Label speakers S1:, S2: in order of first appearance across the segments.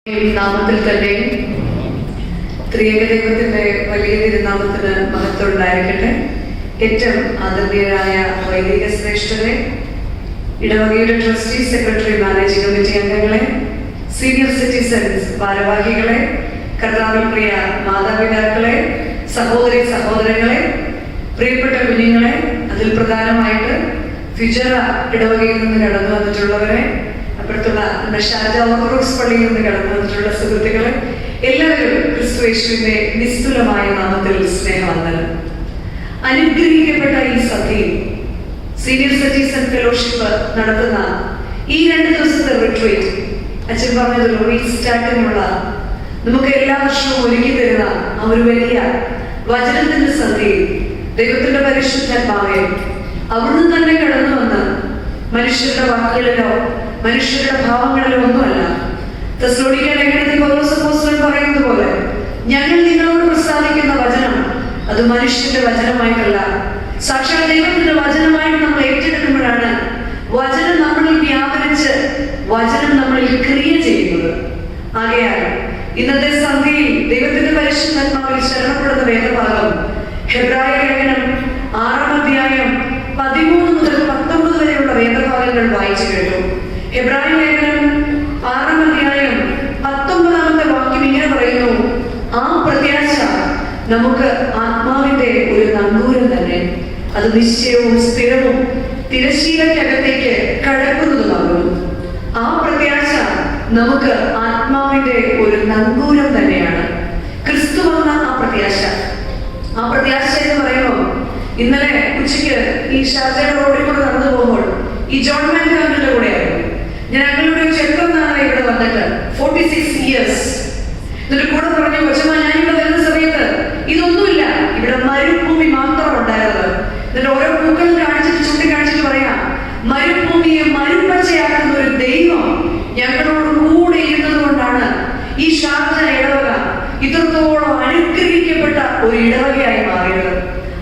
S1: നാമത്തിൽ തന്നെ ത്രിയേക ദൈവത്തിന്റെ വലിയ തിരുനാമത്തിന് മഹത്വം ഉണ്ടായിരിക്കട്ടെ. ഏറ്റവും ആദരണീയരായ വൈദിക ശ്രേഷ്ഠരെ, ഇടവകയുടെ ട്രസ്റ്റി, സെക്രട്ടറി, മാനേജിംഗ് കമ്മിറ്റി അംഗങ്ങളെ, സീനിയർ സിറ്റിസൺസ്, ഭാരവാഹികളെ, കർത്താവിൽ പ്രിയ മാതാപിതാക്കളെ, സഹോദരി സഹോദരങ്ങളെ, പ്രിയപ്പെട്ട കുഞ്ഞുങ്ങളെ, അതിൽ പ്രധാനമായിട്ട് ഫിജറ ഇടവകയിൽ നിന്ന് കടന്നു വന്നിട്ടുള്ളവരെ, അപ്പുറത്തുള്ള ഷാർജ ഓർത്തഡോക്സ് പള്ളിയിൽ നിന്ന് കടന്നു വന്നിട്ടുള്ള സുഹൃത്തുക്കളെ, എല്ലാവരും ക്രിസ്തു യേശുവിന്റെ നിസ്തുലമായ നാമത്തിൽ സ്നേഹവന്ദനം. അനുഗ്രഹിക്കപ്പെട്ട ഈ സഭയിൽ സീനിയർ സിറ്റിസൺ ഫെലോഷിപ്പ് നടത്തുന്ന ഈ 2 ദിവസത്തെ റിട്രീറ്റ്, അച്ഛൻ പറഞ്ഞതുള്ള റീസ്റ്റാർട്ടിനുള്ള നമുക്ക് എല്ലാ വർഷവും ഒരുക്കി തരുന്ന ആ ഒരു വലിയ വചനത്തിന്റെ സന്ധ്യയിൽ ദൈവത്തിന്റെ പരിശുദ്ധാത്മാവെ അവിടുന്ന് തന്നെ കടന്നു വന്ന് മനുഷ്യരുടെ വാക്കുകളിലോ മനുഷ്യരുടെ ഭാവങ്ങളിലോ ഒന്നുമല്ല, തെസ്സലോനിക്ക ലേഖനത്തിൽ പൗലോസ് അപ്പോസ്തലൻ പറയുന്നത് പോലെ ഞങ്ങൾ നിങ്ങളോട് പ്രസ്താവിക്കുന്ന വചനം അത് മനുഷ്യന്റെ വചനമായിട്ടല്ല, സാക്ഷാൽ ദൈവത്തിന്റെ വചനമായിട്ട് നമ്മൾ ഏറ്റെടുക്കുമ്പോഴാണ് വചനം നമ്മളിൽ വ്യാപരിച്ച് വചനം നമ്മളിൽ ക്രിയ ചെയ്യുന്നത്. ആകയാൽ ഇന്നത്തെ സന്ധ്യയിൽ ദൈവത്തിന്റെ പരിശുദ്ധാത്മാവിൽ ശരണപ്പെടുന്ന വേദഭാഗം ഹെബ്രായ ലേഖനം 6-ാം അധ്യായം 13 മുതൽ 19 വരെയുള്ള വേദഭാഗങ്ങൾ വായിച്ചു കേട്ടു. ഹെബ്രായ ലേഖനം 6-ാം അധ്യായം 19-ാമത്തെ വാക്യം ഇങ്ങനെ പറയുന്നു: ആ പ്രത്യാശ നമുക്ക് ആത്മാവിന്റെ ഒരു നങ്കൂരം തന്നെ, അത് നിശ്ചയവും സ്ഥിരവും തിരശീലയ്ക്കകത്തേക്ക് കടക്കുന്നതുമാകുന്നു. ആ പ്രത്യാശ നമുക്ക് ആത്മാവിന്റെ ഒരു നങ്കൂരം തന്നെയാണ്. ക്രിസ്തു വന്ന ആ പ്രത്യാശ എന്ന് പറയുമ്പോൾ, ഇന്നലെ ഉച്ചയ്ക്ക് ഈ ഷാർജയുടെ റോഡിൽ കൂടെ നടന്നു പോകുമ്പോൾ ഈ ജോൺ മാൻ്റെ അങ്കിളുടെ കൂടെയായിരുന്നു ഞാൻ. അങ്കിളുടെ ചെറുക്കന്നാണ് ഇവിടെ വന്നിട്ട് 46 years. എന്നിട്ട് കൂടെ പറഞ്ഞു, കൊച്ചമ്മ ഞാൻ ഇവിടെ വരുന്ന സമയത്ത് ഇതൊന്നുമില്ല, ഇവിടെ മരുഭൂമി മാത്രം ഉണ്ടായിരുന്നത്. എന്നിട്ട് ഓരോ പൂക്കളും ചൂണ്ടിക്കാണിച്ചിട്ട് പറയാം, മരുഭൂമിയെ മരുപ്പച്ചയാക്കുന്ന ഒരു ദൈവം ഞങ്ങളോട് കൂടെ ഇരുന്നത് കൊണ്ടാണ് ഈ ഷാർജ ഇടവക ഇത്രത്തോളം അനുഗ്രഹിക്കപ്പെട്ട ഒരു ഇടവകയായി മാറിയത്.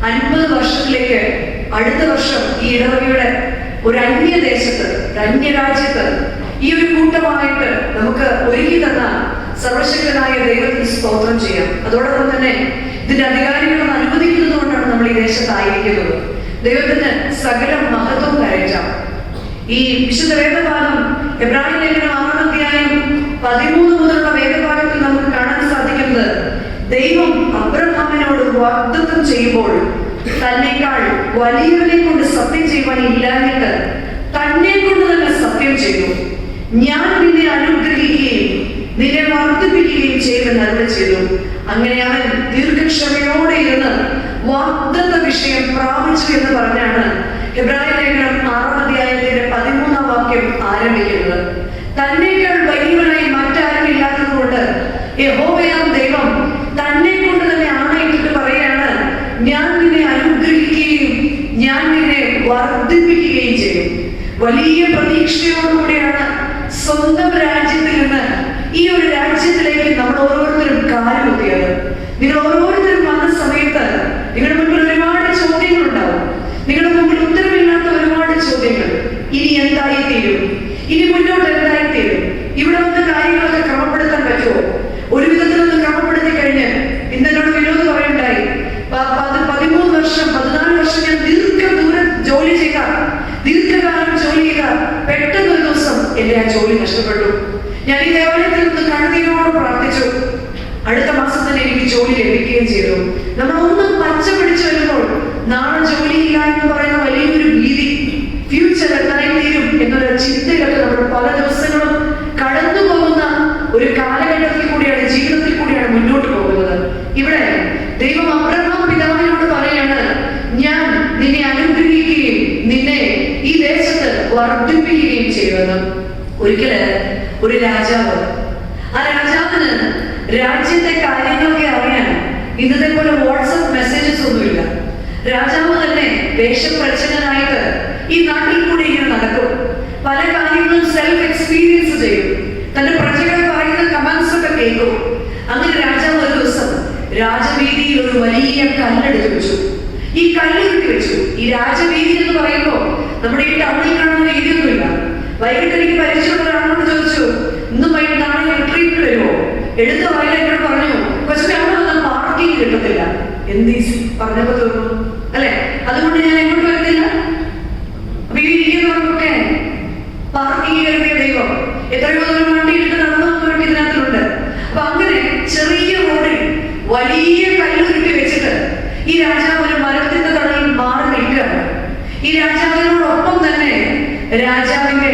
S1: 50 വർഷത്തിലേക്ക് അടുത്ത വർഷം ഈ ഇടവകയുടെ ഒരു അന്യദേശത്ത്, അന്യരാജ്യത്ത് ഈ ഒരു കൂട്ടമായിട്ട് നമുക്ക് ഒരുക്കി തന്ന സർവശക്തനായ ദൈവത്തിന് സ്തോത്രം ചെയ്യാം. അതോടൊപ്പം തന്നെ ഇതിന്റെ അധികാരികൾ അനുവദിക്കുന്നത് കൊണ്ടാണ് നമ്മൾ ഈ ദേശത്തായിരിക്കുന്നത്. ദൈവത്തിന് സകല മഹത്വം കരയറ്റാം. ഈ വിശുദ്ധ വേദഭാഗം ഹെബ്രായ ലേഖനം 6-ാം അധ്യായം 13 മുതലുള്ള വേദഭാഗത്തിൽ നമുക്ക് കാണാൻ സാധിക്കുന്നത്, ദൈവം അബ്രഹാമിനോട് വാഗ്ദത്തം ചെയ്യുമ്പോൾ തന്നെക്കാൾ വലിയവനെ കൊണ്ട് സത്യം ചെയ്യുവാൻ ഇല്ലാഞ്ഞിട്ട് തന്നെ കൊണ്ട് തന്നെ സത്യം ചെയ്തു. ഞാൻ നിന്നെ അനുഗ്രഹിക്കുകയും നിന്നെ വർദ്ധിപ്പിക്കുകയും ചെയ്യുമെന്ന് അരുളി ചെയ്തു. അങ്ങനെ അവൻ ദീർഘക്ഷമയോടെ ഇരുന്ന് വാഗ്ദത്ത വിഷയം പ്രാപിച്ചു എന്ന് പറഞ്ഞാണ് ഹെബ്രായ ലേഖനം 6-ാം അധ്യായത്തിന്റെ 13-ാം വാക്യം ആരംഭിക്കുന്നത്. തന്നെക്കാൾ വലിയവനായി മറ്റാരും ഇല്ലാത്തത് കൊണ്ട് യഹോവയാം ദൈവം തന്നെ കൊണ്ട് തന്നെ ആണയിട്ടിട്ട് പറയാണ്, ഞാൻ നിന്നെ അനുഗ്രഹിക്കുകയും ഞാൻ നിന്നെ വർദ്ധിപ്പിക്കുകയും ചെയ്യും. വലിയ പ്രതീക്ഷയോടുകൂടിയാണ് സ്വന്തം രാജ്യത്തിൽ നിന്ന് ഈ ഒരു രാജ്യത്തിലേക്ക് നമ്മൾ ഓരോരുത്തരും കാലുകുത്തിയത്. നിങ്ങൾ ഓരോരുത്തരും വന്ന സമയത്ത് നിങ്ങളുടെ മുമ്പിൽ ഒരുപാട് ചോദ്യങ്ങൾ ഉണ്ടാവും. നിങ്ങളുടെ മുമ്പിൽ ഉത്തരമില്ലാത്ത ഒരുപാട് ചോദ്യങ്ങൾ. ഇനി എന്തായി തീരും? ഇനി മുന്നോട്ട് എന്തായി തീരും? ഇവിടെ വന്ന കാര്യങ്ങളൊക്കെ ക്രമപ്പെടുത്താൻ പറ്റുമോ? ഒരു വിധത്തിലൊന്ന് ക്രമപ്പെടുത്തി കഴിഞ്ഞ് ഇന്നോട് വിനോദ് പറയണ്ടായി, 13 വർഷം 14 വർഷം ഞാൻ ദീർഘകാലം ജോലി ചെയ്ത പെട്ടെന്ന് ഒരു ദിവസം എന്റെ ആ ജോലി നഷ്ടപ്പെട്ടു. ഞാൻ ഈ ദേവാലയത്തിൽ നിന്ന് കണ്ണുനീരോട് പ്രാർത്ഥിച്ചു. അടുത്ത മാസം തന്നെ എനിക്ക് ജോലി ലഭിക്കുകയും ചെയ്തു. നമ്മൾ ഒന്ന് പച്ച പിടിച്ചു വരുമ്പോൾ നാളെ ജോലിയില്ല എന്ന് പറയുന്ന വലിയൊരു ഭീതി, ഫ്യൂച്ചർ എന്തായി തീരും എന്നൊരു ചിന്തയിലൊക്കെ നമ്മൾ പല ദിവസങ്ങളും കടന്നു പോകുന്ന ഒരു കാലഘട്ടത്തിൽ കൂടിയാണ്, ജീവിതത്തിൽ കൂടിയാണ് മുന്നോട്ട് പോകുന്നത്. ഇവിടെ ദൈവം അബ്രഹാം പിതാവിനോട് പറയാണ്, ഞാൻ നിന്നെ അനുഗ്രഹിക്കുകയും നിന്നെ ഈ ദേശത്ത് വർദ്ധിപ്പിക്കുകയും ചെയ്യുമെന്ന്. ഒരിക്കല് ഒരു രാജാവ്, ആ രാജാവിന് രാജ്യത്തെ കാര്യങ്ങളൊക്കെ അറിയാൻ ഇന്നത്തെ പോലെ വാട്സപ്പ് മെസ്സേജസ് ഒന്നുമില്ല. രാജാവ് തന്നെ വേഷപ്രച്ഛന്നനായിട്ട് ഈ നാട്ടിൽ കൂടി ഇങ്ങനെ നടക്കും. പല കാര്യങ്ങളും സെൽഫ് എക്സ്പീരിയൻസ് ചെയ്യും. തന്റെ പ്രജകൾ പറയുന്ന കമന്റ്സ് ഒക്കെ കേൾക്കും. അങ്ങനെ രാജാവ് ഒരു ദിവസം രാജവീതിയിൽ ഒരു വലിയ കല്ലെടുത്ത് വെച്ചു. ഈ കല്ലുരുട്ടി വെച്ചു. ഈ രാജവീതി എന്ന് പറയുമ്പോൾ നമ്മുടെ ഈ ടൗണിൽ കാണുന്ന രീതിയൊന്നുമില്ല. വൈകിട്ട് എനിക്ക് പരിചയമുള്ള ഒരാളോട് ചോദിച്ചു, ഇന്ന് വൈകിട്ട് നാളെ റിട്രീറ്റ് വരുമോ? എടുത്ത വയൽ എന്നോട് പറഞ്ഞു, പക്ഷെ അവിടെ വന്ന പാർക്കിംഗ് കിട്ടത്തില്ല. എന്ത് പറഞ്ഞപ്പോ തോന്നുന്നു അല്ലെ? അതുകൊണ്ട് ഞാൻ എങ്ങോട്ട് വരുന്നില്ല. അപ്പൊ ഈ ഇരിക്കുന്നവർക്കൊക്കെ പാർക്കിംഗ് കരുതിയ ദൈവം എത്രയോ ദൂരം വണ്ടി ഇട്ട് നടന്നു വന്നവർക്ക് ഇതിനകത്തുണ്ട്. അപ്പൊ അങ്ങനെ ചെറിയ റോഡിൽ വലിയ കല്ലുരുട്ടി വെച്ചിട്ട് ഈ രാജാവ് ഒരു മരത്തിന്റെ തടയിൽ മാറി നിൽക്കുകയാണ്. ഈ രാജാവിനോടൊപ്പം തന്നെ രാജാവിന്റെ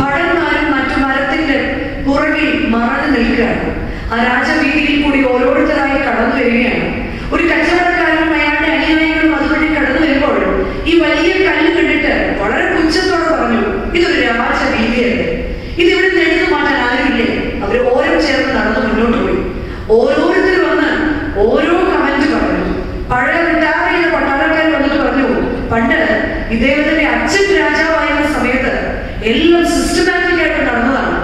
S1: ഭടന്മാരും മറ്റു മരത്തിന്റെ പുറകിൽ മറഞ്ഞു നിൽക്കുകയാണ്. ആ രാജവീതിയിൽ കൂടി ഓരോരുത്തരായി കടന്നു വരികയാണ്. ഒരു കച്ചവടക്കാരനും അയാളുടെ അനുയായികളും അതുവഴി കടന്നു വരുമ്പോൾ ഈ വലിയ കല്ല് കണ്ടിട്ട് വളരെ പുച്ഛത്തോടെ പറഞ്ഞു, ഇതൊരു രാജവീതിയല്ലേ, ഇതിവിടെ നിന്ന് എടുത്തു മാറ്റാൻ ആരുമില്ലേ? അവർ ഓരോ ചേർന്ന് നടന്ന് മുന്നോട്ട് പോയി. ഓരോരുത്തർ വന്ന് ഓരോ കമന്റ് പറഞ്ഞു. പഴയ റിട്ടയറിയുടെ പട്ടാളക്കാർ വന്നിട്ട് പറഞ്ഞു, പണ്ട് ഇദ്ദേഹത്തിന്റെ അച്ഛൻ രാജാവായിരുന്ന സമയത്ത് എല്ലാം സിസ്റ്റമാറ്റിക് ആയിട്ട് നടന്നതാണ്.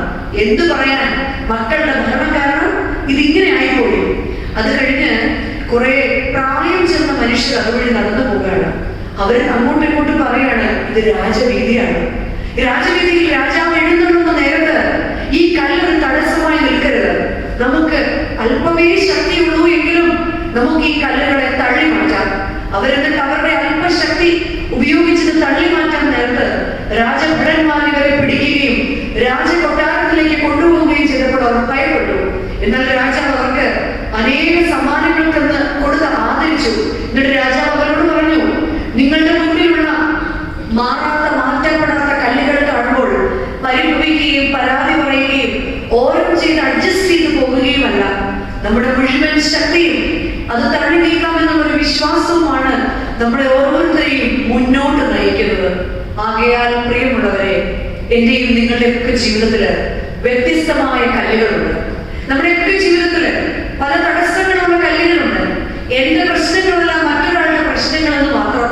S1: എന്തു പറയാൻ, മക്കളുടെ ഭരണം കാരണം ഇതിങ്ങനെ ആയിപ്പോയി. അത് കഴിഞ്ഞ് കുറെ പ്രായം ചെന്ന മനുഷ്യർ അതുവഴി നടന്നു പോവുകയാണ്. അവർ അങ്ങോട്ടും ഇങ്ങോട്ടും പറയാണ്, ഇത് രാജവീതിയാണ്. രാജവീതിയിൽ രാജാവ് എഴുന്നള്ളുന്ന നേരത്ത് ഈ കല്ല് തടസ്സമായി നിൽക്കരുത്. നമുക്ക് അല്പമേ ശക്തിയുള്ളൂ എങ്കിലും നമുക്ക് ഈ കല്ലുകളെ തള്ളി മാറ്റാം. അവരെന്നിട്ട് അവരുടെ അല്പശക്തി ഉപയോഗിച്ചത് തള്ളി മാറ്റാൻ നേരത്ത് രാജഭടന്മാർ ഇവരെ പിടിക്കുകയും രാജകൊട്ടാരത്തിലേക്ക് കൊണ്ടുപോവുകയും ചെയ്തപ്പോൾ അവർ ഭയപ്പെട്ടു. എന്നാൽ രാജാവ് അവർക്ക് അനേക സമ്മാനങ്ങൾ തന്ന് കൊടുത്ത് ആദരിച്ചു. എന്നിട്ട് രാജാവ് അവരോട് പറഞ്ഞു, നിങ്ങളുടെ മുന്നിലുള്ള മാറാത്ത മാറ്റപ്പെടാത്ത കല്ലുകൾ കാണുമ്പോൾ പരിഭവിക്കുകയും പരാതി പറയുകയും ഓരോ ചെയ്ത് അഡ്ജസ്റ്റ് ചെയ്ത് പോകുകയുമല്ല, നമ്മുടെ മുഴുവൻ ശക്തിയും അത് തള്ളി നീക്കാമെന്നുള്ളൊരു വിശ്വാസവുമാണ് നമ്മളെ ഓരോരുത്തരെയും മുന്നോട്ട് നയിക്കുന്നത്. ആകയാൽ പ്രിയമുള്ളവരെ, എന്റെയും നിങ്ങളുടെയൊക്കെ ജീവിതത്തില് വ്യത്യസ്തമായ കല്ലുകളുണ്ട്. നമ്മുടെയൊക്കെ ജീവിതത്തില് പല തടസ്സങ്ങളുള്ള കല്ലുകളുണ്ട്. എന്റെ പ്രശ്നങ്ങളല്ല മറ്റൊരാളുടെ പ്രശ്നങ്ങളെന്ന് മാത്രം.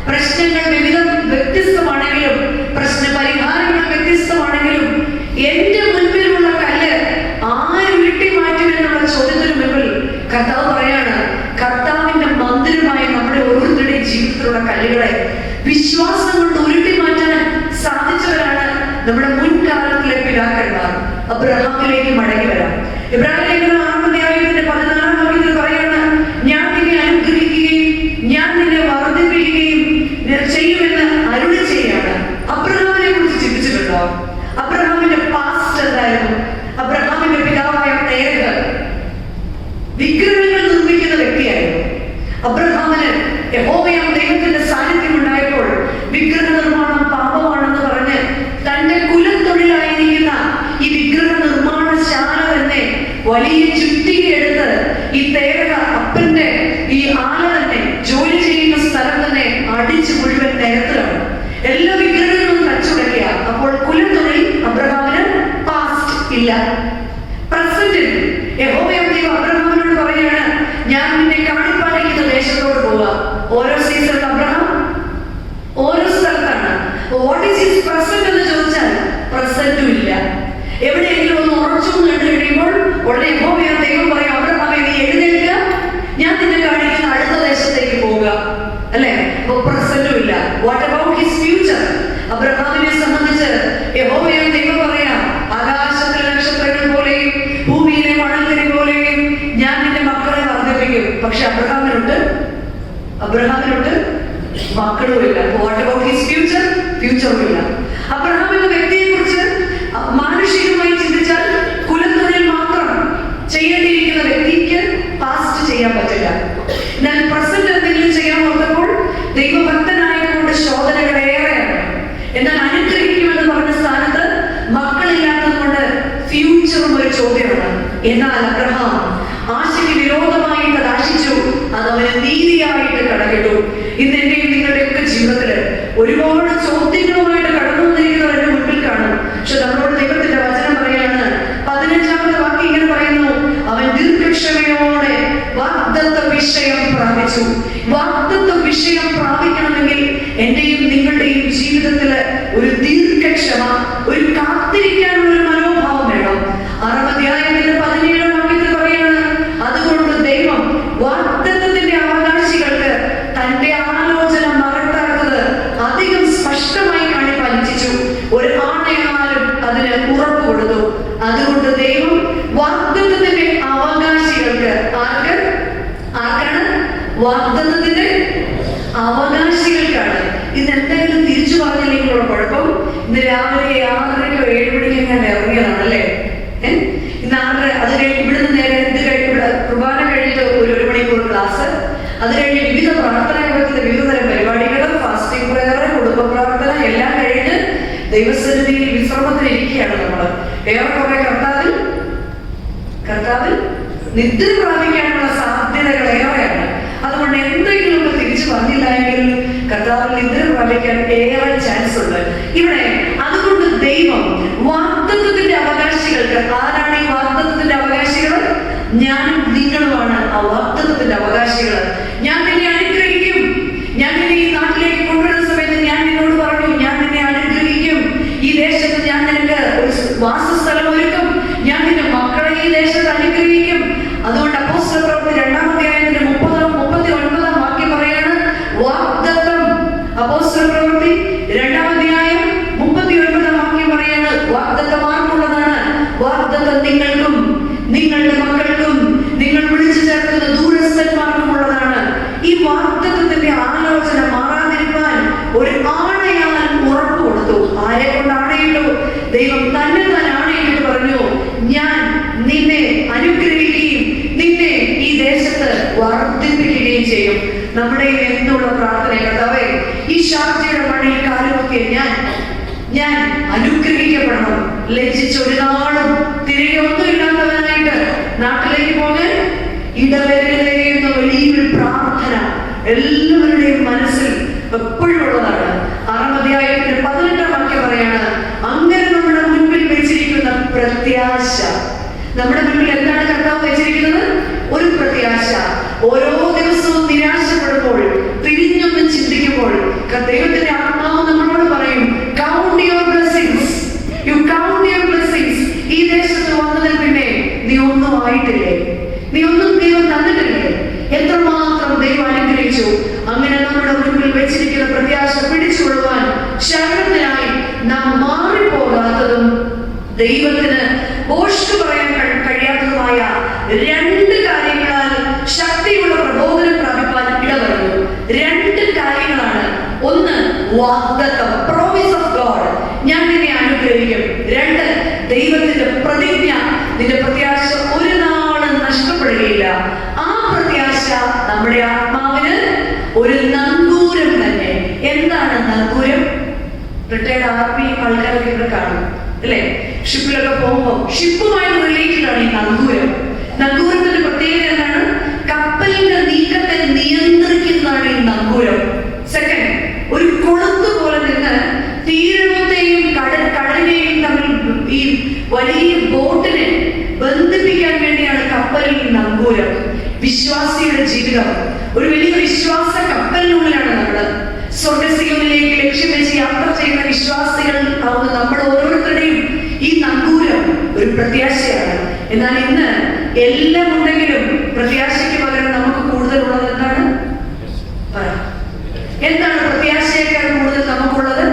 S1: പ്രശ്നങ്ങൾ വിവിധം വ്യത്യസ്തമാണെങ്കിലും പ്രശ്ന പരിഹാരങ്ങൾ വ്യത്യസ്തമാണെങ്കിലും എന്റെ മുൻപിലുള്ള കല്ല് ആര് വീട്ടി മാറ്റുമെന്നുള്ള ചോദ്യത്തിന് മുൻപിൽ കർത്താവ് പറയാണ്, കർത്താവിന്റെ മന്ദിരമായ നമ്മുടെ ഓരോരുത്തരുടെയും ജീവിതത്തിലുള്ള കല്ലുകളെ വിശ്വാസം കൊണ്ട് ഉരുട്ടി മാറ്റാൻ സാധിച്ചവരാണ് നമ്മുടെ മുൻകാലത്തിലെ പിതാക്കന്മാർ. അബ്രഹാമിലേക്ക് മടങ്ങി വരാം. ഇബ്രാഹിം ലേഖനം 6-ാം പറയാണ്, ഞാൻ നിന്നെ അനുഗ്രഹിക്കുകയും ഞാൻ നിന്നെ വർദ്ധിപ്പിക്കുകയും ചെയ്യുമെന്ന് അരുളി ചെയ്യാണ്. അബ്രഹാമിനെ കുറിച്ച് ചിന്തിച്ചിട്ടുണ്ടോ? അബ്രഹാമിന്റെ പാസ്റ്റ് എന്തായിരുന്നു? അബ്രഹാമിന്റെ പിതാവായ തേരഹ് വിഗ്രഹങ്ങൾ നിർമ്മിക്കുന്ന വ്യക്തിയായിരുന്നു. അബ്രഹാമിന് യഹോവയാം ദൈവത്തിന്റെ സാന്നിധ്യം ഉണ്ടായപ്പോൾ വിഗ്രഹ നിർമ്മാണം പാപമാണെന്ന് പറഞ്ഞ് തന്റെ കുലത്തൊഴിലായിരിക്കുന്ന ഈ വിഗ്രഹ നിർമ്മാണശാല തന്നെ വലിയ ചുറ്റികയെടുത്ത് ഈ തേരഹ അപ്പന്റെ ഈ ആല തന്നെ ജോലി ചെയ്യുന്ന സ്ഥലം തന്നെ അടിച്ച് മുഴുവൻ നിരത്തിലാണ്. എല്ലാ വിഗ്രഹങ്ങളും തച്ചുടക്കുക. അപ്പോൾ കുലത്തൊഴിൽ അബ്രഹാമിന് പാസ്റ്റ് ഇല്ല, പ്രസന്റിൽ യഹോവയാം ദൈവം അബ്രഹാമിനോട് പറയുകയാണ്, ഞാൻ നിന്നെ കാണിപ്പാലിക്കുന്ന ദേശത്തോട് പോവുക. ഓരോ സീസണിൽ അബ്രഹാം ഓരോ സ്ഥലത്താണ്. വാട്ട് ഈസ് ഹിസ് പ്രസന്റ് എന്ന് ചോദിച്ചാൽ പ്രസന്റും ഇല്ല. എവിടെയെങ്കിലും ഒന്ന് ഉറച്ചു കണ്ടു കഴിയുമ്പോൾ ഉടനെ യഹോവയാം ദൈവം പറയും, അബ്രഹാമേ നീ എഴുന്നേൽക്കുക, ഞാൻ നിന്നെ കാണിക്കുന്ന അടുത്ത ദേശത്തേക്ക് പോവുക. അല്ലെ? അപ്പൊ പ്രസന്റും ഇല്ല. What about his future? അബ്രഹാമിനെ സംബന്ധിച്ച് യഹോവയാം ദൈവം പറയാം, ആകാശത്തിലെ നക്ഷത്രങ്ങൾ പോലെയും ഭൂമിയിലെ മണൽത്തരി പോലെയും ഞാൻ നിന്റെ മക്കളെ വർദ്ധിപ്പിക്കും. പക്ഷെ അബ്രഹാമിനോട്ട് മക്കളും ഇല്ല. What about his future? ഫ്യൂച്ചറും ഇല്ല. അബ്രഹാം എന്ന വ്യക്തിയെ കുറിച്ച് മാനുഷികമായി ചിന്തിച്ചാൽ കുലത്തൊഴിൽ മാത്രം ചെയ്യേണ്ടിയിരിക്കുന്ന വ്യക്തിക്ക് പാസ്റ്റ് ചെയ്യാൻ പറ്റില്ല. എന്നാൽ പ്രസന്റ് എന്തെങ്കിലും ചെയ്യാൻ ഓർത്തപ്പോൾ ദൈവഭക്തനായതുകൊണ്ട് ശോധനകൾ ഏറെയാണ്. എന്നാൽ അനുഗ്രഹിക്കുമെന്ന് പറഞ്ഞ സ്ഥാനത്ത് മക്കളില്ലാത്തത് കൊണ്ട് ഫ്യൂച്ചറും ഒരു ചോദ്യമാണ്. എന്നാൽ അബ്രഹാം ആശയ്ക്ക് വിരോധമായിട്ട് ആശിച്ചു, അത് അവന് നീതിയായിട്ട് കടകിട്ടു. ഇന്ന് എന്റെയും നിങ്ങളുടെയൊക്കെ ജീവിതത്തില് ഒരുപാട് ചോദ്യങ്ങളുമായിട്ട് കടന്നു വന്നിരിക്കുന്നവരുടെ മുൻപിൽ കാണും. പക്ഷെ നമ്മളോട് ദൈവത്തിന്റെ വചനം പറയാണ്, 15-ാമത്തെ വാക്യം ഇങ്ങനെ പറയുന്നു, അവൻ ദീർഘക്ഷമയോടെ വാഗ്ദത്ത വിഷയം പ്രാപിച്ചു. വാഗ്ദത്ത വിഷയം പ്രാപിക്കണമെങ്കിൽ എന്റെയും നിങ്ങളുടെയും ജീവിതത്തില് ഒരു ദീർഘക്ഷമ, ഒരു കാത്തിരിക്കാനുള്ള ഒരു മനോഭാവം വേണം. 6-ാം അധ്യായത്തിന്റെ 17-ാം വാക്യത്തിൽ പറയാണ്, അതുകൊണ്ട് ദൈവം വാഗ്ദത്തത്തിന്റെ അവകാശികൾക്ക് തന്റെ ആലോചന മറക്കാത്തത് അധികം സ്പഷ്ടമായി കാണിപ്പാൻ ഇച്ഛിച്ചു. ഒരു ആണയാലും അതിന് ഉറപ്പ് കൊടുത്തു. അതുകൊണ്ട് ദൈവം വാഗ്ദത്തത്തിന്റെ വാഗ്ദത്തത്തിന്റെ അവകാശികൾക്കാണ്. ഇന്ന് എന്തെങ്കിലും തിരിച്ചു പറഞ്ഞില്ലെങ്കിലുള്ള കുഴപ്പം. ഇന്ന് രാവിലെ 6:30 7 മണിക്ക് ഞാൻ ഇറങ്ങിയതാണ് അല്ലേ. ഇന്ന് 6:30. അത് കഴിഞ്ഞ് ഇവിടുന്ന് നേരെ കുർബാന കഴിഞ്ഞിട്ട് ഒരു മണിക്കൂർ ക്ലാസ്, അത് കഴിഞ്ഞ് വിവിധ പ്രാർത്ഥനാ യോഗത്തിന്റെ വിവിധ തരം പരിപാടികൾ, ഫാസ്റ്റിംഗ് പ്രയർ, കുടുംബ പ്രാർത്ഥന എല്ലാം കഴിഞ്ഞ് ദൈവസന്നിധിയിൽ വിശ്രമത്തിന് ഇരിക്കുകയാണ് നമ്മൾ. ഏറെക്കുറെ കർത്താവിൽ നിദ്ര പ്രാപിക്കാനുള്ള സാധ്യതകൾ ഏറെയാണ്. അതുകൊണ്ട് എന്തെങ്കിലുമൊക്കെ തിരിച്ചു വന്നില്ല എങ്കിൽ കർത്താവിൽ നിദ്ര പ്രാപിക്കാൻ ഏറെ ചാൻസ് ഉണ്ട് ഇവിടെ. അതുകൊണ്ട് ദൈവം വാഗ്ദത്തത്തിന്റെ അവകാശികൾക്ക്, ആരാണ് ഈ വാഗ്ദത്തത്തിന്റെ അവകാശികൾ? ഞാനും നിങ്ങളുമാണ് ആ വാഗ്ദത്തത്തിന്റെ അവകാശികൾ. ഞാൻ നിന്നെ അനുഗ്രഹിക്കും. ഞാൻ നിന്നെ ഈ നാട്ടിലേക്ക് കൊണ്ടുവരുന്ന സമയത്ത് ഞാൻ നിന്നോട് പറഞ്ഞു, ഞാൻ നിന്നെ അനുഗ്രഹിക്കും. ഈ ദേശത്ത് ഞാൻ നിനക്ക് ഒരു വാസസ്ഥലം ഒരുക്കും. ഞാൻ നിന്റെ മക്കളെ ഈ ദേശത്ത് അനുഗ്രഹിക്കും. അതുകൊണ്ട് അപ്പോസ്തലപ്രവൃത്തി 2-ാം അധ്യായത്തിന്റെ 30-39 വാക്യം പറയാണ് വാഗ്ദത്തം. അപ്പോസ്തലപ്രവൃത്തി 2-ാം അധ്യായം 39 വാക്യം പറയാണ് വാഗ്ദത്തം ആർക്കുള്ളതാണ്? വാഗ്ദത്തം നിങ്ങൾക്കും നിങ്ങളുടെ മക്കൾക്കും നിങ്ങൾ വിളിച്ചു ചേർക്കുന്ന ദൂരസ്ഥന്മാർക്കുമുള്ളതാണ്. ഈ വാഗ്ദത്തത്തിന്റെ ആലോചന മാറാതിരിക്കാൻ ഒരു ആണയാൽ ഉറപ്പ് കൊടുത്തു. ആരെ കൊണ്ട് ആണയിട്ടു? ദൈവം തന്നെ താൻ ആണയിട്ട് പറഞ്ഞു, ഞാൻ നിന്നെ അനുഗ്രഹിക്കുകയും നിന്നെ ഈ ദേശത്ത് വർദ്ധിപ്പിക്കുകയും ചെയ്യും. നമ്മുടെ എന്നുള്ള പ്രാർത്ഥന കർത്താവേ, ഈ ഷാർജയുടെ മണ്ണിൽ കാലുമൊക്കെ ഞാൻ അനുഗ്രഹിക്കപ്പെടണം. ലജ്ജിച്ചൊരു നാളും തിരികെ ഒന്നുമില്ലാത്തവനായിട്ട് നാട്ടിലേക്ക് പോകാൻ ഇടവരരുതേ എന്ന വലിയൊരു പ്രാർത്ഥന എല്ലാവരുടെയും മനസ്സിൽ എപ്പോഴും ഉള്ളതാണ്. 6-ാം അധ്യായത്തിന്റെ 18-ാം വാക്യം പറയാണ്, അങ്ങനെ നമ്മുടെ മുൻപിൽ വെച്ചിരിക്കുന്ന പ്രത്യാശ. നമ്മുടെ മുൻപിൽ എന്താണ് കർത്താവ് വെച്ചിരിക്കുന്നത്? ഒരു പ്രത്യാശ. ഓരോ ദിവസവും നിരാശപ്പെടുമ്പോൾ, തിരിഞ്ഞൊന്ന് ചിന്തിക്കുമ്പോൾ ദൈവത്തിന്റെ ആത്മാവ് നമ്മളോട് പറയും, count your blessings. U count your blessings. ഈ ദേശത്ത് വന്നതിൽ പിന്നെ നീ ഒന്നും ആയിട്ടില്ലേ? നീ ഒന്നും ദൈവം തന്നിട്ടില്ലേ? എത്രമാത്രം ദൈവം അനുഗ്രഹിച്ചു. അങ്ങനെ നമ്മുടെ മുൻപിൽ വെച്ചിരിക്കുന്ന പ്രത്യാശ പിടിച്ചുകൊള്ളുവാൻ ശരണത്തിനായി നാം മാറിപ്പോകാത്തതും ദൈവത്തിന് ഭോഷ്ക് പറയാൻ കഴിയാത്തതുമായ 2 കാര്യങ്ങളാൽ ശക്തിയുള്ള പ്രബോധനം പ്രാപിപ്പാൻ ഇടവരുന്നു. 2 കാര്യങ്ങളാണ്. ഒന്ന്, വാഗ്ദത്തം, പ്രോമിസ് ഓഫ് ഗോഡ്, ഞാൻ നിന്നെ അനുഗ്രഹിക്കും. 2, ദൈവത്തിന്റെ പ്രതിജ്ഞ, നിന്റെ പ്രത്യാശ ഒരു നാളും നഷ്ടപ്പെടുകയില്ല. ആ പ്രത്യാശ നമ്മുടെ ആത്മാവിന് ഒരു നങ്കൂരം തന്നെ. എന്താണ് നങ്കൂരം? റിട്ടയർഡ് ആർമി ആൾക്കാരൊക്കെ ഇവിടെ കാണും അല്ലെ. ഷിപ്പിലൊക്കെ പോകുമ്പോൾ ഷിപ്പുമായി റിലേറ്റഡ് ആണ് ഈ നങ്കൂരം. നങ്കൂരത്തിന്റെ പ്രത്യേകത എന്താണ്? കപ്പലിന്റെ നീക്കത്തെ നിയന്ത്രിക്കുന്നതാണ് ഈ നങ്കൂരം. സെക്കൻഡ്, ഒരു കൊളുത്ത് പോലെ നിന്ന് തീരത്തെയും കടലിനെയും തമ്മിൽ ഈ വലിയ ബോട്ടിനെ ബന്ധിപ്പിക്കാൻ വേണ്ടിയാണ് കപ്പലിൽ നങ്കൂരം. വിശ്വാസിയുടെ ജീവിതം ഒരു വലിയ വിശ്വാസ കപ്പലിനുള്ളിലാണ് നമ്മൾ. സ്വർഗ്ഗസിയോനിലേക്ക് ലക്ഷ്യം വെച്ച് യാത്ര ചെയ്യുന്ന വിശ്വാസികൾ ആവുന്ന നമ്മൾ ഓരോരുത്തരുടെയും ഈ നങ്കൂരം ഒരു പ്രത്യാശയാണ്. എന്നാൽ ഇന്ന് എല്ലാം ഉണ്ടെങ്കിലും പ്രത്യാശയ്ക്ക് പകരം നമുക്ക് കൂടുതലുള്ളത് എന്താണ്? എന്താണ് പ്രത്യാശയേക്കാൾ കൂടുതൽ നമുക്കുള്ളത്?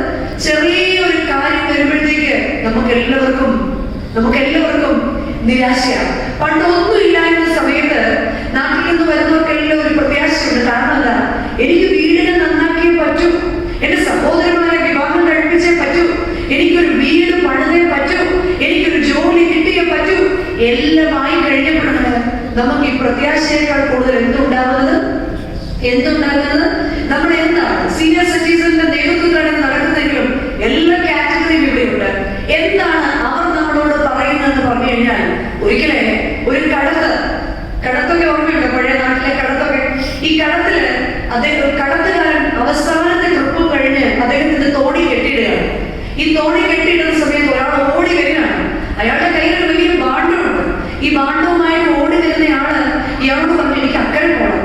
S1: ചെറിയൊരു കാര്യം വരുമ്പോഴത്തേക്ക് നമുക്ക് എല്ലാവർക്കും നിരാശയാണ്. പണ്ട് ഒന്നും ഇല്ലായിരുന്ന സമയത്ത് നാട്ടിൽ നിന്ന് വരുന്നവർക്കെല്ലാം ഒരു പ്രത്യാശയുണ്ട്. കാരണം എന്താ? എനിക്ക് വീടിനെ നന്നാക്കിയേ പറ്റൂ, എന്റെ സഹോദരന്മാരെ വിവാഹം കഴിപ്പിച്ചേ പറ്റൂ, എനിക്കൊരു വീട് പണിതേ പറ്റൂ, എനിക്കൊരു ജോലി കിട്ടിയേ പറ്റൂ. എല്ലാമായി കഴിഞ്ഞപ്പോഴാണ് നമുക്ക് ഈ പ്രത്യാശയേക്കാൾ കൂടുതൽ എന്തുണ്ടാകുന്നത്? നമ്മുടെ എന്താണ് സീനിയർ സിറ്റിസന്റെ നേതൃത്വത്തിലാണ് നടക്കുന്നതെങ്കിലും എല്ലാ കാറ്റഗറിയും ഇവിടെയുണ്ട്. എന്താണ് അവർ നമ്മളോട് പറയുന്നത് പറഞ്ഞു കഴിഞ്ഞാൽ, ഒരിക്കലേ ഒരു കടത്തൊക്കെ ഓർമ്മയുണ്ട്, പഴയ നാട്ടിലെ കടത്തൊക്കെ. ഈ കടത്തില് കടത്തുകാരൻ അവസാനത്തെ ട്രിപ്പ് കഴിഞ്ഞ് അദ്ദേഹത്തിന്റെ തോണി കെട്ടിയിടുകയാണ്. ഈ തോണി കെട്ടിയിടുന്ന സമയത്ത് ഒരാൾ ഓടി വരികയാണ്. അയാളുടെ കയ്യിൽ ഒരു വലിയ ബാണ്ഡമുണ്ട്. ഈ ബാണ്ഡവുമായിട്ട് ഓടി വരുന്നയാള് ഇയാളോട് പറഞ്ഞു, എനിക്ക് അക്കരെ പോകണം.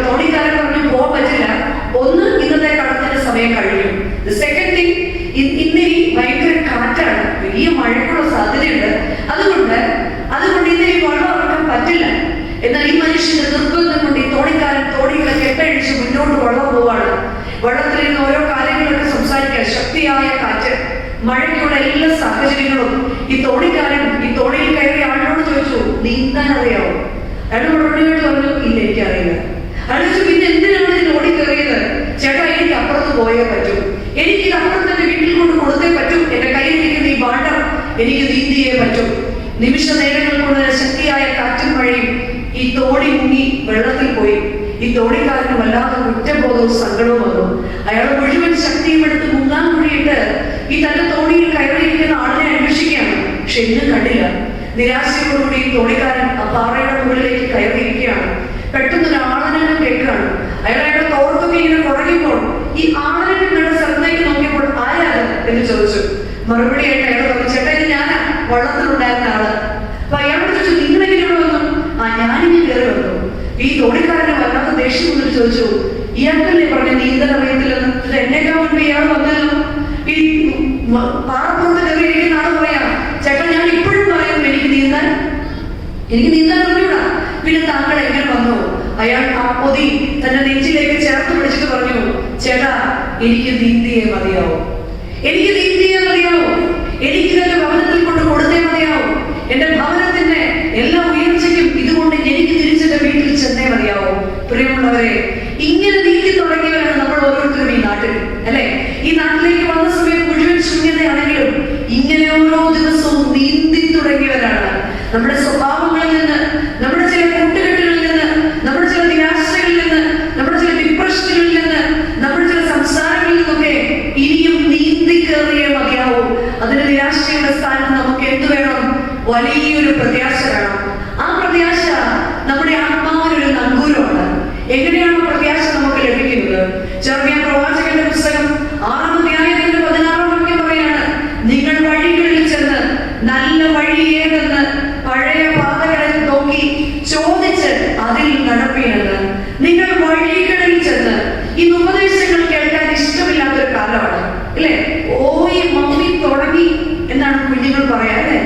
S1: തോണിക്കാരൻ പറഞ്ഞു, പോകാൻ പറ്റില്ല. ഒന്ന്, ഇന്നത്തെ കടത്തിന്റെ സമയം കഴിഞ്ഞു. സെക്കൻഡ് തിങ്, ഇന്ന് ഈ ഭയങ്കര കാറ്റാണ്, വലിയ മഴയ്ക്കുള്ള സാധ്യതയുണ്ട്. അതുകൊണ്ട് ഇന്ന് ഈ വെള്ളം ഇറക്കാൻ പറ്റില്ല. എന്നാൽ ഈ മനുഷ്യന്റെ നിർബന്ധം കൊണ്ട് ഈ തോണിക്കാരൻ തോണികളെ കെട്ടഴിച്ച് മുന്നോട്ട് വെള്ളം പോവാണ്. വെള്ളത്തിലിരുന്ന് ഓരോ കാര്യങ്ങളൊക്കെ സംസാരിക്കാൻ ശക്തിയായ കാറ്റ്, മഴയ്ക്കുള്ള എല്ലാ സാഹചര്യങ്ങളും. ഈ തോണിക്കാരൻ ഈ തോണിയിൽ കയറിയ ആളിനോട് ചോദിച്ചു, നീന്താൻ അറിയാവോ? അയാൾ മറുപടിയായിട്ട് പറഞ്ഞു, ഇല്ല, എനിക്കറിയില്ല. അയാൾ ചോദിച്ചു, പിന്നെ എന്തിനാണ് ഇതിൽ ഓടിക്കേറിയത്? ചേട്ടാ, എനിക്ക് അപ്പുറത്ത് പോയേ പറ്റൂ, എനിക്ക് ഇത് അപ്പുറത്ത് എന്റെ വീട്ടിൽ കൊണ്ട് കൊടുത്തേ പറ്റൂ, എന്റെ കയ്യിലിരിക്കുന്ന ഈ ഭാണ്ഡം എനിക്ക് നീന്തിയേ പറ്റൂ. നിമിഷ നേരങ്ങൾ കൊണ്ട് ശക്തിയായ കാറ്റും മഴയും ഈ തോണി മുങ്ങി വെള്ളത്തിൽ പോയി. ഈ തോണിക്കാരന് വല്ലാത്ത കുറ്റബോധവും സങ്കടവും വന്നു. അയാൾ മുഴുവൻ ശക്തിയും എടുത്ത് മുങ്ങാൻ കൂടിയിട്ട് ഈ തന്റെ തോണിയിൽ കയറിയിരിക്കുന്ന ആളിനെ അന്വേഷിക്കുകയാണ്. പക്ഷെ ഇന്നും കണ്ടില്ല. നിരാശയോടുകൂടി ഈ തോണിക്കാരൻ ആ പാറയുടെ മുകളിലേക്ക് കയറിയിരിക്കുകയാണ്. പെട്ടെന്നൊരു ആളനം കേൾക്കുകയാണ്. അയാളുടെ തോർത്തൊക്കെ ഇങ്ങനെ കുറയുമ്പോൾ ഈ ആളനം കണ്ട സ്ഥലത്തേക്ക് നോക്കിയപ്പോൾ ആരാണ് എന്ന് ചോദിച്ചു. മറുപടിയായിട്ട് അയാൾ പറഞ്ഞു, ചേട്ടാ, ഇത് ഞാനാ, വള്ളത്തിലുണ്ടായിരുന്ന ആള്. അപ്പൊ അയാളോട് ചോദിച്ചു, നിങ്ങളെങ്ങനെ ഇവിടെ വന്നു? ഞാനിങ്ങനെ കയറി വന്നു. ഈ തോണിക്കാരനെ വല്ലാത്ത ദേഷ്യം വന്നിട്ട് ചോദിച്ചു, ഇയാൾക്കല്ലേ പറഞ്ഞ നീന്തൽ അറിയത്തില്ലെന്ന്? ഇത് എന്നേക്കാൾ മുൻപ് ഇയാൾ വന്നല്ലോ. ഈ പാറപ്പുറത്ത് കയറിയിരിക്കുന്ന ആള് പറയാം, ചേട്ടാ, ഞാൻ ഇപ്പോഴും പറയുന്നു എനിക്ക് നീന്താൻ അറിഞ്ഞൂടാ, പിന്നെ താങ്കൾ എങ്ങനെ വന്നു? അയാൾ ആ പൊതി തന്റെ നെഞ്ചിലേക്ക് ചേർത്ത് പിടിച്ചിട്ട് പറഞ്ഞു, ചേട്ടാ, എനിക്ക് നീന്തിയേ മതിയാവും, എനിക്ക് എന്റെ ഭവനത്തിൽ കൊണ്ട് കൊടുത്തേ മതിയാവും. എന്റെ ഭവനത്തിന്റെ എല്ലാ ഉയർച്ചയ്ക്കും ഇതുകൊണ്ട് എനിക്ക് തിരിച്ചെന്റെ വീട്ടിൽ ചെന്നേ മതിയാവും. പ്രിയമുള്ളവരെ, ഇങ്ങനെ നീന്തി തുടങ്ങിയവരാണ് നമ്മൾ ഓരോരുത്തരും ഈ നാട്ടിൽ, അല്ലെ? ഈ നാട്ടിലേക്ക് വന്ന സമയത്ത് മുഴുവൻ ശൂന്യതയാണെങ്കിലും ഇങ്ങനെ ഓരോ ദിവസവും നീന്തി തുടങ്ങിയവരാണ്. നമ്മുടെ സ്വഭാവങ്ങളിൽ നിന്ന്, നമ്മുടെ ചില കൂട്ടുകെട്ടുകളിൽ നിന്ന്, നമ്മുടെ ചില നിരാശകളിൽ നിന്ന്, നമ്മുടെ ചില ഡിപ്രഷനുകളിൽ നിന്ന്, നമ്മുടെ ചില സംസാരങ്ങളിൽ നിന്നൊക്കെ ഇനിയും നീന്തി കയറിയേ മതിയാവും. അതിന് നിരാശയുടെ സ്ഥാനത്ത് നമുക്ക് എന്ത് വേണം? വലിയൊരു പ്രത്യാശ വേണം. ആ പ്രത്യാശ നമ്മുടെ ആത്മാവിനൊരു നങ്കൂരമാണ്. എങ്ങനെയാണ് പ്രത്യാശ നമുക്ക് ലഭിക്കുന്നത്? ചെറിയ പ്രവാചകന്റെ പുസ്തകം 6-ാം അധ്യായത്തിന്റെ 16-ാം വാക്യം പറയാണ്, നിങ്ങൾ വഴികളിൽ ചെന്ന് നല്ല വഴി ഏതെന്ന് പഴയ പാതകളെ നോക്കി ചോദിച്ച് അതിൽ നടപ്പിയെന്ന്. നിങ്ങൾ വഴികളിൽ ചെന്ന്, ഈ ഉപദേശങ്ങൾ കേൾക്കാൻ ഇഷ്ടമില്ലാത്തൊരു കാലമാണ്, അല്ലേ? ഓയ് മമ്മി തുടങ്ങി എന്നാണ് കുഞ്ഞുങ്ങൾ പറയാ, അല്ലെ?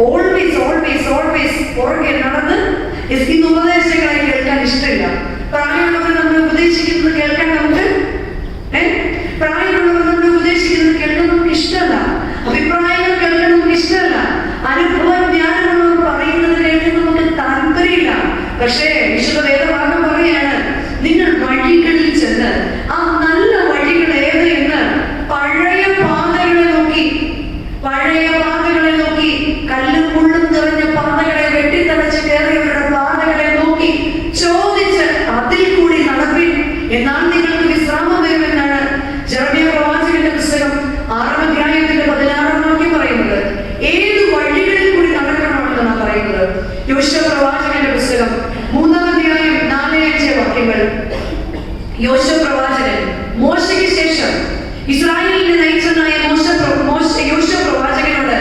S1: ഓൾവേസ് പുറകെ നടന്ന് ഈ ഉപദേശങ്ങളെ കേൾക്കാൻ ഇഷ്ടമില്ല. പ്രായമുള്ളവർ നമ്മൾ ഉപദേശിക്കുന്നത് കേൾക്കാൻ നമുക്ക് ഇഷ്ടമല്ല. അഭിപ്രായങ്ങൾ കേൾക്കാൻ നമുക്ക് ഇഷ്ടമല്ല. അനുഭവം ജ്ഞാനമുള്ളവർ പറയുന്നത് കേൾക്കാൻ നമുക്ക് താല്പര്യമില്ല. പക്ഷേ വിശുദ്ധ വേദഭാഗം പറയാണ്, നിങ്ങൾ വഴികളിൽ ചെന്ന് ആ നല്ല വഴികൾ ഏത് എന്ന് പഴയ പാതകളെ നോക്കി കല്ലും മുള്ളും നിറഞ്ഞ പാതകളെ വെട്ടിത്തടച്ച് കയറിയവരുടെ പാതകളെ നോക്കി ചോദിച്ച് അതിൽ കൂടി നടപ്പിൻ, എന്നാൽ നിങ്ങൾക്ക് വിശ്രാമം വരുമെന്നാണ് ജെറമ്യാ പ്രവാചകന്റെ പുസ്തകം 6-ാം അധ്യായത്തിന്റെ 16-ാം വാക്യം പറയുന്നത്. ഏത് വഴികളിൽ കൂടി നടക്കണമെന്നാണ് പറയുന്നത്. യോശുവ പ്രവാചകന്റെ പുസ്തകം 3-ാം അധ്യായം 4-5 വാക്യങ്ങൾ. യോശുവ പ്രവാചകൻ മോശയ്ക്ക് ശേഷം ഇസ്രായേലിനെ നയിച്ചതായ യോശുവ പ്രവാചകനോട്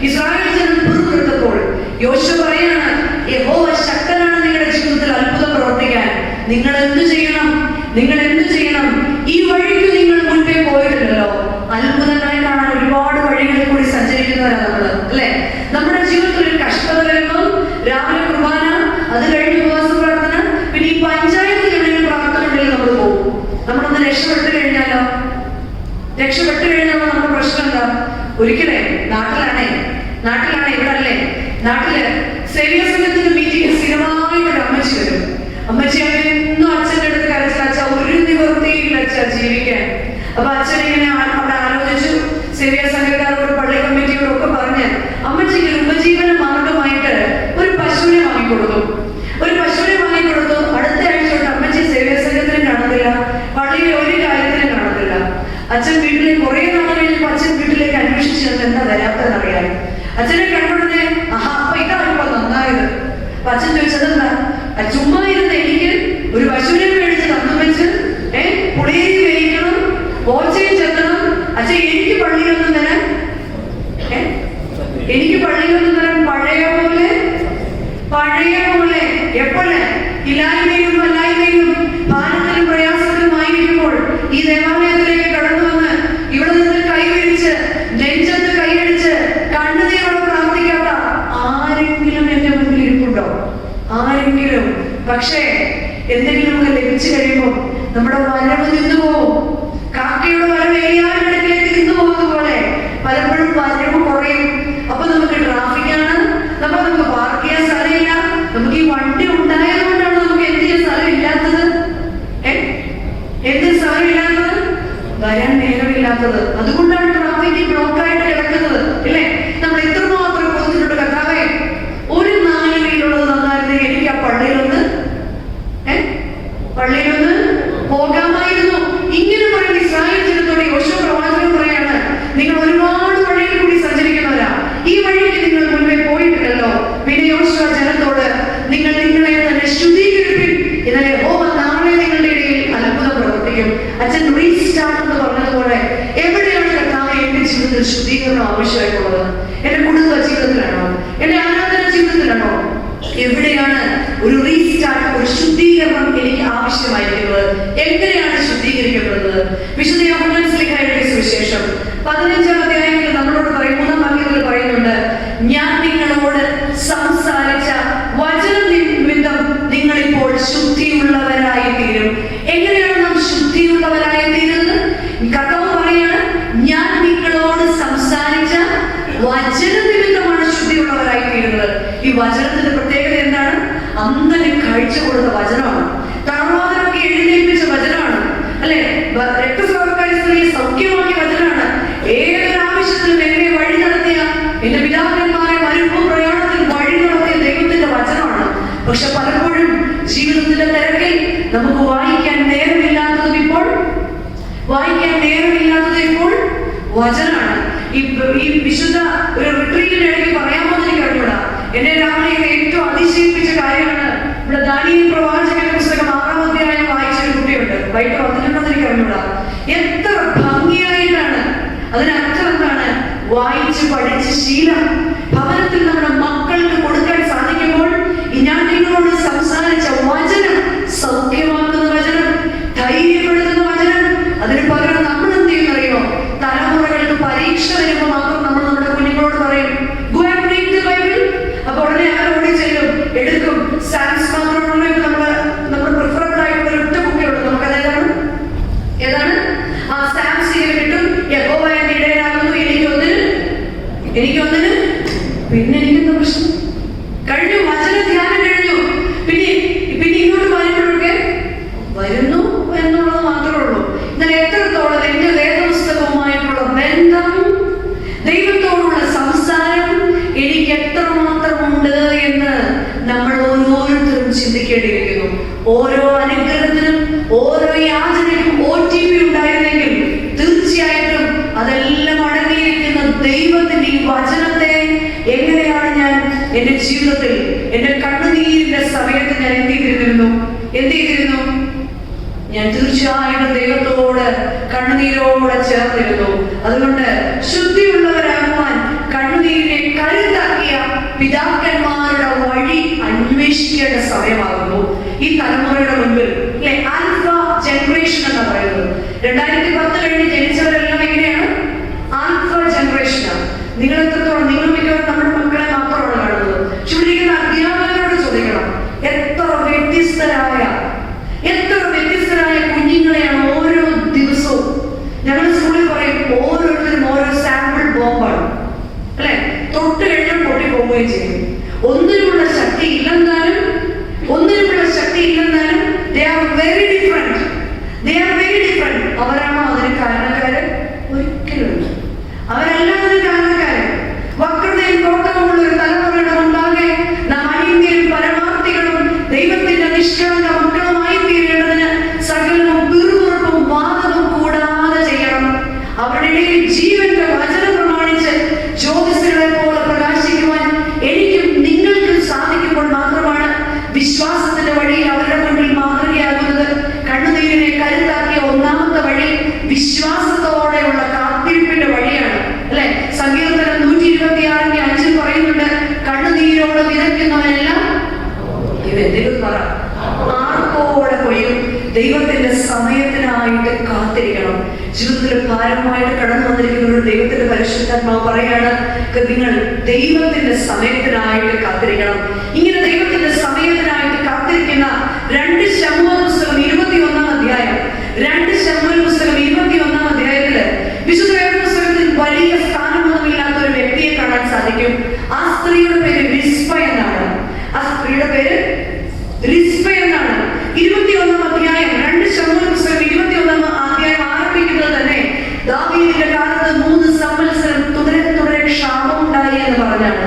S1: ഇസ്രായേൽ ജനം പുറപ്പെടുത്തപ്പോൾ യോശുവ പറയാണ്, യഹോവ ശക്തനാണ് നിങ്ങളുടെ ജീവിതത്തിൽ അത്ഭുതം പ്രവർത്തിക്കാൻ. നിങ്ങൾ എന്ത് ചെയ്യണം? ഈ വഴിക്ക് നിങ്ങൾ മുൻപേ പോയിട്ടില്ലല്ലോ. അത്ഭുതങ്ങളെ കാണാൻ ഒരുപാട് വഴികളിൽ കൂടി സഞ്ചരിക്കുന്നവരാണ് നമ്മള്, അല്ലെ? നമ്മുടെ ജീവിതത്തിൽ ഒരു കഷ്ടത വരുമ്പോൾ രാവിലെ കുർബാന, അത് കഴിഞ്ഞ് ഉപവാസ പ്രാർത്ഥന, പിന്നെ ഈ പഞ്ചായത്തിൽ എവിടെയെങ്കിലും പ്രാർത്ഥന ഉണ്ടെങ്കിൽ നമ്മൾ പോകും. നമ്മളൊന്ന് രക്ഷപ്പെട്ടു കഴിഞ്ഞാൽ നമ്മുടെ പ്രശ്നം എന്താ? ഒരിക്കലേ നാട്ടിലാണേ ഇവിടെ അല്ലേ, നാട്ടില് സേവ്യ സംഘത്തിന്റെ മീറ്റിംഗ് സ്ഥിരമായിട്ട് ഒരു അമ്മച്ചി വരും. അമ്മച്ചി എന്നും അച്ഛൻ്റെ അടുത്ത് കരച്ചിൽ, അച്ഛ ഒരു നിവൃത്തിയില്ല അച്ഛ ജീവിക്കാൻ. അപ്പൊ അച്ഛൻ ഇങ്ങനെ അവിടെ ആലോചിച്ചു, സേവ്യ സംഘക്കാരോട് പള്ളി കമ്മിറ്റിയോടും ഒക്കെ പറഞ്ഞ് അമ്മച്ചിക്ക് ഉപജീവന മാർഗമായിട്ട് ഒരു പശുവിനെ വാങ്ങിക്കൊടുത്തു. അടുത്ത ആഴ്ച തൊട്ട് അമ്മച്ചി സേവ്യ സംഘത്തിനും കാണത്തില്ല, പള്ളിയിലെ ഒരു കാര്യത്തിനും കാണത്തില്ല. അച്ഛൻ വീട്ടിലേക്ക് കുറെ നാൾ കഴിഞ്ഞപ്പോൾ അച്ഛൻ വീട്ടിലേക്ക് അന്വേഷിച്ചു എന്താ വരാത്തതെന്ന് അറിയാൻ. അച്ഛനെ കണ്ടുടനെ അപ്പൊ ഇതാണ് ഇപ്പൊ നന്നായത്. അപ്പൊ അച്ഛൻ ചോദിച്ചത് എന്താ? ചുമ്മാ ഇരുന്ന് എനിക്ക് ഒരു പശുവിനെ മേടിച്ച് തന്നു വെച്ച് പുളിയേരി വേവിക്കണം, ഓച്ചയും ചെത്തണം. അച്ഛൻ എനിക്ക് പള്ളിയിലൊന്നും തരാൻ പഴയ പോലെ എപ്പോഴേ ഇല്ലായ്മയും അല്ലായ്മയും ഭാരത്തിലും പ്രയാസത്തിലുമായിരിക്കുമ്പോൾ ഈ ദേവാലയത്തിലേക്ക് കടന്നു വന്ന് ഇവിടെ നിന്ന് നെഞ്ചത്ത് കൈയടിച്ച് കണ്ണുനീരോടെ പ്രാർത്ഥിക്കാത്ത ആരെങ്കിലും എന്റെ മുന്നിൽ ഇരിപ്പുണ്ടോ? ആരെങ്കിലും? പക്ഷേ എന്തെങ്കിലുമൊക്കെ ലഭിച്ചു കഴിയുമ്പോൾ നമ്മുടെ വരവ് നിന്നുപോകും. കാക്കയുടെ വരവ് ഏയാളിടത്തിലേക്ക് നിന്നു പോകുന്ന പോലെ പലപ്പോഴും വരവ് കുറയും. അപ്പൊ നമുക്ക് ട്രാഫിക്കാണ്, നമുക്ക് പാർക്ക് ചെയ്യാൻ സ്ഥലമില്ല. നമുക്ക് ഈ വണ്ടി ഉണ്ടായതുകൊണ്ടാണ് നമുക്ക് എന്ത് ചെയ്യാൻ സ്ഥലം ഇല്ലാത്തത്. ജീവിതത്തിലാണോ? എന്റെ ആരാധന ജീവിതത്തിലാണോ? എവിടെയാണ് ഒരു റീസ്റ്റാർട്ട്, ഒരു ശുദ്ധീകരണം എനിക്ക് ആവശ്യമായിരിക്കുന്നത്? എങ്ങനെയാണ് ശുദ്ധീകരിക്കപ്പെടുന്നത്? വിശുദ്ധ യോഹന്നാൻ ശ്ലീഹായുടെ സുവിശേഷം 15-ാം അധ്യായത്തിൽ നമ്മളോട് 3-ാം വാക്യത്തിൽ പറയുന്നുണ്ട്, ഞാൻ നിങ്ങളോട് സംസാരിച്ച വചനം നിമിത്തം നിങ്ങളിപ്പോൾ ശുദ്ധിയുള്ളവരായി തീരും. എങ്ങനെയാണ് നാം ശുദ്ധിയുള്ളവരായി തീരുന്നത്? കർത്താവ് പറയാണ്, ഞാൻ നിങ്ങളോട് സംസാരിച്ച വചന നിമിത്തമാണ് ശുദ്ധിയുള്ളവരായി തീരുന്നത്. ഈ വചനത്തിന്റെ പ്രത്യേകത എന്താണ്? അന്നന് കാഴ്ച കൊടുത്ത വചനമാണ്, തളർവാദനൊക്കെ എഴുന്നേൽപ്പിച്ച വചനമാണ്, അല്ലെ? രക്തസ്രാവക്കാരി സ്ത്രീയെ സൗഖ്യമാക്കിയ വചനമാണ്. ഏതൊരാവശ്യത്തിലും എന്നെ വഴി നടത്തിയ എന്റെ പിതാക്കന്മാരെ പ്രയാണത്തിൽ വഴി നടത്തിയ ദൈവത്തിന്റെ വചനമാണ്. പക്ഷെ പലപ്പോഴും ജീവിതത്തിന്റെ തിരക്കിൽ നമുക്ക് വായിക്കാൻ നേരമില്ലാത്തതും ഇപ്പോൾ വചനമാണ്. ഈ വിശുദ്ധ ഒരു റിട്രീറ്റിന്റെ ഇടയ്ക്ക് പറയാമോ എനിക്ക് അറിഞ്ഞൂടാ. എന്നെ രാവിലെ ഏറ്റവും അതിശയിപ്പിച്ച കാര്യമാണ്, ഇവിടെ ദാനിയേൽ പ്രവാചകന്റെ പുസ്തകം 6-ാം അധ്യായം വായിച്ച ഒരു കുട്ടിയുണ്ട്. വൈകിട്ട് വന്നിട്ടുണ്ടെന്ന് എനിക്ക് അറിഞ്ഞൂടാ. എത്ര ഭംഗിയായിട്ടാണ്, അതിനർത്ഥം എന്താണ്? വായിച്ച് പഠിച്ച് ശീലം ഭവനത്തിൽ നമ്മുടെ മക്കൾക്ക് കൊടുക്കാൻ സാധിക്കുമ്പോൾ, ഞാൻ നിങ്ങളോട് സംസാരിച്ച വചനം, സൗഖ്യമാക്കുന്ന വചനം, ധൈര്യപ്പെടുത്തുന്ന വചനം. അതിന് പകരം നമ്മൾ എന്ത് ചെയ്യുന്നറിയോ? തലമുറകൾക്ക് പരീക്ഷ വരുമ്പോൾ മാത്രം നമ്മൾ നമ്മുടെ കുഞ്ഞുങ്ങളോട് പറയും, go and read the Bible. അപ്പൊ ഉടനെ ആരോട് ചെല്ലും, എടുക്കും. സയൻസ് മാത്രമുള്ള നമ്മൾ പ്രിഫറബിൾ ആയിട്ടുള്ള ഒരു ഒറ്റ ബുക്കുണ്ട് നമുക്ക്. ഏതാണ്? ആ സാംസ് കിട്ടും. യഹോവ എന്റെ ഇടയനാകുന്നു, എനിക്കൊന്നിന് പിന്നെ എനിക്കെന്താ പ്രശ്നം? കഴിഞ്ഞു, വചന ധ്യാനം കഴിഞ്ഞു. പിന്നെ ഇങ്ങോട്ട് വരുമ്പോഴൊക്കെ വരുന്നു എന്നുള്ളത് മാത്രമേ ഉള്ളൂ. എന്നാൽ എത്രത്തോളം എന്റെ വേദപുസ്തകവുമായിട്ടുള്ള ബന്ധം, ദൈവത്തോടുള്ള സംസാരം എനിക്ക് എത്രമാത്രമുണ്ട് എന്ന് നമ്മൾ ഓരോരുത്തരും ചിന്തിക്കേണ്ടിയിരിക്കുന്നു. ഓരോ അനുഗ്രഹത്തിനും ഓരോ യാചനയ്ക്കും OTP ഉണ്ടായിരുന്നെങ്കിൽ തീർച്ചയായിട്ടും അതെല്ലാം അടങ്ങിയിരിക്കുന്ന ദൈവത്തിന്റെ ഈ വചനത്തെ എങ്ങനെയാണ് ഞാൻ എന്റെ ജീവിതത്തിൽ, എന്റെ കണ്ണുനീരിന്റെ സമയത്ത് ഞാൻ എന്ത് ചെയ്തിരുന്നു? ഞാൻ തീർച്ചയായിട്ടും ദൈവത്തോട് കണ്ണുനീരോടെ ചേർന്നിരുന്നു. അതുകൊണ്ട് ശുദ്ധിയുള്ളവരാകുവാൻ കണ്ണുനീരിനെ കരുത്താക്കിയ പിതാക്കന്മാരുടെ വഴി അന്വേഷിക്കേണ്ട സമയമാകുന്നു ഈ തലമുറയുടെ മുൻപിൽ, അല്ലെ? ആൽഫ ജനറേഷൻ എന്ന് പറയുന്നത് 2010 കഴിഞ്ഞ് ജനിച്ചവരെല്ലാം എങ്ങനെയാണ്? ആൽഫ ജനറേഷനാണ്. നിങ്ങൾ എത്രത്തോളം, നിങ്ങൾ മിക്കവാറും നമ്മുടെ മക്കളെ മാത്രമാണ് കാണുന്നത്. പക്ഷെ ഇവിടെ ഇരിക്കുന്ന അധ്യാപകരോട് ചോദിക്കണം, എത്ര വ്യത്യസ്തരായ കുഞ്ഞുങ്ങളെയാണ് ഓരോ ദിവസവും. ഞങ്ങൾ സ്കൂളിൽ പറയും, ഓരോരുത്തരും ഓരോ സാമ്പിൾ ബോംബാണ്, അല്ലെ? തൊട്ട് കഴിഞ്ഞാൽ പൊട്ടിപ്പോവുകയും ചെയ്യും. ഒന്നിനുമുള്ള ശക്തി ഇല്ലെന്നാലും they are very different. അവരാണോ അതിന് കാരണക്കാര്? ഒരിക്കലുമില്ല. അവരെല്ലാം അതിന് കാരണക്കാര്. വക്രതയും കോട്ടവുമുള്ള ഒരു തലമുറയുടെ മുൻപാകെ നാം അനീതിയും പരമാർത്ഥികളും ദൈവത്തിന്റെ നിഷ്കളങ്ക മക്കളുമായി തീരേണ്ടതിന് സകലവും പിറുപിറുപ്പും വാദവും കൂടാതെ ചെയ്യണം. അവരുടെ ഇടയിൽ ജീവന്റെ വചനം പ്രമാണിച്ച് ജ്യോതിസുകളെ പോലെ പ്രകാശിക്കുവാൻ എനിക്കും നിങ്ങൾക്കും സാധിക്കുമ്പോൾ മാത്രമാണ് വിശ്വാസത്തിന്റെ വഴിയിൽ അവരുടെ മുന്നിൽ മാതൃകയാകുന്നത്. കണ്ണുനീരിനെ കരുത്താക്കിയ ഒന്നാമത്തെ വഴി വിശ്വാസത്തോടെയുള്ള കാത്തിരിപ്പിന്റെ വഴിയാണ്, അല്ലെ? സങ്കീർത്തനം 126:5 പറയുന്നുണ്ട്, കണ്ണുനീരോട് വിതയ്ക്കുന്നവനെല്ലാം ആർപ്പോടെ കൊയ്യും. ദൈവത്തിന്റെ സമയത്തിനായിട്ട് കാത്തിരിക്കണം. ജീവിതത്തിൽ ഭാരമായിട്ട് കടന്നു വന്നിരിക്കുന്ന ഒരു ദൈവത്തിന്റെ പരിശുദ്ധാത്മാവ് പറയാണ്, നിങ്ങൾ ദൈവത്തിന്റെ സമയത്തിനായിട്ട് കാത്തിരിക്കണം. ഇങ്ങനെ ദൈവത്തിന്റെ സമയത്തിനായിട്ട് കാത്തിരിക്കുന്ന 2 ശമൂവേൽ പുസ്തകം 21-ാം അധ്യായം, 2 ശമൂവേൽ പുസ്തകം 21-ാം അധ്യായത്തില് വിശുദ്ധ വേദപുസ്തകത്തിൽ വലിയ സ്ഥാനമൊന്നുമില്ലാത്ത ഒരു വ്യക്തിയെ കാണാൻ സാധിക്കും. ആ സ്ത്രീയുടെ പേര് റിസ്പ എന്നാണ്. 21-ാം അധ്യായം, 2 ശമൂവേൽ പുസ്തകം 21-ാം അധ്യായം ആരംഭിക്കുന്നത് തന്നെ ദാവീദിന്റെ കാലത്ത് 3 സംവത്സരം തുടരെ ക്ഷാമം ഉണ്ടായി എന്ന് പറഞ്ഞാണ്.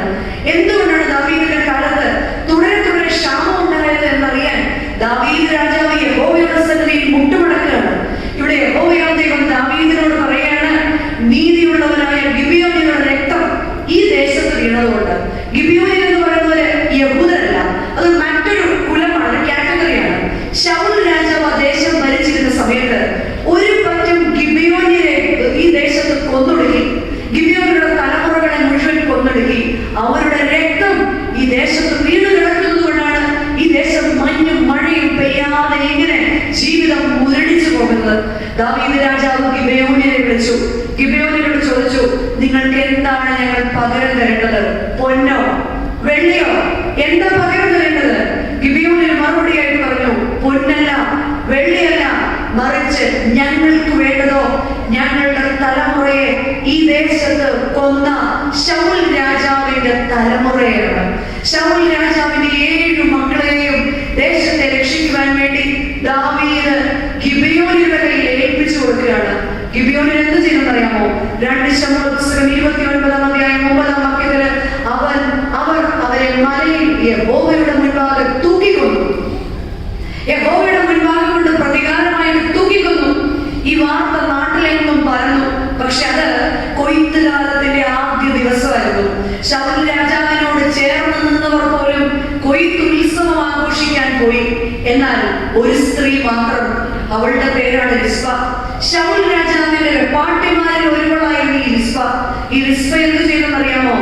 S1: എന്തുകൊണ്ടാണ് ദാവീദിന്റെ കാലത്ത് തുടരെ ക്ഷാമം ഉണ്ടായത് എന്നറിയാൻ ദാവീദ് രാജാവ് യഹോവയുടെ സന്നിധിയിൽ മുട്ടുമടക്കുകയാണ്. ഇവിടെ യഹോവയായ ദൈവം ദാവീദിനോട് പറയാണ്, നീതിയുള്ളവനായ ഗിബിയോനിയുടെ രക്തം ഈ ദേശത്ത് വീണതുകൊണ്ട്. ഗിബിയോനിൽ എന്ന് പറയുന്നത് യഹൂദരല്ല, അത് മറ്റൊരു കുലമാണ്, ഒരു കാറ്റഗറിയാണ്. ശൗൽ രാജാവ് ദേശം ഭരിച്ചിരുന്ന സമയത്ത് ഒരു പറ്റം ഗിബിയോനിലെ ഈ ദേശത്ത് കൊന്നൊടുക്കി, ഗിബിയോനിയുടെ തലമുറകളെ മുഴുവൻ കൊന്നൊടുക്കി. അവരുടെ രക്തം ഈ ദേശത്ത് വീണ് കിടക്കുന്നത് കൊണ്ടാണ് ഈ ദേശം മഞ്ഞും മഴയും പെയ്യാതെ ഇങ്ങനെ ജീവിതം മുരടിച്ചു പോകുന്നത്. ദാവീദ് രാജാവ് ഗിബെയോന്യരെ വിളിച്ചു. ഗിബെയോന്യരോട് ചോദിച്ചു, നിങ്ങൾക്ക് എന്താണ് ഞങ്ങൾ പകരം തരേണ്ടത്? പൊന്നോ വെള്ളിയോ? എന്താ പകരം തരേണ്ടത്? ഗിബെയോന്യർ മറുപടിയായിട്ട് പറഞ്ഞു, പൊന്നല്ല വെള്ളിയല്ല, മറിച്ച് ഞങ്ങൾക്ക് വേണ്ടതോ ഞങ്ങളുടെ തലമുറയെ ഈ ദേശത്ത് കൊന്ന ശൗൽ രാജാവിന്റെ തലമുറയാണ്. ശൗൽ രാജാവിന്റെ 7 മക്കളെയും ദേശത്തെ രക്ഷിക്കുവാൻ വേണ്ടി ദാവീദ് ഗിബെയോന്യരുടെ കയ്യിൽ ഏൽപ്പിച്ചു കൊടുക്കുകയാണ്. ഗിബെയോന്യർ എന്ത് ചെയ്യുന്നറിയാമോ? 2 ശമൂവേൽ പുസ്തകം 29-ാം അധ്യായം 9-ാം വാക്യത്തില് അവർ അവരെ മലയിൽ യഹോവയുടെ മുൻപാകെ തൂക്കിക്കൊന്നു. യഹോവയുടെ മുൻപാകെ കൊണ്ട് പ്രതികാരമായിട്ട് തൂക്കിക്കൊന്നു. ഈ വാർത്ത നാട്ടിലെങ്ങും പരന്നു. പക്ഷെ അത് കൊയ്ത്തുകാലത്തിന്റെ ആദ്യ ദിവസമായിരുന്നു. ശൗൽ രാജാവിനോട് ചേർന്ന് നിന്നവർ പോലും കൊയ്ത്തുത്സവം ആഘോഷിക്കാൻ പോയി. എന്നാൽ ഒരു സ്ത്രീ മാത്രം, അവളുടെ പേരാണ് റിസ്പ. ശൗൽ രാജാവിന്റെ പാട്ടിമാരിൽ ഒരുവളായിരുന്നു ഈ റിസ്പ. ഈ റിസ്പ എന്ത് ചെയ്തെന്നറിയാമോ?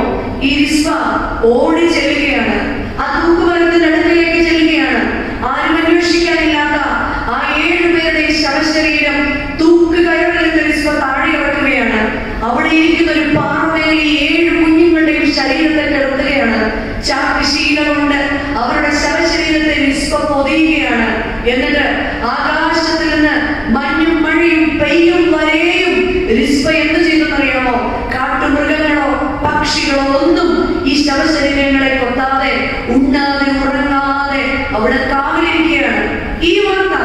S1: ഈ റിസ്പ ഓടി ചെല്ലുകയാണ്. ആ തൂക്കുമരത്തിന്റെ അടുത്തേക്ക് ചെല്ലുകയാണ്. ആരും അന്വേഷിക്കാനില്ലാത്ത ആ 7 പേരുടെ ശവശരീരം തൂക്കുകയറിൽ റിസ്പ താഴെ ഇറക്കുകയാണ്. അവിടെ ഇരിക്കുന്ന ഒരു പാറമേൽ 7 കുഞ്ഞുങ്ങളുടെയും ശരീരത്തെ കിടത്തുകയാണ്. ചാക്കുശീല കൊണ്ട് അവരുടെ ശവശരീരത്തെ റിസ്പ പൊതിയുകയാണ്. എന്നിട്ട് ആകാശത്തിൽ നിന്ന് മഞ്ഞും മഴയും പെയ്യും വരെയും റിസ്പ എന്ത് ചെയ്തെന്നറിയാമോ? കാട്ടുമൃഗങ്ങളോ പക്ഷികളോ ഒന്നും ഈ ശവശരീരങ്ങളെ കൊത്താതെ ഉണ്ണാതെ ഉറങ്ങാതെ അവിടെ കാവലിരിക്കുകയാണ്. ഈ വാർത്ത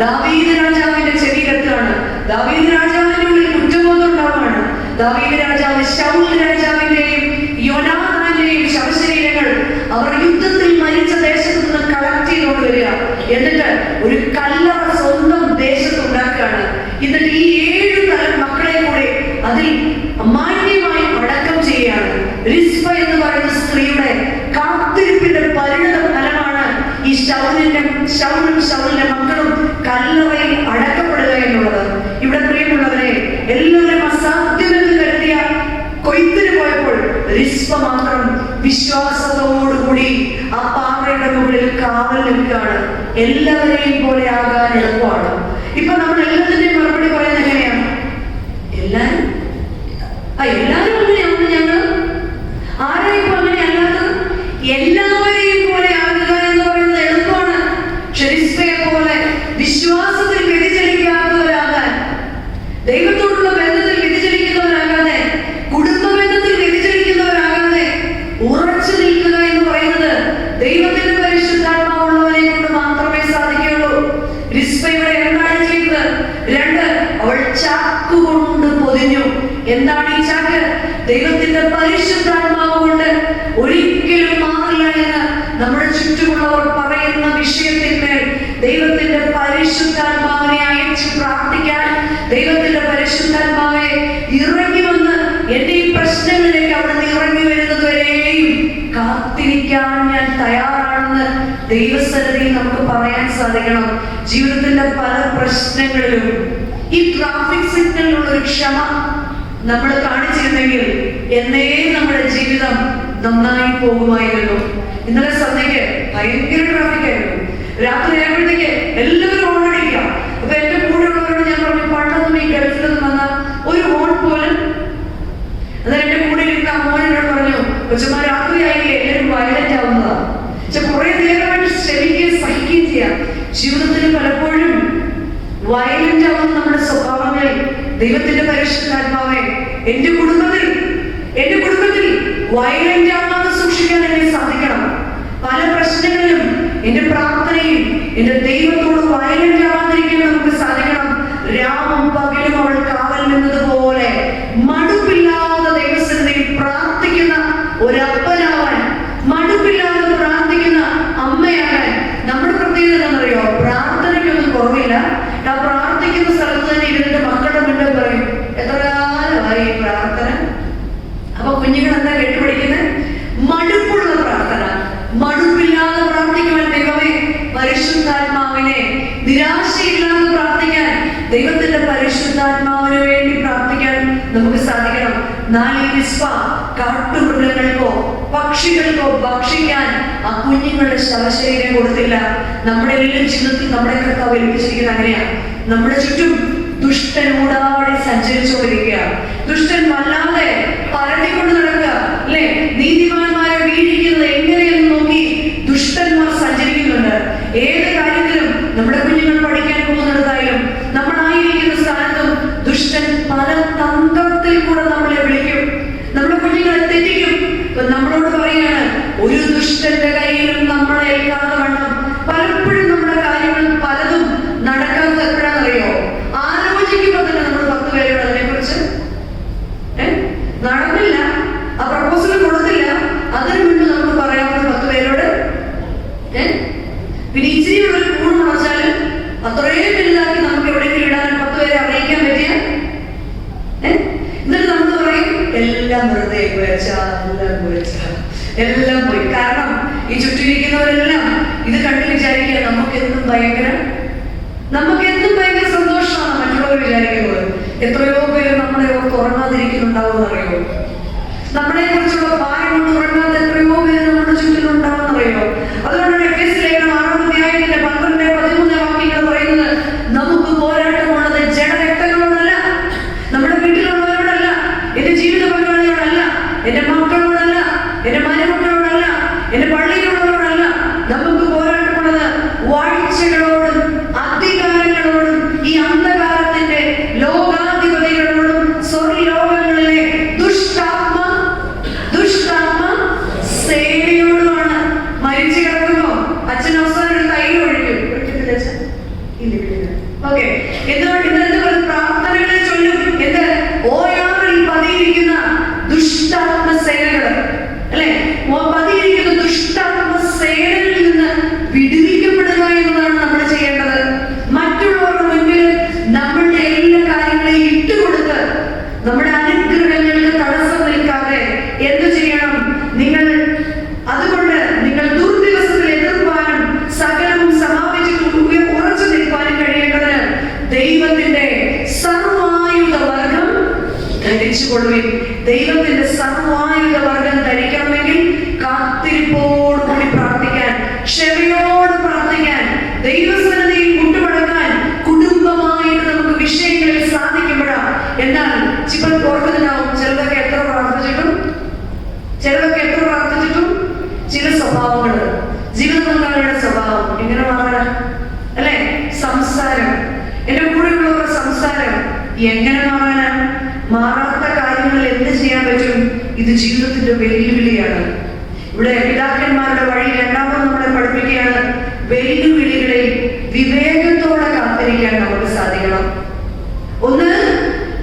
S1: ദാവീദ് രാജാവിന്റെ ചെവിയിലെത്താണ്. ദാവീദ് രാജാവിന്റെ ഉള്ളിൽ കുറ്റബോധം ഉണ്ടാവുകയാണ്. ദാവീദ് രാജാവ് ശൗൽ രാജാവിന്റെയും യോനാഥാന്റെയും ശവശരീരങ്ങൾ അവർ യുദ്ധത്തിൽ മരിച്ച ദേശത്ത് നിന്ന് കളക്ട് ചെയ്തുകൊണ്ട് വരിക. എന്നിട്ട് ഒരു കല്ലറ സ്വന്തം ദേശത്ത് ഉണ്ടാക്കുകയാണ്. എന്നിട്ട് ഈ 7 മക്കളെ കൂടെ അതിൽ മാന്യമായി അടക്കം ചെയ്യുകയാണ്. റിസ്പ എന്ന് പറയുന്ന സ്ത്രീയുടെ കാത്തിരിപ്പിന്റെ പരിണത ഫലമാണ് ഈ ശൗലിന്റെ മക്കളും കല്ലറയിൽ അടക്കപ്പെടുക എന്നുള്ളത്. ഇവിടെ പ്രിയമുള്ളവരെ, എല്ലാവരും അസാധ്യമെന്ന് കരുതിയ കൊയ്ത്തിന് പോയപ്പോൾ റിസ്പ മാത്രം വിശ്വാസത്തോടുകൂടി ആ പാറയുടെ മുകളിൽ കാവൽ നിൽക്കുകയാണ്. എല്ലാവരെയും പോലെ ആകാൻ എളുപ്പമാണ്. ഇപ്പൊ നമ്മൾ എല്ലാത്തിന്റെയും മറുപടി പറയുന്നത് എങ്ങനെയാണ്? എല്ലാരും അങ്ങനെയാണ്. ഞങ്ങൾ ആരെയും അങ്ങനെ അല്ലാത്തത് എല്ലാവരെയും പോലെ ആകുക എന്ന് പറയുന്നത് എളുപ്പമാണ്. റിസ്പയെ പോലെ വിശ്വാസത്തിൽ വ്യതിചലിക്കാത്തവരാകാൻ, ദൈവത്തോടുള്ള ബന്ധത്തിൽ വ്യതിചലിക്കുന്നവരാകാതെ, കുടുംബ ബന്ധത്തിൽ വ്യതിചലിക്കുന്നവരാകാതെ ഉറച്ചു നിൽക്കുക എന്ന് പറയുന്നത് ദൈവത്തിന്റെ പരിശുദ്ധാത്മാവുള്ളവരെ കൊണ്ട് മാത്രമേ സാധിക്കുകയുള്ളൂ. റിസ്പയുടെ എന്താണ് ചെയ്തത്? 2, അവൾ ചാക്കുകൊണ്ട് പൊതിഞ്ഞു. എന്താണ് ഈ ചാക്ക്? ദൈവത്തിന്റെ പരിശുദ്ധാത്മാവ് കൊണ്ട് ഒരിക്കലും മാറില്ല എന്ന് നമ്മുടെ ചുറ്റുമുള്ളവർ പറയുന്ന വിഷയത്തിന്മേൽ ദൈവത്തിന്റെ പരിശുദ്ധാത്മാവിനെ അയച്ച് പ്രാർത്ഥിക്കാൻ, ദൈവത്തിന്റെ പരിശുദ്ധാത്മാവെ ഇറങ്ങി വന്ന് എന്റെ ഈ പ്രശ്നങ്ങളിലേക്ക് അവിടെ ഇറങ്ങി വരുന്നത് വരെയും കാത്തിരിക്കാൻ ഞാൻ തയ്യാറാണെന്ന് ദൈവസന്നിധിയിൽ നമുക്ക് പറയാൻ സാധിക്കണം. ജീവിതത്തിന്റെ പല പ്രശ്നങ്ങളിലും ഈ ട്രാഫിക് സിഗ്നലിലുള്ള ഒരു ക്ഷമ നമ്മൾ കാണിച്ചിരുന്നെങ്കിൽ എന്നേ നമ്മുടെ ജീവിതം നന്നായി പോകുമായിരുന്നു. ഇന്നലെ സന്ധ്യയ്ക്ക് ഭയങ്കര ട്രാഫിക് ആയിരുന്നു. രാത്രി ആയപ്പോഴത്തേക്ക് എല്ലാവരും ഓണടിക്കാം. അപ്പൊ എന്റെ കൂടെയുള്ളവരോട് ഞാൻ പറഞ്ഞു, പണ്ടൊന്നും ഈ ഗൾഫിലൊന്നും വന്നാൽ ഒരു ഓൺ പോലും. എന്നാൽ എന്റെ കൂടെ ഇരുന്ന അമ്മോനോട് പറഞ്ഞു, കൊച്ചമ്മ രാത്രി ആയില്ലേ എല്ലാവരും വയലന്റ് ആവുന്നതാണ്. പക്ഷെ കുറെ നേരമായിട്ട് ശ്രമിക്കുകയും സഹിക്കുകയും ചെയ്യാം. ജീവിതത്തിൽ പലപ്പോഴും വയലന്റ് ആവുന്ന നമ്മുടെ സ്വഭാവങ്ങളിൽ ദൈവത്തിന്റെ പരിശുദ്ധാത്മാവെ എന്റെ കുടുംബത്തിൽ വയലന്റ് ആവാതെ സൂക്ഷിക്കാൻ എനിക്ക് സാധിക്കണം. പല പ്രശ്നങ്ങളിലും എന്റെ പ്രാർത്ഥനയിൽ എന്റെ ദൈവത്തോട് വയലന്റ് ആവാതിരിക്കാൻ നമുക്ക് സാധിക്കണം. രാവും പകലും അവൾ കാവൽ നിന്നതുപോലെ മടുപ്പില്ലാതെ ദൈവസന്നിധിയിൽ പ്രാർത്ഥിക്കുന്ന ഒരപ്പനാവാൻ, മടുപ്പില്ലാതെ പ്രാർത്ഥിക്കുന്ന അമ്മയാകാൻ നമ്മുടെ പ്രത്യേകത എന്താണെന്നറിയോ? പ്രാർത്ഥനയ്ക്കൊന്നും കുറവില്ല. ആ പ്രാർത്ഥിക്കുന്ന സ്ഥലത്ത് തന്നെ ഇരുന്നിട്ട് മക്കളുടെ മുന്നിൽ പറയും, എത്ര കാലമായി പ്രാർത്ഥന. അപ്പൊ കുഞ്ഞുങ്ങൾ എന്താ കേട്ടുപിടിക്കുന്നത്? മടുപ്പുള്ള പ്രാർത്ഥന. മടുപ്പില്ലാതെ പ്രാർത്ഥിക്കുവാൻ ദൈവമേ പരിശുദ്ധാത്മാവിനെ, നിരാശയില്ലാതെ പ്രാർത്ഥിക്കാൻ ദൈവത്തിന്റെ പരിശുദ്ധാത്മാവിന് വേണ്ടി പ്രാർത്ഥിക്കാൻ നമുക്ക് സാധിക്കണം. നാളെ റിസ്പ കാട്ടുമൃഗങ്ങൾക്കോ പക്ഷികൾക്കോ ഭക്ഷിക്കാൻ ആ കുഞ്ഞുങ്ങളുടെ ശവശരീരം കൊടുത്തില്ല. നമ്മുടെ എല്ലാം ജീവിതത്തിൽ നമ്മുടെ കർത്താവ് ഏൽപ്പിച്ചിരിക്കുന്നത് അങ്ങനെയാണ്. നമ്മുടെ ചുറ്റും ദുഷ്ടൻ ഊടാടി സഞ്ചരിച്ചുകൊണ്ടിരിക്കുകയാണ്. ദുഷ്ടൻ വല്ലാതെ പരത്തിക്കൊണ്ട് നടക്കുക, അല്ലെ? നീതിമാന്മാരെ വീഴിക്കുന്നത് എങ്ങനെയെന്ന് നോക്കി ദുഷ്ടന്മാർ സഞ്ചരിക്കുന്നുണ്ട്. ഏത് കാര്യത്തിലും നമ്മുടെ കുഞ്ഞുങ്ങൾ പഠിക്കാൻ പോകുന്നിടത്തായാലും നമ്മളായിരിക്കുന്ന സ്ഥാനത്തും ദുഷ്ടൻ പല തന്ത്രത്തിൽ കൂടെ നമ്മളെ വിളിക്കും, നമ്മുടെ കുഞ്ഞുങ്ങളെ തെറ്റിക്കും. നമ്മളോട് പറയാണ്, ഒരു ദുഷ്ടന്റെ കയ്യിലും നമ്മളെ ഏൽക്കാതെ വണ്ണം. പലപ്പോഴും നമ്മുടെ കാര്യങ്ങൾ പലതും നടക്കാത്തത് എപ്പോഴാണെന്നറിയോ? ആലോചിക്കുമ്പോൾ തന്നെ നമ്മൾ 10 പേരോട് അതിനെ കുറിച്ച് നടന്നില്ല, ആ പ്രപ്പോസൽ കൊടുത്തില്ല, അതിനു മുൻപ് നമുക്ക് പറയാവുന്ന 10 പേരോട് പിന്നെ ഇച്ചിരി ഒരു കൂണ് മുളച്ചാലും അത്രയും വലുതാക്കി നമുക്ക് എവിടെയെങ്കിലും ഇടാൻ 10 പേരെ അറിയിക്കാൻ പറ്റിയ എന്നിട്ട് നമ്മൾ പറയും എല്ലാം വെറുതെ എല്ലാം പോയി. കാരണം ഈ ചുറ്റിരിക്കുന്നവരെല്ലാം ഇത് കണ്ടു വിചാരിക്കുക നമുക്കെന്തും ഭയങ്കര സന്തോഷമാണ് മറ്റുള്ളവർ വിചാരിക്കുന്നത്. എത്രയോ പേര് നമ്മളെ ഓർത്ത് ഉറങ്ങാതിരിക്കുന്നുണ്ടാവും അറിയോ? നമ്മളെ കുറിച്ചുള്ള ഭാരം കൊണ്ട് ഉറങ്ങാതെ എത്രയോ പേര് നമ്മുടെ ചുറ്റിലുണ്ടാവും അറിയോ? അതുകൊണ്ടാണ് എഫേസ്യ ലേഖനം 6-ാം അധ്യായത്തിന്റെ 12-13 വാക്യങ്ങൾ പറയുന്നത്, നമുക്ക് പോരാട്ടമുള്ളത് ജഡരക്തങ്ങളോടല്ല, നമ്മുടെ വീട്ടിലുള്ളവരോടല്ല, എന്റെ ജീവിത പങ്കാളിയോടല്ല, എന്റെ മക്കളോടല്ല, എന്റെ മരുമക്കളോടല്ല, എന്റെ പള്ളിയിലുള്ളവരോടല്ല. നമുക്ക് പോരാട്ടമുള്ളത് വാഴ്ചകളോടും അധികാരങ്ങളോടും ഈ അന്ധകാരത്തിന്റെ ലോകാധിപതികളോടും സ്വർലോകങ്ങളിലെ ദുഷ്ടാത്മ സേനയോടുമാണ്. മരിച്ചു കിടക്കുമ്പോ അച്ഛൻ അവസാനം ഒരു തൈര് ഒഴിക്കും. ഓക്കെ, എന്തുകൊണ്ട് ഇന്നത്തെ പ്രാർത്ഥനകളെ ചൊല്ലും? എന്ത്? ഓയാറിൽ പതിയിരിക്കുന്ന ദുഷ്ടാത്മ സേനകൾ, അല്ലെ? പതിയിരിക്കുന്ന ദുഷ്ടാത്മ സേനകളിൽ നിന്ന് വിടുവിക്കപ്പെടുക എന്നതാണ് നമ്മൾ ചെയ്യേണ്ടത്. മറ്റുള്ളവരുടെ മുൻപിൽ നമ്മളുടെ എല്ലാ കാര്യങ്ങളെയും ഇട്ടുകൊടുത്ത് നമ്മുടെ അനുഗ്രഹങ്ങൾക്ക് തടസ്സം നിൽക്കാതെ എന്ത് ചെയ്യണം? അതുകൊണ്ട് നിങ്ങൾ ദുർദിവസത്തിൽ എതിർപ്പാനും സകലവും സമാപിച്ചിട്ട് ഉറച്ചു നിൽക്കാനും കഴിയേണ്ടതിന് ദൈവത്തിന്റെ സർവായുധ വർഗം ധരിച്ചുകൊള്ളുവിൻ. ദൈവത്തിന്റെ സർവായുധ വർഗം ധരിക്കണമെങ്കിൽ കാത്തിരിപ്പോടുകൂടി പ്രാർത്ഥിക്കാൻ, ക്ഷമയോട് പ്രാർത്ഥിക്കാൻ, ദൈവസന്നിധിയിൽ മുട്ടുമടക്കാൻ കുടുംബമായിട്ട് നമുക്ക് വിഷയങ്ങളിൽ സാധിക്കുമ്പോഴാണ്. എന്നാൽ ചിലർ ഓർക്കുന്നുണ്ടാവും, ചിലതൊക്കെ എത്ര പ്രാർത്ഥിച്ചിട്ടും ചില സ്വഭാവങ്ങൾ, ജീവിത പങ്കാളിയുടെ സ്വഭാവം എങ്ങനെ മാറാൻ, അല്ലെ? സംസാരം, എന്റെ കൂടെയുള്ളവരുടെ സംസാരം എങ്ങനെ മാറാനാ? മാറാത്ത കാര്യങ്ങളിൽ എന്ത് ചെയ്യാൻ പറ്റും? ഇത് ജീവിതത്തിന്റെ വെല്ലുവിളിയാണ്. ഇവിടെ പിതാക്കന്മാരുടെ വഴി രണ്ടാമത് നമ്മളെ പഠിപ്പിക്കുകയാണ്. വെല്ലുവിളികളിൽ വിവേകത്തോടെ കാത്തിരിക്കാൻ നമുക്ക് സാധിക്കണം. ഒന്ന്,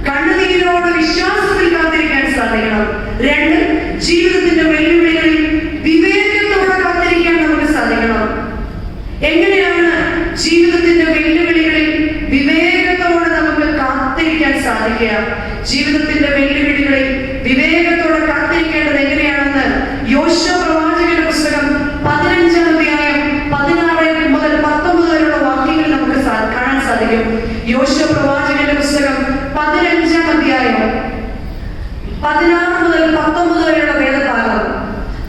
S1: കണ്ണുനീരോട് വിശ്വാസത്തിൽ കാത്തിരിക്കാൻ സാധിക്കണം. 2, ജീവിതത്തിന്റെ വെല്ലുവിളികളിൽ വിവേകത്തോടെ കാത്തിരിക്കാൻ നമുക്ക് സാധിക്കണം. എങ്ങനെയാണ് ജീവിതത്തിന്റെ വെല്ലുവിളികളിൽ വിവേകത്തോടെ നമുക്ക് കാത്തിരിക്കാൻ സാധിക്കുക? ജീവിതത്തിന്റെ വെല്ലുവിളികളിൽ വിവേകത്തോടെ കാത്തിരിക്കേണ്ടത് എങ്ങനെയാണെന്ന് യോശുവ പ്രവാചകന്റെ പുസ്തകം 15-ാം അധ്യായം 16 മുതൽ 19 വരെയുള്ള വാക്യങ്ങൾ നമുക്ക് കാണാൻ സാധിക്കും. യോശുവ പ്രവാചകന്റെ പുസ്തകം 15-ാം അധ്യായം 16 മുതൽ 19 വരെയുള്ള വേദഭാഗം.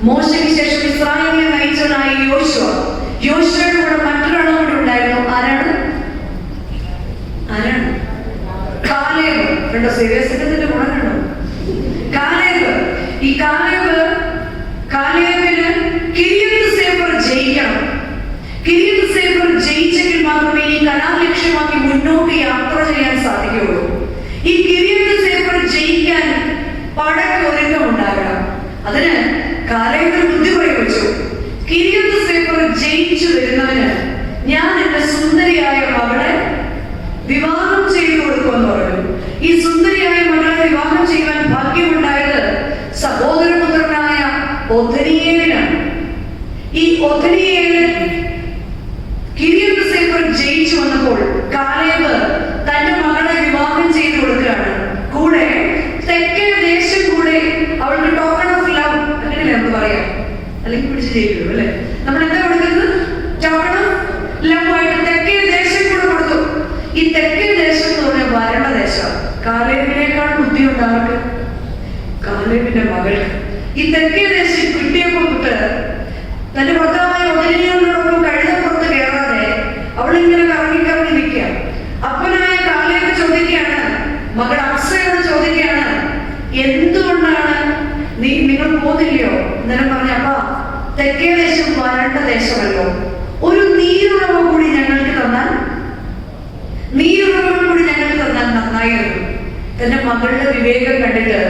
S1: മോശയ്ക്ക് ശേഷം ഇസ്രായേലിനെ നയിച്ചവനായ യോശുവയുടെ കൂടെ മറ്റൊരാളും കൂടെ ഉണ്ടായിരുന്നു. ആരാണ്? കാലേബ്. കണ്ടോ, സീരിയസിന്റെ ഗുണം കണ്ടോ? കാലേബ്. ഈ കാലേബിന് കിര്യത്ത് സേഫർ ജയിക്കണം. കിര്യത്ത് സേഫർ ജയിച്ചെങ്കിൽ മാത്രമേ ഈ കനാൻ ലക്ഷ്യമാക്കി മുന്നോട്ട് യാത്ര ചെയ്യാൻ സാധിക്കുകയുള്ളൂ. ഈ കിര്യത്ത് സേഫർ ജയിക്കാൻ പടക്കൊരുക്കം ഉണ്ടാകണം. അതിന് കാലേബിന് ബുദ്ധി പ്രയോഗിച്ചു. കിര്യത്ത് സേഫർ ജയിച്ചു വരുന്നവന് ഞാൻ എന്റെ സുന്ദരിയായ മകളെ വിവാഹം ചെയ്തു കൊടുക്കുമെന്ന് പറഞ്ഞു. ഈ സുന്ദരിയായ മകളെ വിവാഹം ചെയ്യുവാൻ ഭാഗ്യമുണ്ടായത് സഹോദരപുത്രനായ ഒഥനിയേലിനാണ്. ഈ ഒഥനിയേല് കിര്യത്ത് സേഫർ ജയിച്ചു വന്നപ്പോൾ കാലേബ് തന്റെ മകളെ വിവാഹം ചെയ്തു കൊടുക്കുകയാണ്. കൂടെ തെക്കേ ദേശം കൂടെ അവൾക്ക് ടോക്കൺ ഓഫ് ലവ്, അങ്ങനെയല്ലേ നമുക്ക് പറയാം, അല്ലെങ്കിൽ പിടിച്ച് ജയിക്കുള്ളൂ, അല്ലെ? നമ്മൾ എന്താ കൊടുക്കുന്നത്? ടോക്കൺ ഓഫ് ലവ് ആയിട്ട് തെക്കേ ദേശം കൂടെ കൊടുത്തു. ഈ തെക്കേ ദേശം എന്ന് പറഞ്ഞാൽ വരണ്ട ദേശം. കാലേബിനേക്കാൾ ബുദ്ധിയുണ്ട് ആർക്ക്? കാലേബിന്റെ മകൾക്ക്. ഈ തെക്കേ ദേശം കിട്ടിയ അഥവാ തെക്കേ ദേശം വരണ്ട ദേശമല്ലോ, ഒരു നീരുറവ കൂടി ഞങ്ങൾക്ക് തന്നാൽ നന്നായിരുന്നു. തന്റെ മകളുടെ വിവേകം കണ്ടിട്ട്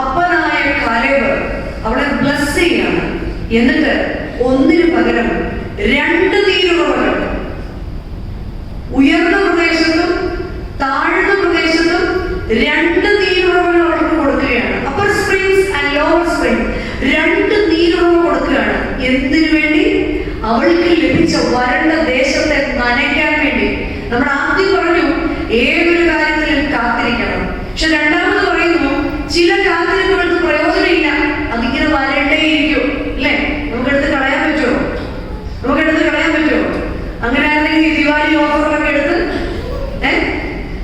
S1: അപ്പനായ കാലേബ് അവളെ ബ്ലസ് ചെയ്യാണ്. എന്നിട്ട് ഒന്നിനു പകരം 2 നീരുറവകൾ ഉയർന്ന പ്രദേശത്തും താഴ്ന്ന പ്രദേശത്തും 2 നീരുറവകൾ അവർക്ക് കൊടുക്കുകയാണ്. Upper springs and lower spring 2 നീരുറവ കൊടുക്കുകയാണ്. എന്തിനു വേണ്ടി? അവൾക്ക് ലഭിച്ച വരണ്ട ദേശത്തെ നനയ്ക്കാൻ വേണ്ടി. നമ്മൾ ആദ്യം പറഞ്ഞു ഏതൊരു കാര്യത്തിലും കാത്തിരിക്കണം. പക്ഷെ രണ്ടാമത് പറയുന്നു ചില കാത്തിരിപ്പുകൾക്ക് പ്രയോജനമില്ല, അതിങ്ങനെ വരണ്ടേയിരിക്കും. അല്ലേ? നമുക്കെടുത്ത് കളയാൻ പറ്റുമോ? അങ്ങനെ ആണെങ്കിൽ ദിവാലി ഓഫറുകളൊക്കെ എടുത്ത്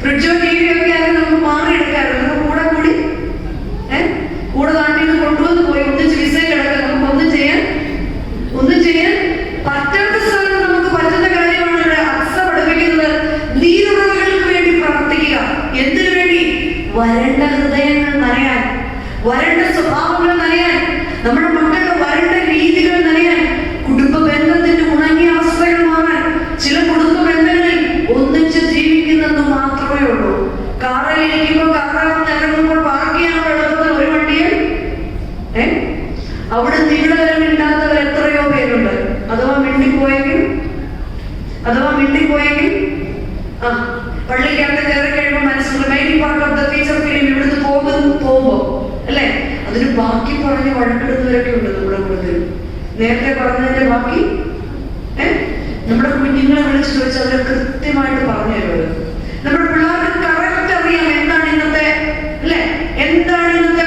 S1: ഫ്രിഡ്ജോ ടി വി ഒക്കെ ആണെങ്കിൽ നമുക്ക് മാറിയെടുക്കാറുണ്ട്. നമുക്ക് കൂടെ നാട്ടിൽ നിന്ന് കൊണ്ടുവന്ന് പോയി ഒന്നിച്ച് വിസയിൽ കിടക്കാൻ നമുക്ക് ഒന്നും ചെയ്യാൻ പറ്റാത്ത സ്ഥലത്ത് നമുക്ക് പറ്റുന്ന കാര്യമാണ് ഇവിടെ അക്സ പഠിപ്പിക്കുന്നത്. നീരുറവകൾക്ക് വേണ്ടി പ്രവർത്തിക്കുക. എന്തിനു വേണ്ടി? വരണ്ട ഹൃദയങ്ങൾ നനയാൻ, വരണ്ട സ്വഭാവങ്ങൾ നനയാൻ, നമ്മുടെ മക്കളുടെ വരണ്ട രീതികൾ നനയാൻ, കുടുംബ ബന്ധത്തിന്റെ ഉണങ്ങിയ അവസ്ഥകൾ മാറാൻ. ചില കുടുംബ ബന്ധങ്ങളിൽ ഒന്നിച്ച് ജീവിക്കുന്നെന്ന് മാത്രമേ ഉള്ളൂ. കാറിലിരിക്കുമ്പോൾ ഇറങ്ങുമ്പോൾ പാർക്ക് ചെയ്യാനുള്ള എളുപ്പത്തിൽ ഒരു വണ്ടിയിൽ അവിടെ ഇവിടെ വരെ മിണ്ടാത്തവർ എത്രയോ പേരുണ്ട്. അഥവാ മിണ്ടിപ്പോയെങ്കിൽ പള്ളിക്കകത്ത് കയറി കഴിയുമ്പോൾ മനസ്സിൽ main part of the feature film ഇവിടുന്ന് പോകുമ്പോ അല്ലെ, അതിന് ബാക്കി പറഞ്ഞ് വഴക്കിടുന്നവരൊക്കെ ഉണ്ട് നമ്മുടെ കൂടുതൽ. നേരത്തെ പറഞ്ഞതിന്റെ ബാക്കി നമ്മുടെ കുഞ്ഞുങ്ങളെ വിളിച്ചു ചോദിച്ചാൽ അവർ കൃത്യമായിട്ട് പറഞ്ഞു തരുമല്ലോ. നമ്മുടെ പിള്ളേർക്ക് കറക്റ്റ് അറിയാം എന്താണ് ഇന്നത്തെ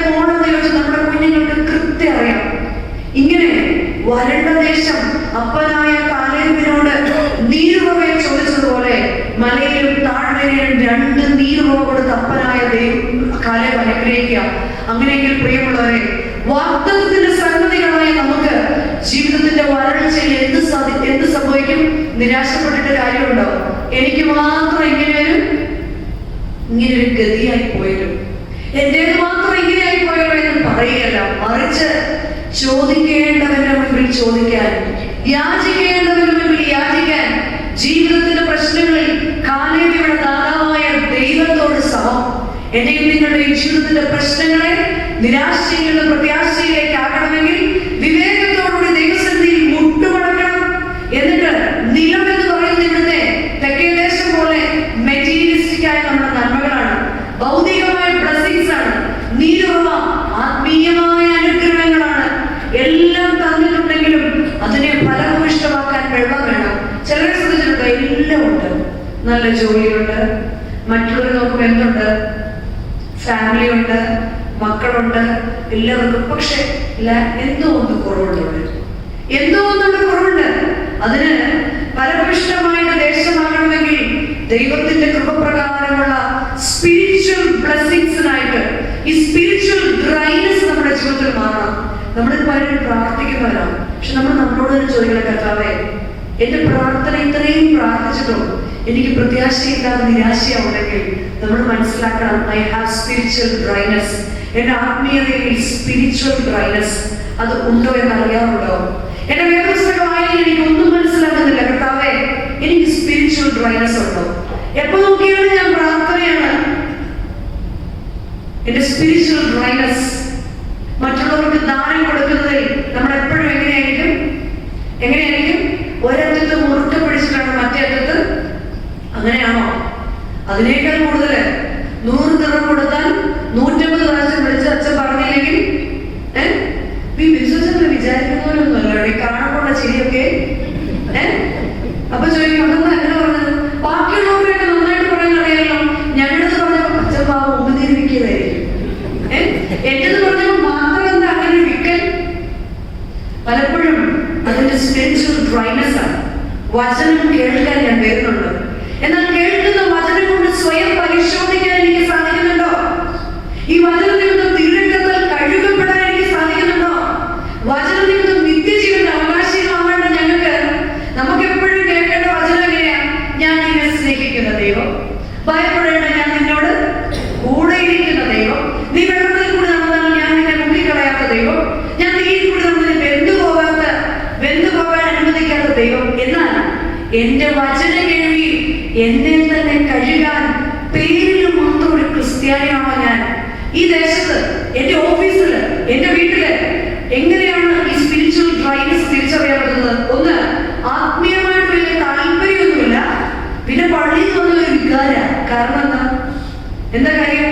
S1: മോഡെന്ന് ചോദിച്ചാൽ നമ്മുടെ കുഞ്ഞുങ്ങൾക്ക് കൃത്യം അറിയാം. ഇങ്ങനെ വരണ്ട ദേശം അപ്പനായ കാലേബിനോട് നീരുറവയെ ചോദിച്ചതുപോലെ മലയിലും താഴ്വരയിലും 2 നീരുറവ കൊടുത്ത് അപ്പനായ കാലേബ് അനുഗ്രഹിക്കുക. അങ്ങനെയെങ്കിൽ പ്രിയമുള്ളവരെ, വാഗ്ദത്തത്തിന്റെ സംഗതികളായ നമുക്ക് ജീവിതത്തിന്റെ വരൾച്ചയിൽ എന്ത് സംഭവിക്കും? നിരാശപ്പെട്ടിട്ട് കാര്യമുണ്ടോ? എനിക്ക് മാത്രം ഇങ്ങനെയൊരു ഗതിയായി പോയല്ലോ, എന്റേത് മാത്രം ഇങ്ങനെയായി പോയല്ലോ എന്ന് പറയുകയല്ല, മറിച്ച് ചോദിക്കേണ്ടവന്റെ മുമ്പിൽ ചോദിക്കാൻ, യാചിക്കേണ്ടവന്റെ മുമ്പിൽ യാചിക്കാൻ, ജീവിതത്തിന്റെ പ്രശ്നങ്ങളിൽ കാലേബിയുടെ ദാതാവായ ദൈവത്തോട് സമം. എന്റെയും നിങ്ങളുടെയും ജീവിതത്തിന്റെ പ്രശ്നങ്ങളെ നിരാശയിൽ പ്രത്യാശയിലേക്ക് ആക്കണമെങ്കിൽ വിവേകത്തോടുകൂടി ദൈവസന്നിധിയിൽ മുട്ടുമടക്കണം. എന്നിട്ട് നിലം എന്ന് പറയുന്നത് ഇവിടുത്തെ തെക്കേ ദേശം പോലെ മെറ്റീരിയലിസ്റ്റിക് ആയ നമ്മുടെ നന്മകളാണ്, ഭൗതികമായ ബ്ലെസ്സിങ്സ് ആണ്. നീരുറവ ആത്മീയമായ അനുഗ്രഹങ്ങളാണ്. എല്ലാം തന്നിട്ടുണ്ടെങ്കിലും അതിനെ ഫലഭൂയിഷ്ടമാക്കാൻ വെള്ളം വേണം. ചിലരെ ശ്രദ്ധിച്ചിട്ടുണ്ട്, എല്ലാം ഉണ്ട്, നല്ല ജോലിയുണ്ട്, മറ്റുള്ളവർ നോക്കുമ്പോൾ എന്തുണ്ട്, ഫാമിലി ഉണ്ട്, മക്കളുണ്ട്, എല്ലാവർക്കും. പക്ഷെ എന്തോ ഒന്ന് കുറവുണ്ട്. അതിന് ഫലഭൂയിഷ്ടമായിട്ട് ദേശമാകണമെങ്കിൽ ദൈവത്തിന്റെ കൃപപ്രകാരമുള്ള സ്പിരിച്വൽ ബ്ലെസ്സിങ്സിനായിട്ട് ഈ സ്പിരിച്വൽ ഡ്രൈനെസ് നമ്മുടെ ജീവിതത്തിൽ മാറണം. നമ്മൾ പലരും പ്രാർത്ഥിക്കുന്നവരാണ്, പക്ഷെ നമ്മളോട് തന്നെ ചോദിക്കണം, കർത്താവേ, എന്റെ പ്രാർത്ഥന ഇത്രയും പ്രാർത്ഥിച്ചിട്ടും എനിക്ക് പ്രത്യാശയില്ലാതെ നിരാശയാവുണ്ടെങ്കിൽ നമ്മൾ മനസ്സിലാക്കണം, ഐ ഹാവ് സ്പിരിച്വൽ ഡ്രൈനെസ്. എന്റെ ആത്മീയതയിൽ സ്പിരിച്വൽ ഡ്രൈനെസ് അത് ഉണ്ടോ എന്ന് അറിയാറുണ്ടോ? എന്റെ വേദപുസ്തകമായാലും എനിക്ക് ഒന്നും മനസ്സിലാകുന്നില്ല, കർത്താവേ, എനിക്ക് സ്പിരിച്വൽ ഡ്രൈനെസ് ഉണ്ടോ? എപ്പോ നോക്കിയാലും ഞാൻ പ്രാർത്ഥനയാണ്. എന്റെ സ്പിരിച്വൽ ഡ്രൈനെസ് മറ്റുള്ളവർക്ക് ദാനം കൊടുക്കുന്നതിൽ നമ്മൾ എപ്പോഴും എങ്ങനെയായിരിക്കും? ഒരറ്റത്ത് മുറുക്കെ പിടിച്ചിട്ടാണ് മറ്റേ അറ്റത്ത്. അങ്ങനെയാണോ? അതിനേക്കാൾ കൂടുതൽ 100 ദിർഹം കൊടുത്താൽ 150 പ്രാവശ്യം വിളിച്ച് അച്ഛൻ പറഞ്ഞില്ലെങ്കിൽ വിചാരിക്കുന്ന പോലൊന്നുമല്ല, കാണാനുള്ള ചിരിയൊക്കെ. അപ്പൊ ചോദിക്കും, അതൊന്നും അങ്ങനെ പറഞ്ഞത്? ബാക്കിയുള്ളവരെയൊക്കെ നന്നായിട്ട് പറയാൻ അറിയാമല്ലോ. ഞങ്ങളത് പറഞ്ഞപ്പോ അച്ഛൻ പാവം ഉപദ്രവിക്കുന്നതായിരിക്കും. എന്റെത് പറഞ്ഞപ്പോ മാത്രം എന്താ അങ്ങനെ വിക്കൽ? പലപ്പോഴും അതിന്റെ സ്പിരിച്വൽ ഡ്രൈനെസ് ആണ്. വചനം കേൾക്കാൻ ഞാൻ വരുന്നുണ്ട്, എന്നാൽ കേൾക്കുന്ന വചനം കൊണ്ട് സ്വയം പരിശോധിക്കാൻ എനിക്ക് സാധിക്കുന്നുണ്ടോ? ഈ വചന നിമിത്തം തിരുരക്തത്താൽ കഴുകപ്പെടാൻ എനിക്ക് സാധിക്കുന്നുണ്ടോ? വചന നിമിത്തം നിത്യജീവൻ അവകാശികളാവേണ്ട നമുക്ക് എപ്പോഴും കേൾക്കേണ്ട വചനം എങ്ങനെയാ? ഞാൻ നിന്നെ സ്നേഹിക്കുന്ന ദൈവം, ഭയപ്പെടേണ്ട, ഞാൻ നിന്നോട് കൂടെയിരിക്കുന്ന ദൈവം, നീ വെള്ളത്തിൽ കൂടി നടന്നാൽ ഞാൻ നിന്നെ മുക്കിക്കളയാത്ത ദൈവം, ഞാൻ നീ കൂടി നടന്നതിന് എന്റെ വചന കേൾവി എന്നെ തന്നെ കഴുകാൻ പേരിൽ മാത്രം ഒരു ക്രിസ്ത്യാനിയാണോ ഞാൻ? ഈ ദേശത്ത്, എന്റെ ഓഫീസില്, എന്റെ വീട്ടില് എങ്ങനെയാണ് ഈ സ്പിരിച്വൽ ഡ്രൈനസ് തിരിച്ചറിയാൻ പറ്റുന്നത്? ഒന്ന്, ആത്മീയമായിട്ട് വലിയ താല്പര്യമൊന്നുമില്ല, പിന്നെ പള്ളിയിൽ വന്നൊരു വികാര. കാരണം എന്താ കാര്യം?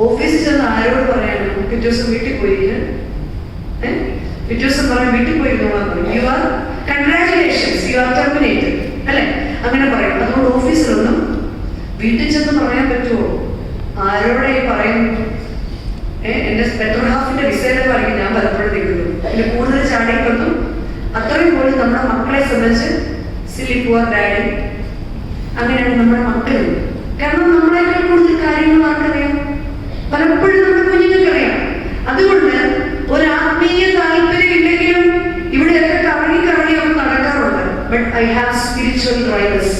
S1: ഓഫീസിൽ ചെന്ന് ആരോട് പറയാനും പിറ്റേ ദിവസം വീട്ടിൽ പോയിട്ട് പിറ്റേ ദിവസം പറയാൻ വീട്ടിൽ പോയിരുന്നോളാൻ പറയും. You are congratulations, you are terminated അല്ലെ, അങ്ങനെ പറയും. അതുകൊണ്ട് ഓഫീസിലൊന്നും വീട്ടിൽ ചെന്ന് പറയാൻ പറ്റുമോ? ആരോടെ പറയും? എന്റെ ബെറ്റർ ഹാഫിന്റെ വിസയിലെ പറയും ഞാൻ പലപ്പോഴും നിൽക്കുന്നു. പിന്നെ കൂടുതൽ ചാടിക്കൊന്നും അത്രയും പോലും നമ്മുടെ മക്കളെ സംബന്ധിച്ച് സില്ലി പുവർ ഡാഡി, അങ്ങനെയാണ് നമ്മുടെ മക്കൾ. കാരണം നമ്മളെക്കാൾ കൂടുതൽ കാര്യങ്ങൾ ആർക്കറിയാം? പലപ്പോഴും നമ്മുടെ കുഞ്ഞുങ്ങൾക്കറിയാം. അതുകൊണ്ട് ഒരു ആത്മീയ താല്പര്യം ഇല്ലെങ്കിലും ഇവിടെയൊക്കെ കറങ്ങി ഒക്കെ നടക്കാറുണ്ട്. But I have spiritual dryness.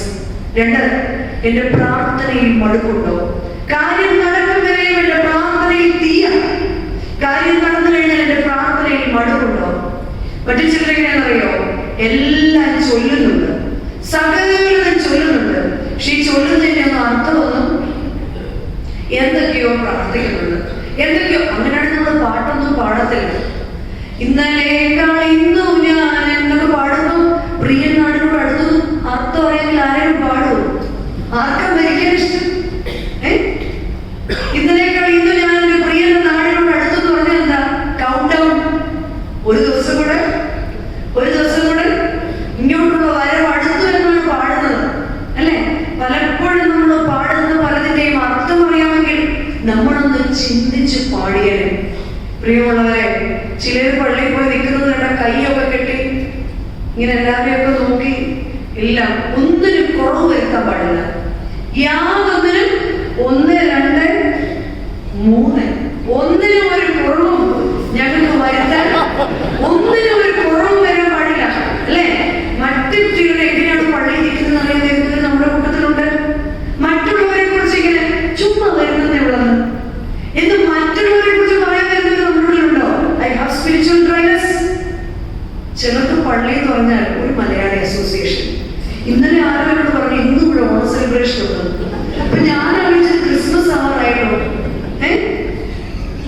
S1: രണ്ട്, എന്റെ പ്രാർത്ഥനയിൽ മടുപ്പുണ്ടോ? കാര്യം നടക്കുന്നവരെയും എന്റെ പ്രാർത്ഥനയിൽ തീയ. കാര്യം നടന്നു കഴിഞ്ഞാൽ എന്റെ പ്രാർത്ഥനയിൽ മടുപ്പുണ്ടോ? മറ്റു ചിലരെങ്ങനെയാണെന്നറിയോ? എല്ലാം ചൊല്ലുന്നുണ്ട്, സകലതും ചൊല്ലുന്നുണ്ട്. പക്ഷെ ഈ ചൊല്ലുന്നതിന്റെ ഒന്നും അർത്ഥമൊന്നും, എന്തൊക്കെയോ പ്രാർത്ഥിക്കുന്നുണ്ട്, എന്തൊക്കെയോ. അങ്ങനെയാണ് നമ്മൾ പാട്ടൊന്നും പാടത്തില്ല. ഇന്നലേക്കാൾ ഇന്നു ഞാൻ എന്നൊക്കെ പാടുന്നു. പ്രിയൻ നാടിനോട് അടുത്തു അർത്ഥം അറിയാമെങ്കിൽ ആരെങ്കിലും പാടുമോ? ആർക്കും മരിക്കാൻ ഇഷ്ടം? ഇന്നലേക്കാൾ ഇന്നു ഞാൻ എന്റെ പ്രിയന്റെ നാടിനോട് അടുത്തെന്ന് പറഞ്ഞാൽ എന്താ? Count down. ഒരു ദിവസം കൂടെ ഇങ്ങോട്ടുള്ള വരവ് അടുത്തു എന്നാണ് പാടുന്നത് അല്ലെ. പലപ്പോഴും നമ്മൾ പാടുന്ന പലതിന്റെയും അർത്ഥം അറിയാമെങ്കിൽ നമ്മളൊന്ന് ചിന്തിച്ച് പാടിയാലും. പ്രിയമുള്ളവരെ, ചിലർ പള്ളിയിൽ പോയി നിൽക്കുന്നത് കണ്ട കൈയൊക്കെ കെട്ടി ഇങ്ങനെ എല്ലാവരെയൊക്കെ നോക്കി, എല്ലാം ഒന്നിനും കുറവ് വരുത്താൻ പാടില്ല. യാതൊന്നിനും 1, 2, 3 ഒന്നിനും ഒരു കുറവും ഞങ്ങൾക്ക് വരുത്താൻ, ഒന്നിനും ഒരു കുറവും വരാൻ പാടില്ല അല്ലെ. മറ്റു കുട്ടികൾ എങ്ങനെയാണ് പള്ളിയിൽ നിൽക്കുന്നത് അറിയാൻ നമ്മുടെ കൂട്ടത്തിലുണ്ട്. മറ്റുള്ളവരെ കുറിച്ച് ഇങ്ങനെ ചുമ്മാ വരുന്നതേ ഉള്ളത് എന്ന് മറ്റുള്ളവരെ കുറിച്ച് പറയാൻ വരുന്നത് നമ്മുടെ ഉണ്ടോ? I have spiritual dryness. ചിലർക്ക് പള്ളി എന്ന് പറഞ്ഞാൽ ഒരു മലയാളി അസോസിയേഷൻ. ഇന്നലെ ആരോട് പറഞ്ഞു ഇന്നും ഇവിടെ ഓണം സെലിബ്രേഷൻ ഉണ്ട്. അപ്പൊ ഞാൻ ആലോചിച്ചത് ക്രിസ്മസ് ആവാറായിട്ടോ.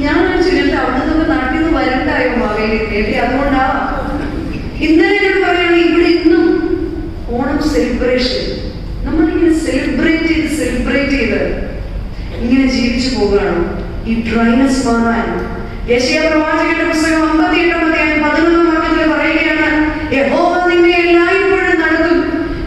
S1: ഞാൻ ആലോചിച്ചു അവിടെ നിന്ന് നാട്ടിൽ നിന്ന് വരണ്ടായോ മാവേലി, അതുകൊണ്ടാവാം. ഇന്നലെ എന്നോട് പറയുകയാണ് ഇവിടെ ഇന്നും ഓണം സെലിബ്രേഷൻ. നമ്മളിങ്ങനെ സെലിബ്രേറ്റ് ചെയ്ത് ഇങ്ങനെ ജീവിച്ചു പോവുകയാണ്. ഈ ഡ്രൈനസ് മാറാൻ യെശയ്യാ പ്രവാചകന്റെ പുസ്തകം 58-11 പറയുകയാണ്, യഹോവ നിന്നെ എല്ലായ്പ്പോഴും നടത്തും,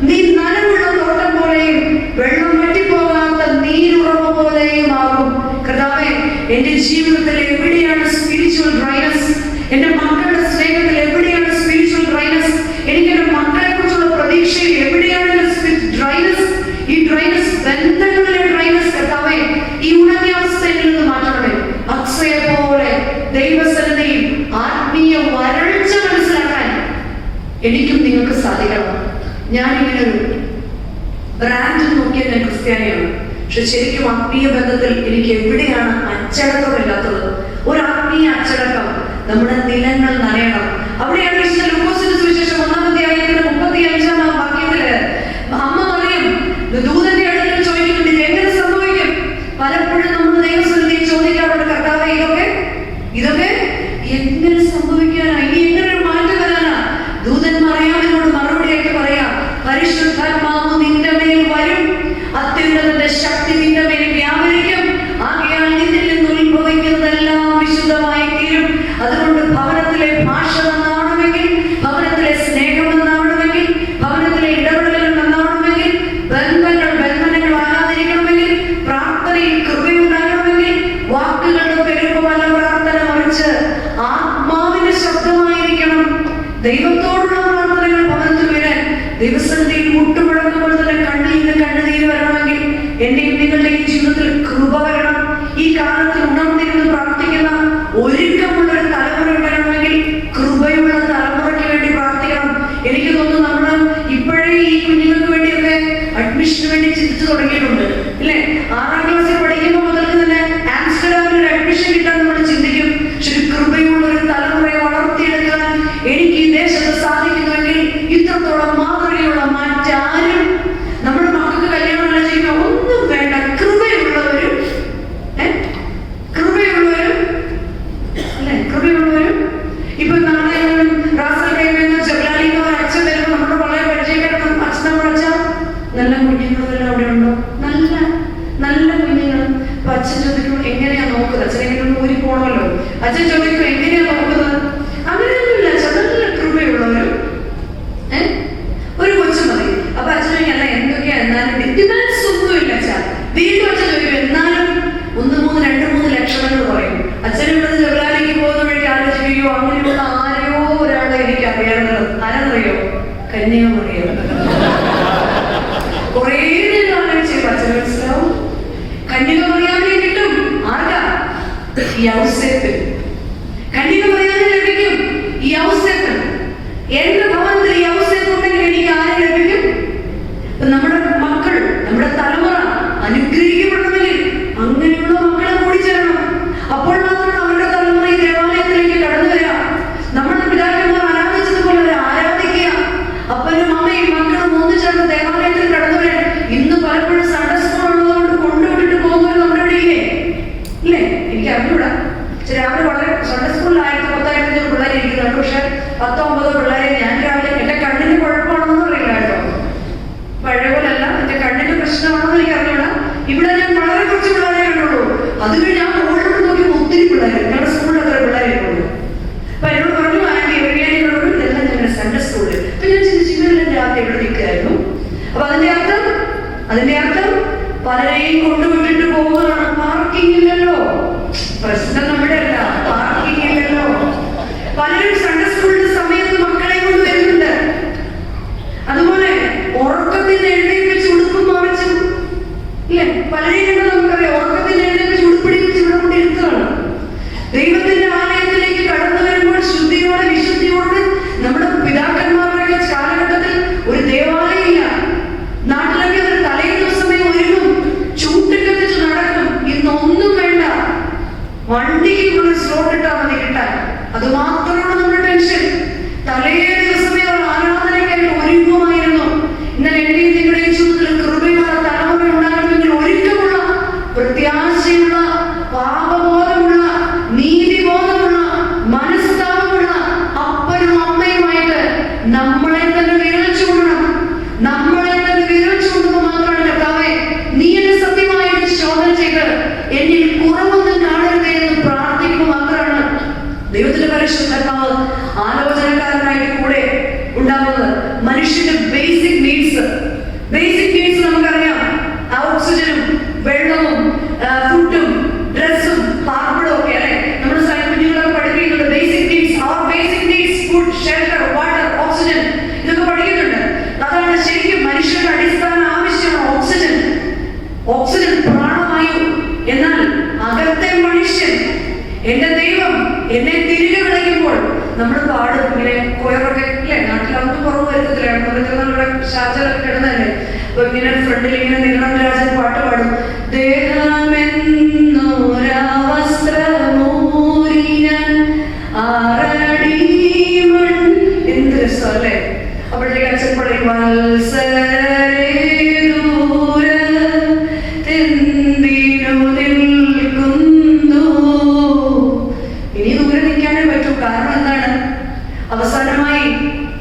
S1: നീ നനവുള്ള തോട്ടം പോലെയും വെള്ളം വറ്റിപ്പോകാത്ത നീരുറവ പോലെയും ആകും. കർത്താവേ, എന്റെ ജീവിതത്തിൽ എവിടെയാണ് സ്പിരിച്വൽ ഡ്രൈനസ്? എന്റെ മക്കളുടെ സ്നേഹത്തിൽ എവിടെയാണ് സ്പിരിച്വൽ ഡ്രൈനസ്? എനിക്ക് എന്റെ മക്കളെ കുറിച്ചുള്ള പ്രതീക്ഷയിൽ എവിടെയാണ് ഡ്രൈനസ്? ഈ ഡ്രൈനസ് ബന്ധങ്ങളിലെ ഡ്രൈനസ് കർത്താവേ, ഈ ഉണങ്ങിയ അവസ്ഥയിൽ നിന്ന് മാറ്റണമേ. അക്സയെ പോലെ ദൈവസന്നിധിയിൽ ആത്മീയ വരൾച്ച മനസ്സിലാക്കാൻ എനിക്കും നിങ്ങൾക്ക് സാധിക്കണം. ഞാനിങ്ങനെ ഒരു ബ്രാൻഡ് നോക്കിയാൽ ഞാൻ ക്രിസ്ത്യാനിയാണ്. പക്ഷെ ശരിക്കും ആത്മീയ ബന്ധത്തിൽ എനിക്ക് എവിടെയാണ് അച്ചടക്കമില്ലാത്തത്? ഒരു ആത്മീയ അച്ചടക്കം. നമ്മുടെ നിലങ്ങൾ നനയണം. അവിടെയാണ് ലൂക്കോസിന്റെ സുവിശേഷം 1-ാം വാക്യത്തില് അമ്മ മറിയം ദൂതന്റെ അടുക്കൽ ചോദിക്കുന്നുണ്ട്, ഇത് എങ്ങനെ സംഭവിക്കും? പലപ്പോഴും നമ്മൾ ദൈവസന്നിധിയിൽ ചോദിക്കാറുണ്ട്, കർത്താവേ ഇതൊക്കെ എങ്ങനെ സംഭവിക്കാനാ? ഇനി എങ്ങനെ ഒരു മാറ്റം വരാനാ? ദൂതൻ മറിയാമിനോട് മറുപടിയായിട്ട് പറയാം, പരിശുദ്ധാത്മാവ് നിന്റെ മേൽ വരും, അത്യുന്നതന്റെ ശക്തി നിന്റെ മേൽ വ്യാപരിക്കും, ആകയാൽ നിന്നിൽ നിന്ന് ഉത്ഭവിക്കുന്നതെല്ലാം വിശുദ്ധമായി തീരും. അതുകൊണ്ട് ഭവനത്തിലെ ഭാഷ നന്നാവണമെങ്കിൽ, ഭവനത്തിലെ സ്നേഹം നന്നാവണമെങ്കിൽ, ഭവനത്തിലെ ഇടപെടലുകൾ നന്നാവണമെങ്കിൽ, ബന്ധനങ്ങൾ ആകാതിരിക്കണമെങ്കിൽ, പ്രാർത്ഥനയിൽ കൃപയുണ്ടാകണമെങ്കിൽ, വാക്കുകളുടെ പെരുപ്പമല്ല പ്രാർത്ഥന, മറിച്ച് ആത്മാവിന്റെ ശബ്ദമായിരിക്കണം. ദൈവത്തോടുള്ള പ്രാർത്ഥനകൾ ഭവനത്തിൽ വരാൻ ദൈവസന്നിധിയിൽ മുട്ടുമുടങ്ങുമ്പോൾ തന്നെ കണ്ണുനീര് വരണമെങ്കിൽ എന്റെയും നിങ്ങളുടെയും ജീവിതത്തിൽ കൃപ വരണം. ഈ കാലത്ത് ഉണർന്നിരുന്ന് പ്രാർത്ഥിക്കുന്ന ഒരുക്കമുള്ളൊരു തലമുറ വരണമെങ്കിൽ കൃപയുള്ള തലമുറയ്ക്ക് വേണ്ടി പ്രാർത്ഥിക്കണം. എനിക്ക് തോന്നുന്നു നമ്മൾ ഇപ്പോഴേ ഈ കുഞ്ഞുങ്ങൾക്ക് വേണ്ടിയൊക്കെ അഡ്മിഷന് വേണ്ടി ചിന്തിച്ചു തുടങ്ങിയിട്ടുണ്ട് ഇല്ലേ? 6ാം ക്ലാസ്സിൽ പഠിക്കുമ്പോൾ മുതൽക്ക് തന്നെ ആംസ്റ്റർഡാമിൽ ഒരു അഡ്മിഷൻ കിട്ടാൻ നമ്മൾ ചിന്തിക്കും. പക്ഷെ ഒരു കൃപയുള്ള ഒരു തലമുറയെ വളർത്തിയെടുക്കാൻ എനിക്ക് ഈ ദേശത്ത് സാധിക്കുന്നുവെങ്കിൽ ഇത്രത്തോളം ദൈവത്തോളം മാതൃകയുള്ള മറ്റാരും നമ്മുടെ മക്കൾക്ക് കല്യാണം ചെയ്യുന്ന ഒന്നും വേണ്ട. കൃപയുള്ളവരും അല്ലെ, കൃപയുള്ളവരും. ഇപ്പൊ നാളെ റാസൽ കൈവന്ന ജബ്ലാലിന്നോ അച്ഛൻ വരുമ്പോൾ നമ്മുടെ വളരെ പരിചയപ്പെടുന്ന അച്ഛൻ നമ്മുടെ അച്ഛൻ നല്ല കുഞ്ഞുങ്ങളെല്ലാം അവിടെ ഉണ്ടോ? നല്ല നല്ല കുഞ്ഞുങ്ങൾ. അപ്പൊ അച്ഛൻ ചോദിക്കും എങ്ങനെയാ നോക്കുന്നത്? അച്ഛൻ എങ്ങനെ ഊരി പോകണമല്ലോ. അച്ഛൻ ചോദിക്കും എങ്ങനെയാ നോക്കുന്നത്? അങ്ങനെയൊന്നുമില്ല. അച്ഛൻ നല്ല കൃപയുള്ളവരും ഒരു കൊച്ചു മതി. അപ്പൊ അച്ഛൻ ചോദിക്കും അല്ല എന്തൊക്കെയാ എന്നാലും ഡിമാൻഡ്സ് ഒന്നുമില്ല. അച്ഛൻ വീണ്ടും അച്ഛൻ ചോദിക്കും എന്നാലും 1-3 ലക്ഷം എന്ന് പറയും. അച്ഛൻ ഇവിടുന്ന് ജബ്ലാലിക്ക് പോകുന്ന വഴിക്ക് ആലോചിക്കുകയോ അങ്ങനെയുള്ള ആരെയോ ഒരാളെ എനിക്ക് അറിയാവുന്നത്. ആരാന്നറിയോ? കന്യാകുമാരിയോ. കുറേ നേരം ആലോചിച്ചു. അച്ഛൻ മനസ്സിലാവും കന്യാകുമാരിയാവിനെ കിട്ടും. ആർക്കാ? ഈ ഔസേപ്പ്. കന്യാകുമാരിയാവിനെ ലഭിക്കും ഈ ഔസേപ്പ്. എന്റെ ഭവനത്തിൽ ഈ ഔസേപ്പ് ഉണ്ടെങ്കിൽ എനിക്ക് ആരെ ലഭിക്കും? നമ്മുടെ മക്കൾ, നമ്മുടെ തലമുറ അനുഗ്രഹിക്കപ്പെടണമെങ്കിൽ അങ്ങനെയുള്ള മക്കളെ കൂടി ചേരണം. അപ്പോൾ മാത്രമാണ് അവരുടെ തലമുറ ഈ ദേവാലയത്തിലേക്ക് കടന്നു വരിക. നമ്മുടെ പിതാക്കന്മാർ ആരാധിച്ചതുപോലെ അവരെ ആരാധിക്കുക. അപ്പനും അമ്മയും മക്കളും ഒന്നു ചേർന്ന് ദേവാലയത്തിൽ കടന്നു വരാൻ. ഇന്ന് പലപ്പോഴും സൺഡേ സ്കൂൾ ഉള്ളതുകൊണ്ട് കൊണ്ടുവിട്ടിട്ട് പോകുന്നവർ നമ്മുടെ ഇടയില്ലേ? ഇല്ലേ? എനിക്ക് അറിഞ്ഞൂടാ. രാവിലെ വളരെ സൺഡേ സ്കൂളിൽ 1000-1500 പിള്ളേർ ഇരിക്കുന്നുണ്ട്. പക്ഷെ 10-9 പിള്ളേരെ ഞാൻ രാവിലെ എന്റെ കണ്ണിന് കുഴപ്പമാണെന്ന് അറിയില്ല കേട്ടോ. പഴയ പോലല്ല, എന്റെ കണ്ണിന്റെ പ്രശ്നമാണെന്ന് എനിക്ക് അറിഞ്ഞൂടാ. ഇവിടെ ഞാൻ വളരെ കുറച്ച് പിള്ളേരെ കണ്ടുള്ളൂ. അതുവഴി ഞാൻ മുകളിലോട്ട് നോക്കി ഒത്തിരി പിള്ളേർ. ഞങ്ങളുടെ സ്കൂളിൽ അത്ര പിള്ളേരുള്ളൂ. അപ്പൊ എന്നോട് പറഞ്ഞു ആന്റി എവിടെയാണെന്നോട് ഇതെല്ലാം ഞങ്ങളുടെ സൺഡേ സ്കൂളിൽ. അപ്പൊ ഞാൻ ചിന്തിച്ചു ഇവരെല്ലാം രാത്രി എവിടെ നിൽക്കുകയായിരുന്നു. അപ്പൊ അതിന്റെ അർത്ഥം പലരെയും കൊണ്ടുവിട്ടിട്ട് പോവുകയാണ്. പാർക്കിംഗ് ഇല്ലല്ലോ. പ്രശ്നം നമ്മുടെ അല്ല, പാർക്കിംഗ് ഇല്ലല്ലോ. പലരും സൺഡേ സ്കൂളിന്റെ സമയത്ത് മക്കളെ കൊണ്ട് വരുന്നുണ്ട്. അതുപോലെ ഉറക്കത്തിൽ എഴുന്നേൽപ്പിച്ച് ഉടുപ്പ് മറിച്ചും ഇല്ലേ? പലരെയും നമുക്കറിയാം. ഉറക്കത്തിൽ എഴുന്നേൽപ്പിച്ച് ഉടുപ്പിടിപ്പിച്ച് ഇവിടെ കൊണ്ട് ഇരുത്തുകയാണ്. ദൈവത്തിന്റെ ആലയത്തിലേക്ക് കടന്നു വരുമ്പോൾ ശുദ്ധിയോടെ വിശുദ്ധിയോടെ നമ്മുടെ പിതാക്കന്മാരുടെ കാലഘട്ടത്തിൽ ഒരു ദേവാലയം ഇല്ല. നാട്ടിലൊക്കെ ഒരു തലേ ദിവസമേ ഒരുങ്ങും, ചൂട്ടിക്കത്തിച്ച് നടക്കും. ഇന്നൊന്നും വേണ്ട. വണ്ടിക്ക് സ്ലോട്ട് ഇട്ടാൽ മതി കിട്ടാൻ. അത് മാത്രമാണ് നമ്മുടെ ടെൻഷൻ. തലേ ദിവസമേ അവർ ആരാധനയ്ക്കായിട്ട് ഒരുങ്ങുമായിരുന്നു. ഇന്നലെ എന്റെയും നിങ്ങളുടെയും ജീവിതത്തിൽ കൃപയുള്ള തലമുറ ഉണ്ടാകണമെങ്കിൽ ഒരുക്കമുള്ള, പ്രത്യാശയുള്ള, പാപബോധമുള്ള, നീതിബോധമുള്ള, മനസ്താപമുള്ള അപ്പനും അമ്മയുമായിട്ട് നമ്മളെ തന്നെ വിരൽ ചൂടണം. നമ്മളെ തന്നെ വിരൽ ചൂടുന്നത് മാത്രമാണ് കർത്താവേ നീ എന്നെ സത്യമായിട്ട് ശോധന ചെയ്ത് എന്നിൽ കുറവൊന്നും കാണരുതേ എന്ന് പ്രാർത്ഥിക്കുക മാത്രമാണ് ദൈവത്തിന്റെ പരിശുദ്ധാത്മാവ് ആലോചനക്കാരനായിട്ട് കൂടെ ഉണ്ടാകുന്നത്. മനുഷ്യന്റെ ബേസിക് നീഡ്സ് നമുക്കറിയാം. ഓക്സിജനും വെള്ളവും ഫുഡും ഡ്രസ്സും പാർപ്പിടവും ഒക്കെ അല്ലെ നമ്മുടെ കുഞ്ഞുങ്ങളൊക്കെ പഠിപ്പിക്കുന്നുണ്ട്. Basic needs food, shelter, water, oxygen ഇതൊക്കെ പഠിക്കുന്നുണ്ട്. അതാണ് ശരിക്കും മനുഷ്യരുടെ അടിസ്ഥാന ആവശ്യമാണ് ഓക്സിജൻ പ്രാണവായു. എന്നാൽ അകത്തെ മനുഷ്യൻ, എന്റെ ദൈവം എന്നെ തിരികെ വിളിക്കുമ്പോൾ നമ്മൾ പാടും ഇങ്ങനെ കൊയറൊക്കെ ഇല്ലേ? നാട്ടിലൊന്നും കുറവ് വരുത്തില്ല. നമ്മുടെ ഷാജറൊക്കെ കിടന്നല്ലേ. അപ്പൊ ഇങ്ങനെ ഫ്രണ്ടിൽ ഇങ്ങനെ നീളം രാജൻ പാട്ട് പാടും. ദേഹമെന്നോരാ വസ്ത്രമൂരിയാൻ ആറടി മൺ. എന്ത് രസം അല്ലേ? അപ്പോഴത്തേക്ക് അച്ഛൻ പറയും വത്സരേ ദൂരത്തെന്തിനു നിൽക്കുന്നു. ഇനി ദൂരെ നിൽക്കാനേ പറ്റൂ. കാരണം എന്താണ്? അവസാനമായി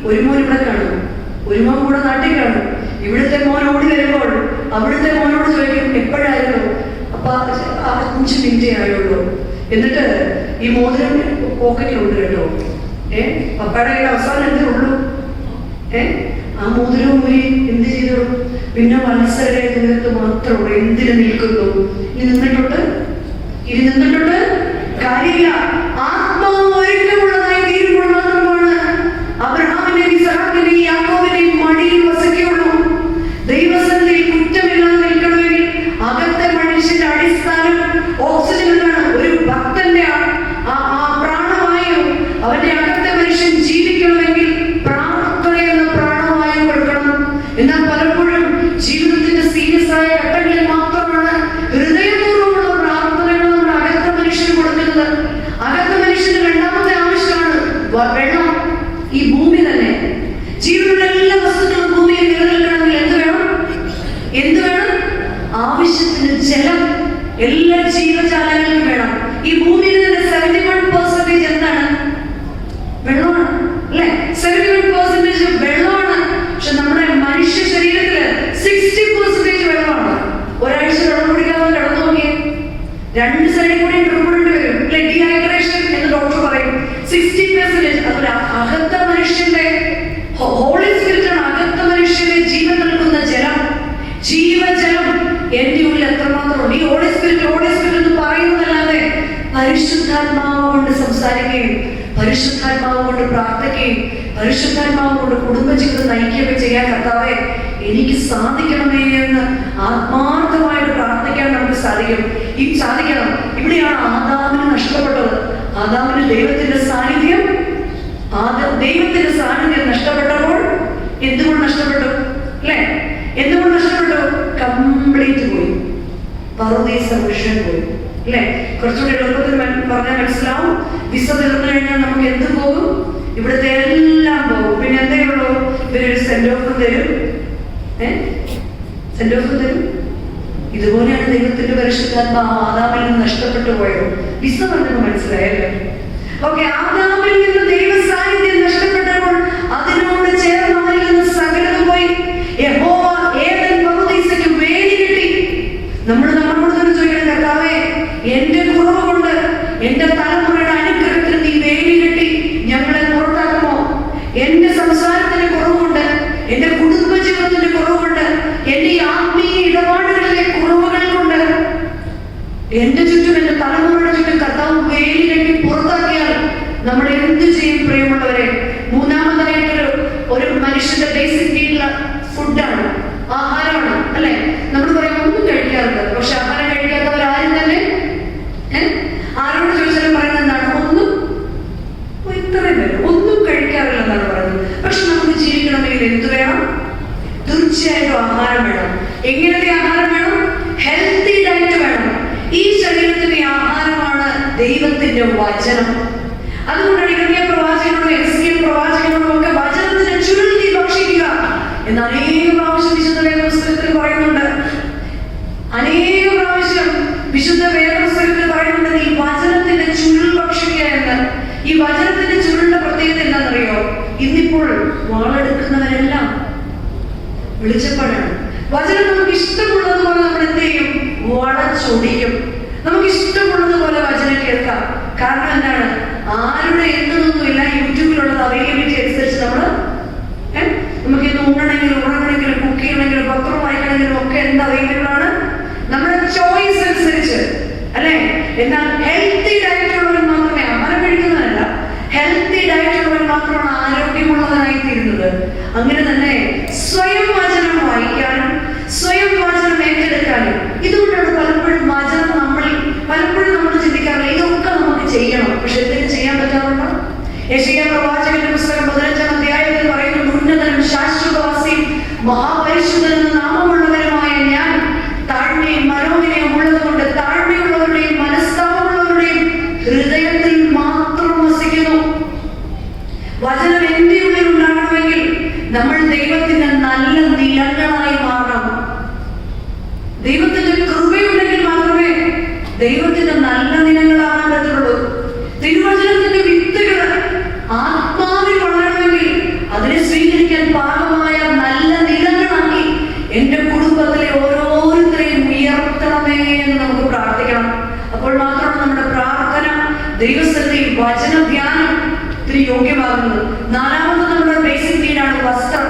S1: ഒരു മോൻ ഇവിടെ കാണും, ഒരു മോൻ കൂടെ നാട്ടിൽ കാണും. ഇവിടുത്തെ മോൻ ഓടി വരുമ്പോൾ അവിടുത്തെ മോനോട് ചോദിക്കും എപ്പോഴായിരുന്നു? അപ്പൊ 5 മിനിറ്റേ ആയുള്ളൂ. എന്നിട്ട് ഈ മോതിരം പോക്കറ്റിലുണ്ട് കേട്ടോ. പപ്പയുടെ കയ്യിൽ അവസാനം എന്തേ ഉള്ളൂ? ആ മോതിരവും ഊരി എന്ത് ചെയ്തോളൂ? പിന്നെ വത്സരരെ ദൂരത്ത് മാത്രമുള്ളൂ. എന്തിനു നിൽക്കുന്നു? ഇനി നിന്നിട്ടുണ്ട് കാര്യമില്ല. ആത്മാവ് ഒരുക്കമുള്ളതായി തീരുമ്പോൾ മാത്രമാണ് അബ്രഹാമിനെയും ഇസ്ഹാക്കിനെയും യാക്കോബിനെയും മടിയിൽ വസിക്കുകയുള്ളൂ. ദൈവസന്നിധിയിൽ കുറ്റമില്ലാതെ നിൽക്കണമെങ്കിൽ അകത്തെ മനുഷ്യന്റെ അടിസ്ഥാനം ഓക്സിജൻ എന്നാണ്. ഒരു ഭക്തന്റെ പ്രാണവായു, അവന്റെ അകത്തെ മനുഷ്യൻ ജീവിക്കണമെങ്കിൽ പ്രാർത്ഥന എന്ന പ്രാണവായു കൊടുക്കണം. എന്നാൽ പലപ്പോഴും ജീവിതത്തിന്റെ സീരിയസ് ആയ ഘട്ടങ്ങളിൽ മാത്രമാണ് ഹൃദയപൂർവ്വമുള്ള പ്രാർത്ഥനകൾ നമ്മുടെ അകത്തെ മനുഷ്യന് കൊടുക്കുന്നത്. അകത്തെ മനുഷ്യന്റെ രണ്ടാമത്തെ ആവശ്യമാണ് വെള്ളം. ഈ ഭൂമി തന്നെ ജീവിതത്തിലെ എല്ലാ എല്ലാ ജീവജാലങ്ങൾക്കും വേണം. ഈ ഭൂമിയിൽ തന്നെ 71% എന്താണ്? വെള്ളമാണ്, അല്ലെ? 71% വെള്ളമാണ്. പക്ഷെ നമ്മുടെ മനുഷ്യ ശരീരത്തില് 60% വെള്ളമാണ്. ഒരാഴ്ച വെള്ളം കുടിക്കാതെ കിടന്നു നോക്കിയേ, 2 സൈഡിൽ കൂടി ട്രിപ്പിളിട്ട് വരും, അല്ലെ? ഡീഹൈഡ്രേഷൻ എന്ന് ഡോക്ടർ പറയും. 60%. അതുപോലെ അകത്ത മനുഷ്യന്റെ ഹോളി സ്പിരിറ്റാണ് അകത്ത മനുഷ്യന്റെ ജീവൻ നൽകുന്ന ജലം, ജീവജലം എന്റെ ഉള്ളിൽ എത്രമാത്രം. ഈ ഹോളി സ്പിരിറ്റ് എന്ന് പറയുന്നതല്ലാതെ പരിശുദ്ധാത്മാവ് കൊണ്ട് സംസാരിക്കുകയും പരിശുദ്ധാത്മാവ് കൊണ്ട് പ്രാർത്ഥിക്കുകയും പരിശുദ്ധാത്മാവ് കൊണ്ട് കുടുംബജീവിതം നയിക്കുകയൊക്കെ ചെയ്യാൻ കർത്താവേ എനിക്ക് സാധിക്കണമേ എന്ന് ആത്മാർത്ഥമായിട്ട് പ്രാർത്ഥിക്കാൻ നമുക്ക് സാധിക്കണം. ഇവിടെയാണ് ആദാമിന് നഷ്ടപ്പെട്ടത്. ആദാമിന് ദൈവത്തിന്റെ സാന്നിധ്യം നഷ്ടപ്പെട്ടപ്പോൾ എന്തുകൊണ്ട് നഷ്ടപ്പെട്ടു? അല്ലെ? എന്തുകൊണ്ട് നഷ്ടപ്പെട്ടു? കംപ്ലീറ്റ് പോയി. പറുദീസ വിഷൻ പോയി, അല്ലെ? കുറച്ചുകൂടി എളുപ്പത്തിൽ പറഞ്ഞാൽ മനസ്സിലാവും. വിസ തീർന്നു കഴിഞ്ഞാൽ നമുക്ക് എന്ത് പോകും? ഇവിടുത്തെ എല്ലാം പോകും. പിന്നെ എന്തേ ഉള്ളൂ? ഇവരൊരു സെന്റ് ഓഫ് തരും. സെന്റ് ഓഫ് തരും. ഇതുപോലെയാണ് ദൈവത്തിന്റെ പരിശുദ്ധാത്മാവ് ആദാമിൽ നിന്ന് നഷ്ടപ്പെട്ടു പോയത്. വിസ പറഞ്ഞപ്പോൾ മനസ്സിലായല്ലേ? ഓക്കെ, ആദാമിൽ നിന്ന് ദൈവ സാന്നിധ്യം നഷ്ടപ്പെട്ടപ്പോൾ അതിനോട് ചേർന്ന് അവരിൽ നിന്ന് സകലതും പോയി. യഹോവ ഏദൻ പറുദീസയ്ക്ക് വേലി കെട്ടി. നമ്മളോട് തന്നെ ചോദിക്കണം, കർത്താവേ എന്റെ കുറവ് കൊണ്ട് എന്റെ തലമുറയുടെ അനുഗ്രഹത്തിന് നീ വേലി കെട്ടി ഞങ്ങളെ പുറത്താക്കുമോ? എന്റെ സംസാരത്തിന്റെ കുറവുകൊണ്ട്, എന്റെ കുടുംബജീവിതത്തിന്റെ കുറവുകൊണ്ട്, എന്റെ ആത്മീയ ഇടപാടുകളിലെ കുറവുകൾ കൊണ്ട് എന്റെ ചുറ്റും എന്റെ തലമുറയുടെ ചുറ്റും കർത്താവ് വേലി കെട്ടി പുറത്താക്കിയാൽ നമ്മൾ എന്ത് ചെയ്യും? പ്രിയമുള്ളവരെ, മൂന്നാമതായിട്ട് ഒരു മനുഷ്യന്റെ ബേസിക് നീഡുള്ള ഫുഡാണ്, ആഹാരമാണ്, അല്ലെ? നമ്മൾ പറയാം ഒന്നും കഴിക്കാറുണ്ട്. പക്ഷെ ആഹാരം കഴിക്കാത്തവരാരും തന്നെ ആരോട് ചോദിച്ചാലും പറയുന്നത് എന്താണ്? ഇത്രയും പേര് ഒന്നും കഴിക്കാറില്ല എന്നാണ് പറയുന്നത്. പക്ഷെ നമുക്ക് ജീവിക്കണമെങ്കിൽ എന്ത് വേണം? തീർച്ചയായിട്ടും ആഹാരം വേണം. എങ്ങനത്തെ ആഹാരം വേണം? ഹെൽത്തി ഡയറ്റ് വേണം. ഈ ശരീരത്തിന്റെ ആഹാരമാണ് ദൈവത്തിന്റെ വചനം. അതുകൊണ്ടാണ് ഇരമ്യ പ്രവാചകനോടും എസ്കേൽ പ്രവാചകനോടും ഒക്കെ വചനത്തിന് ചുരുളി ഭക്ഷിക്കുക എന്ന് അനേക പ്രാവശ്യം വിശുദ്ധ വേദപുസ്തകത്തിൽ പറയുന്നുണ്ട്. അനേക പ്രാവശ്യം വിശുദ്ധ വേദപുസ്തകത്തിൽ പറയുന്നുണ്ട് ഈ വചനത്തിന്റെ ചുരുൾ ഭക്ഷിക്കുക എന്ന്. ഈ വചനത്തിന്റെ ചുരുളിന്റെ പ്രത്യേകത എന്താണെന്നറിയോ? ഇന്നിപ്പോൾ വാളെടുക്കുന്നവരെല്ലാം വെളിച്ചപ്പാടാണ്. വചനം നമുക്ക് ഇഷ്ടമുള്ളതുപോലെ നമ്മൾ എന്ത് ചെയ്യും? വളച്ചൊടിക്കും. നമുക്ക് ഇഷ്ടമുള്ളതുപോലെ വചനം കേൾക്കാം. കാരണം എന്താണ്? ആരുടെ എന്നതൊന്നുമില്ല. യൂട്യൂബിലുള്ളത് അവൈലബിലിറ്റി അനുസരിച്ച് നമുക്ക് ഇന്ന് ഉണ്ണണമെങ്കിലും കുക്ക് ചെയ്യണമെങ്കിലും പത്രം വായിക്കണമെങ്കിലും ഒക്കെ എന്ത് അവൈലബിൾ ആണ്? നമ്മുടെ ചോയ്സ് അനുസരിച്ച്, അല്ലെ? എന്നാൽ ഹെൽത്തി ഡയറ്റ് ഉള്ളവർ മാത്രമേ, ആഹാരം കഴിക്കുന്നതല്ല, ഹെൽത്തി ഡയറ്റ് ഉള്ളവർ മാത്രമാണ് ആരോഗ്യമുള്ളവരായി തീരുന്നത്. അങ്ങനെ തന്നെ സ്വയം വചനം വായിക്കാനും സ്വയം വചനം ഏറ്റെടുക്കാനും. ഇതുകൊണ്ടാണ് പലപ്പോഴും നമ്മൾ ചിന്തിക്കാറില്ല ഇതൊക്കെ നമുക്ക് ചെയ്യണം. പക്ഷെ എന്തെങ്കിലും ചെയ്യാൻ പറ്റാറുണ്ടോ? യെശയ്യാ പ്രവാചകന്റെ പുസ്തകം 15-ാം അധ്യായത്തിൽ പറയുന്നു, ഉന്നതനും ശാശ്വതവാസിയും മഹാപരിശുദ്ധനെന്ന നാമമുള്ളവരുമായ ഞാൻ താഴ്മയും മനോവിനയം ഉള്ളതുകൊണ്ട് താഴ്മയുള്ളവരുടെയും മനസ്താപമുള്ളവരുടെയും ഹൃദയത്തിൽ മാത്രം വസിക്കുന്നു. വചനം എന്റെ ഉള്ളിൽ ഉണ്ടാകണമെങ്കിൽ നമ്മൾ ദൈവത്തിന്റെ നല്ല നിലങ്ങളായി മാറണം. ദൈവത്തിന്റെ കൃപയുണ്ടെങ്കിൽ മാത്രമേ ദൈവത്തിന്റെ നല്ല നിലങ്ങളാകാൻ പറ്റുള്ളൂ. തിരുവചനത്തിന്റെ വിത്തുകൾ ആത്മാവിൽ വളരണമെങ്കിൽ അതിനെ സ്വീകരിക്കാൻ പാകമായ നല്ല നിലങ്ങളാക്കി എന്റെ കുടുംബത്തിലെ ഓരോരുത്തരെയും ഉയർത്തണമേ എന്ന് നമുക്ക് പ്രാർത്ഥിക്കണം. അപ്പോൾ മാത്രമാണ് നമ്മുടെ പ്രാർത്ഥന ദൈവസ്ഥലത്തിൽ വചന ധ്യാനത്തിന് യോഗ്യമാകുന്നത്. നാലാമത് നമ്മുടെ ബേസിക് നീഡാണ് വസ്ത്രം,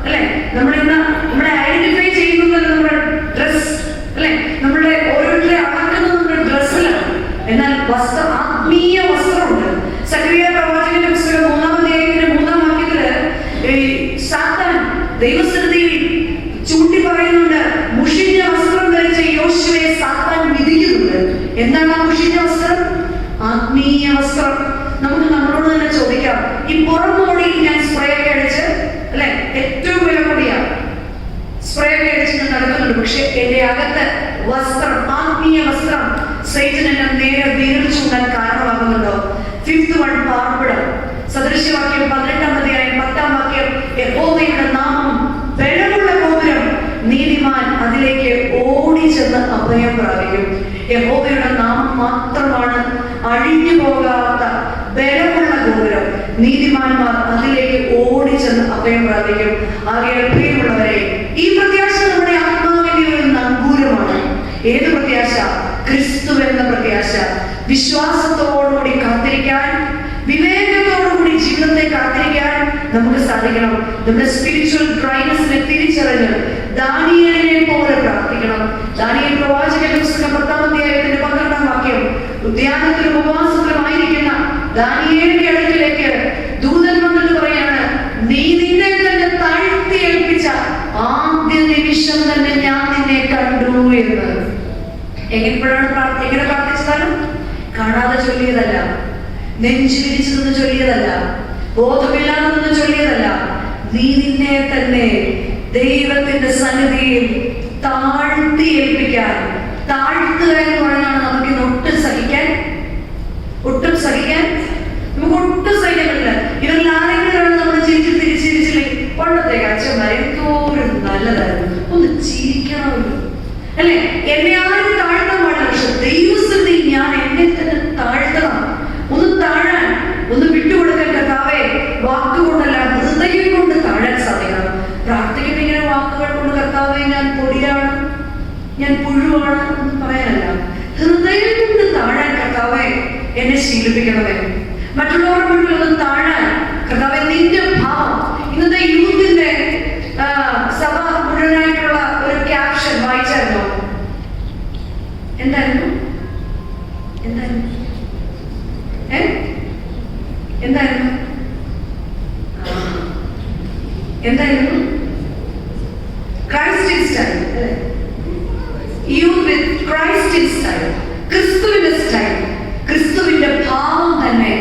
S1: അല്ലെ? നമ്മളെ ഐഡന്റിഫൈ ചെയ്യുന്നത് നമ്മുടെ ഡ്രസ്, അല്ലെ? നമ്മളുടെ ഓരോരുത്തരെ അളക്കുന്നത് നമ്മുടെ ഡ്രസ്സിലാണ്. എന്നാൽ വസ്ത്രം, ആത്മീയ വസ്ത്രമുണ്ട്. സഖറിയ പ്രവാചകന്റെ പുസ്തകം 3-ാം അധ്യായത്തിന്റെ 3-ാം വാക്യത്തില് സാത്താൻ ദൈവസ്ഥലത്തിൽ ചൂണ്ടി പറയുന്നുണ്ട്, മുഷിഞ്ഞ വസ്ത്രം ധരിച്ച യോശുവയെ സാത്താൻ വിധിക്കുന്നുണ്ട്. എന്താണ് ആ മുഷിഞ്ഞ വസ്ത്രം? ആത്മീയ വസ്ത്രം. നമുക്ക് നമ്മളോട് തന്നെ ചോദിക്കാം, ഈ പുറമോടിയിൽ ഞാൻ സ്പ്രേ ഒക്കെ അടിച്ച്, അല്ലെ, ഏറ്റവും വില കൂടിയ സ്പ്രേ ഒക്കെ അടിച്ച് ഞാൻ നടക്കുന്നുണ്ട്. പക്ഷെ എന്റെ അകത്ത് വസ്ത്രം, ആത്മീയ വസ്ത്രം സൈറ്റൻ എന്നെ നേരെ വിരൽ ചൂണ്ടാൻ കാരണമാകുന്നുണ്ടോ? 5th വൺ പാർപ്പിടം. സദൃശ്യവാക്യം 18-ാം അധ്യായം 10-ാം വാക്യം, യഹോവയുടെ നാമം ബലമുള്ള ഗോപുരം, നീതിമാൻ അതിലേക്ക് ഓടി ചെന്ന് അഭയം പ്രാപിക്കും. യഹോവയുടെ നാമം മാത്രമാണ് അഴിഞ്ഞു പോകാത്ത ബലമുള്ള ഗോപുരം. നീതിമാന്മാർ അതിലേക്ക് ഓടിച്ചെന്ന് അഭയം പ്രാപിക്കും. ആകയാൽ പ്രിയമുള്ളവരെ, ഈ പ്രത്യാശ നമ്മുടെ ആത്മാവിന്റെ ഒരു നങ്കൂരമാണ്. ഏത് പ്രത്യാശ? ക്രിസ്തു എന്ന പ്രത്യാശ. വിശ്വാസത്തോടുകൂടി കാത്തിരിക്കാൻ, വിവേകത്തോടുകൂടി ജീവിതത്തെ കാത്തിരിക്കാൻ നമുക്ക് സാധിക്കണം. നമ്മുടെ സ്പിരിച്വൽ ഡ്രൈനസിനെ തിരിച്ചറിഞ്ഞ് ദാനിയേലിനെ പോലെ പ്രാർത്ഥിക്കണം. ദാനിയേൽ പ്രവാചകന്റെ പുസ്തകം 10-ാം അധ്യായത്തിന്റെ 12-ാം വാക്യം, ഉദ്യാനത്തിലും ഉപവാസത്തിലുമായിരിക്കുന്ന ദാനിയേലിന്റെ അടുക്കിലേക്ക് ദൂതൻ വന്നിട്ട് പറയാണ്, നീ നിന്നെ തന്നെ താഴ്ത്തി ഏൽപ്പിച്ച ആദ്യ നിമിഷം തന്നെ ഞാൻ നിന്നെ കണ്ടു എന്ന്. എങ്ങനെ പ്രാർത്ഥിച്ചതാണ്? കാണാതെ ചൊല്ലിയതല്ല, നെഞ്ചു വിരിച്ചു നിന്ന് ചൊല്ലിയതല്ല, ബോധമില്ലാതെ നിന്ന് ചൊല്ലിയതല്ല. നീ നിന്നെ തന്നെ ദൈവത്തിന്റെ സന്നിധിയിൽ താഴ്ത്തി ഏൽപ്പിക്കാൻ. താഴ്ത്തുക എന്ന് പറഞ്ഞാണ് നമുക്ക് ഇന്ന് ഒട്ടും സഹിക്കാൻ നമുക്ക് ഒട്ടും സഹിക്കാൻ പറ്റില്ല. ഇവരിൽ ആരെങ്കിലും നമ്മൾ തിരിച്ചിരിച്ചില്ലേ? പണ്ടത്തെ അച്ഛന്മാർ എന്തോരം നല്ലതായിരുന്നു, ഒന്ന് ചിരിക്കണമല്ലോ അല്ലെ? എന്നെ ആരും താഴ്ത്താൻ പാടില്ല, പക്ഷെ ദൈവസ്ഥിതി ഞാൻ എന്നെ തന്നെ താഴ്ത്തണം. ഒന്ന് താഴാൻ, ഒന്ന് വിട്ടുകൊടുക്കാൻ കർത്താവേ വാക്കുകൊണ്ടല്ല ഹൃദയം കൊണ്ട് താഴാൻ സാധിക്കണം. പ്രാർത്ഥിക്കുന്ന ഇങ്ങനെ വാക്കുകൾ കൊണ്ട് കർത്താവേ ഞാൻ പൊടിയാണ്, ഞാൻ പുഴുവാണ് എന്ന് പറയാനല്ല, ഹൃദയം കൊണ്ട് താഴാൻ കർത്താവേ എന്നെ ശീലിപ്പിക്കണമേ. മറ്റുള്ളവരുടെ മുന്നിൽ ഒന്ന് താഴാൻ കർത്താവേ നിന്റെ ഭാവം. ഇന്നത്തെ യൂത്തിന്റെ സഭ മുഴുവനായിട്ടുള്ള ഒരു ക്യാപ്ഷൻ വായിച്ചായിരുന്നോ? എന്തായിരുന്നു? Christ in style. Youth with Christ in style. ക്രിസ്തുവിന്റെ സ്റ്റൈൽ, ക്രിസ്തുവിന്റെ ഭാവം തന്നെ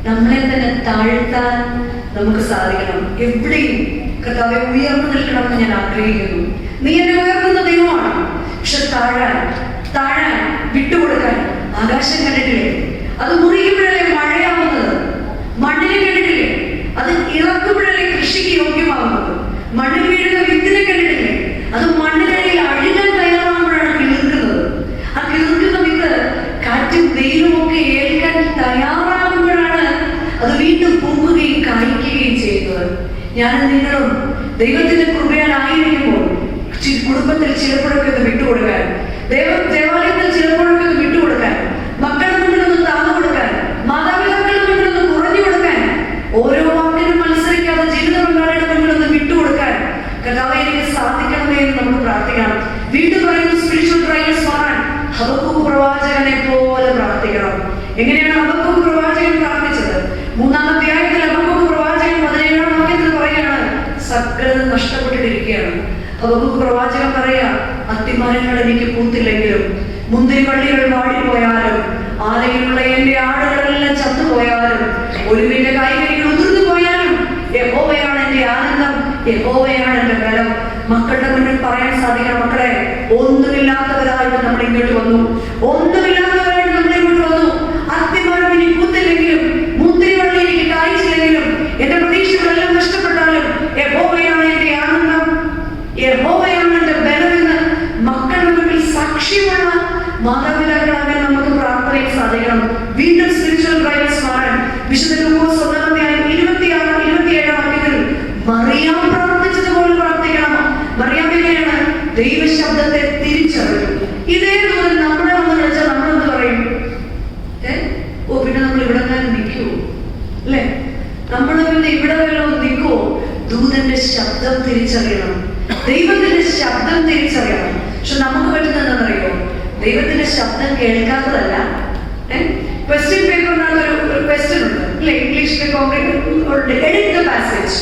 S1: നമ്മളെ തന്നെ താഴ്ത്താൻ നമുക്ക് സാധിക്കണം. എവിടെയും കർത്താവെ ഉയർന്നു നിൽക്കണമെന്ന് ഞാൻ ആഗ്രഹിക്കുന്നു. നീ എന്നെ ഉയർത്തുന്ന ദൈവമാണ്, പക്ഷെ താഴാൻ വിട്ടുകൊടുക്കാൻ. ആകാശം കണ്ടിട്ടില്ലേ? അത് മുറിയുമ്പോഴല്ലേ മഴയാവുന്നത്. മണ്ണിനെ കണ്ടിട്ടില്ലേ? അത് ഇറക്കുമ്പോഴല്ലേ കൃഷിക്ക് യോഗ്യമാവുന്നത്. മണ്ണിൽ വീഴുന്ന വിത്തിനെ കണ്ടിട്ടില്ലേ? അത് മണ്ണിനടിയിൽ അഴുകാൻ തയ്യാറാകുമ്പോഴാണ് കിളിർക്കുന്നത്. ആ കിളിർക്കുന്ന വിത്ത് കാറ്റും വെയിലും ഒക്കെ ഏൽക്കാൻ തയ്യാറാകുമ്പോഴാണ് അത് വീണ്ടും പൂക്കുകയും കായ്ക്കുകയും ചെയ്യുന്നത്. ഞാൻ നിങ്ങളും ദൈവത്തിന്റെ കൃപയാലായിരിക്കുമ്പോൾ കുടുംബത്തിൽ ചിലപ്പോഴൊക്കെ ഒന്ന് വിട്ടുകൊടുക്കാൻ, ദേവാലയത്തിൽ ചിലപ്പോഴൊക്കെ ഒന്ന് വിട്ടുകൊടുക്കാൻ, മക്കളുടെ മുന്നിലൊന്ന് താന്നു കൊടുക്കാൻ, മാതാപിതാക്കളുടെ മുന്നിലൊന്ന് കുറഞ്ഞു കൊടുക്കാൻ, ഓരോ വാക്കിനും മത്സരിക്കാതെ ജീവിത പങ്കാളിയുടെ മുന്നിലൊന്ന് വിട്ടുകൊടുക്കാൻ കർത്താവേ എനിക്ക് സാധിക്കണമേ എന്ന് നമുക്ക് പ്രാർത്ഥിക്കണം. വീണ്ടും പറയുന്നു, സ്പിരിച്വൽ ഡ്രൈനസ് മാറാൻ ഹബക്കൂക്ക് പ്രവാചകനെ പോലെ പ്രാർത്ഥിക്കണം. എങ്ങനെയാണ് ഹബക്കൂക്ക് പ്രവാചകൻ പ്രാർത്ഥിച്ചത്? 3-ാം അധ്യായത്തിൽ ഹബക്കൂക്ക് പ്രവാചകൻ 17-ാം വാക്യത്തിൽ പറയുകയാണ്, സകലതും നഷ്ടപ്പെട്ടിരിക്കുകയാണ്. ഹബക്കൂക്ക് പ്രവാചകൻ പറയാ, അത്തിമരങ്ങൾ എനിക്ക് പൂത്തില്ലെങ്കിലും, മുന്തിരിവള്ളികൾ വാടിപ്പോയാലും, ആലയിലുള്ള എന്റെ ആടുകളെല്ലാം ചത്തുപോയാലും, ഒലിവിന്റെ കായ്കനികൾ ഉതിർന്നു പോയാലും, യഹോവയാണ് എന്റെ ആനന്ദം, യഹോവയാണ് എന്റെ ബലം. മക്കളുടെ മുന്നിൽ പറയാൻ സാധിക്കണം, മക്കളെ ഒന്നുമില്ലാത്തവരായിട്ട് നമ്മൾ ഇങ്ങോട്ട് വന്നു, ഒന്നുമില്ലാത്തവരായിട്ട് നമ്മൾ ഇങ്ങോട്ട് വന്നു. അത്തിമരം ഇനി പൂത്തില്ലെങ്കിലും, മുന്തിരിവള്ളി എനിക്ക് കായ്ച്ചില്ലെങ്കിലും, എന്റെ പ്രതീക്ഷകളെല്ലാം നഷ്ടപ്പെട്ടാലും, യഹോവയാണ് എന്റെ ആനന്ദം, യഹോവയാണ് എന്റെ ബലം എന്ന് മക്കളുടെ മുന്നിൽ സാക്ഷ്യമുള്ള മാതാപിതാക്കളാകാൻ നമുക്ക് പ്രാർത്ഥനയിൽ സാധിക്കണം. വീണ്ടും സ്പിരിച്വൽ ഡ്രൈനസ് മാറാൻ വിശുദ്ധ ലൂക്കോസ് 1-ാം അധ്യായം 26-27 വാക്യത്തിൽ മറിയാം പ്രാർത്ഥിച്ചതുപോലെ പ്രാർത്ഥിക്കണം. മറിയാം എങ്ങനെയാണ്? ദൈവശബ്ദത്തെ തിരിച്ചറിയും. ഇതേ ദൂരം നമ്മളെ വന്ന് വിളിച്ചാൽ നമ്മളെന്ത് പറയും? പിന്നെ നമ്മൾ ഇവിടെ തന്നെ നിൽക്കുവോ? അല്ലെ? നമ്മൾ പിന്നെ ഇവിടെ വല്ലതും നിൽക്കുവോ? ദൂതന്റെ ശബ്ദം തിരിച്ചറിയണം, ദൈവത്തിന്റെ ശബ്ദം തിരിച്ചറിയണം. പക്ഷെ നമുക്ക് പറ്റുന്ന എന്താണെന്നറിയോ? ദൈവത്തിന്റെ ശബ്ദം കേൾക്കാത്തതല്ല. ക്വസ്റ്റ്യൻ പേപ്പറിനകത്ത് ഒരു ക്വസ്റ്റ്യൻ ഉണ്ട് അല്ലെ? ഇംഗ്ലീഷിലെ എഡിറ്റ് ദ പാസേജ്.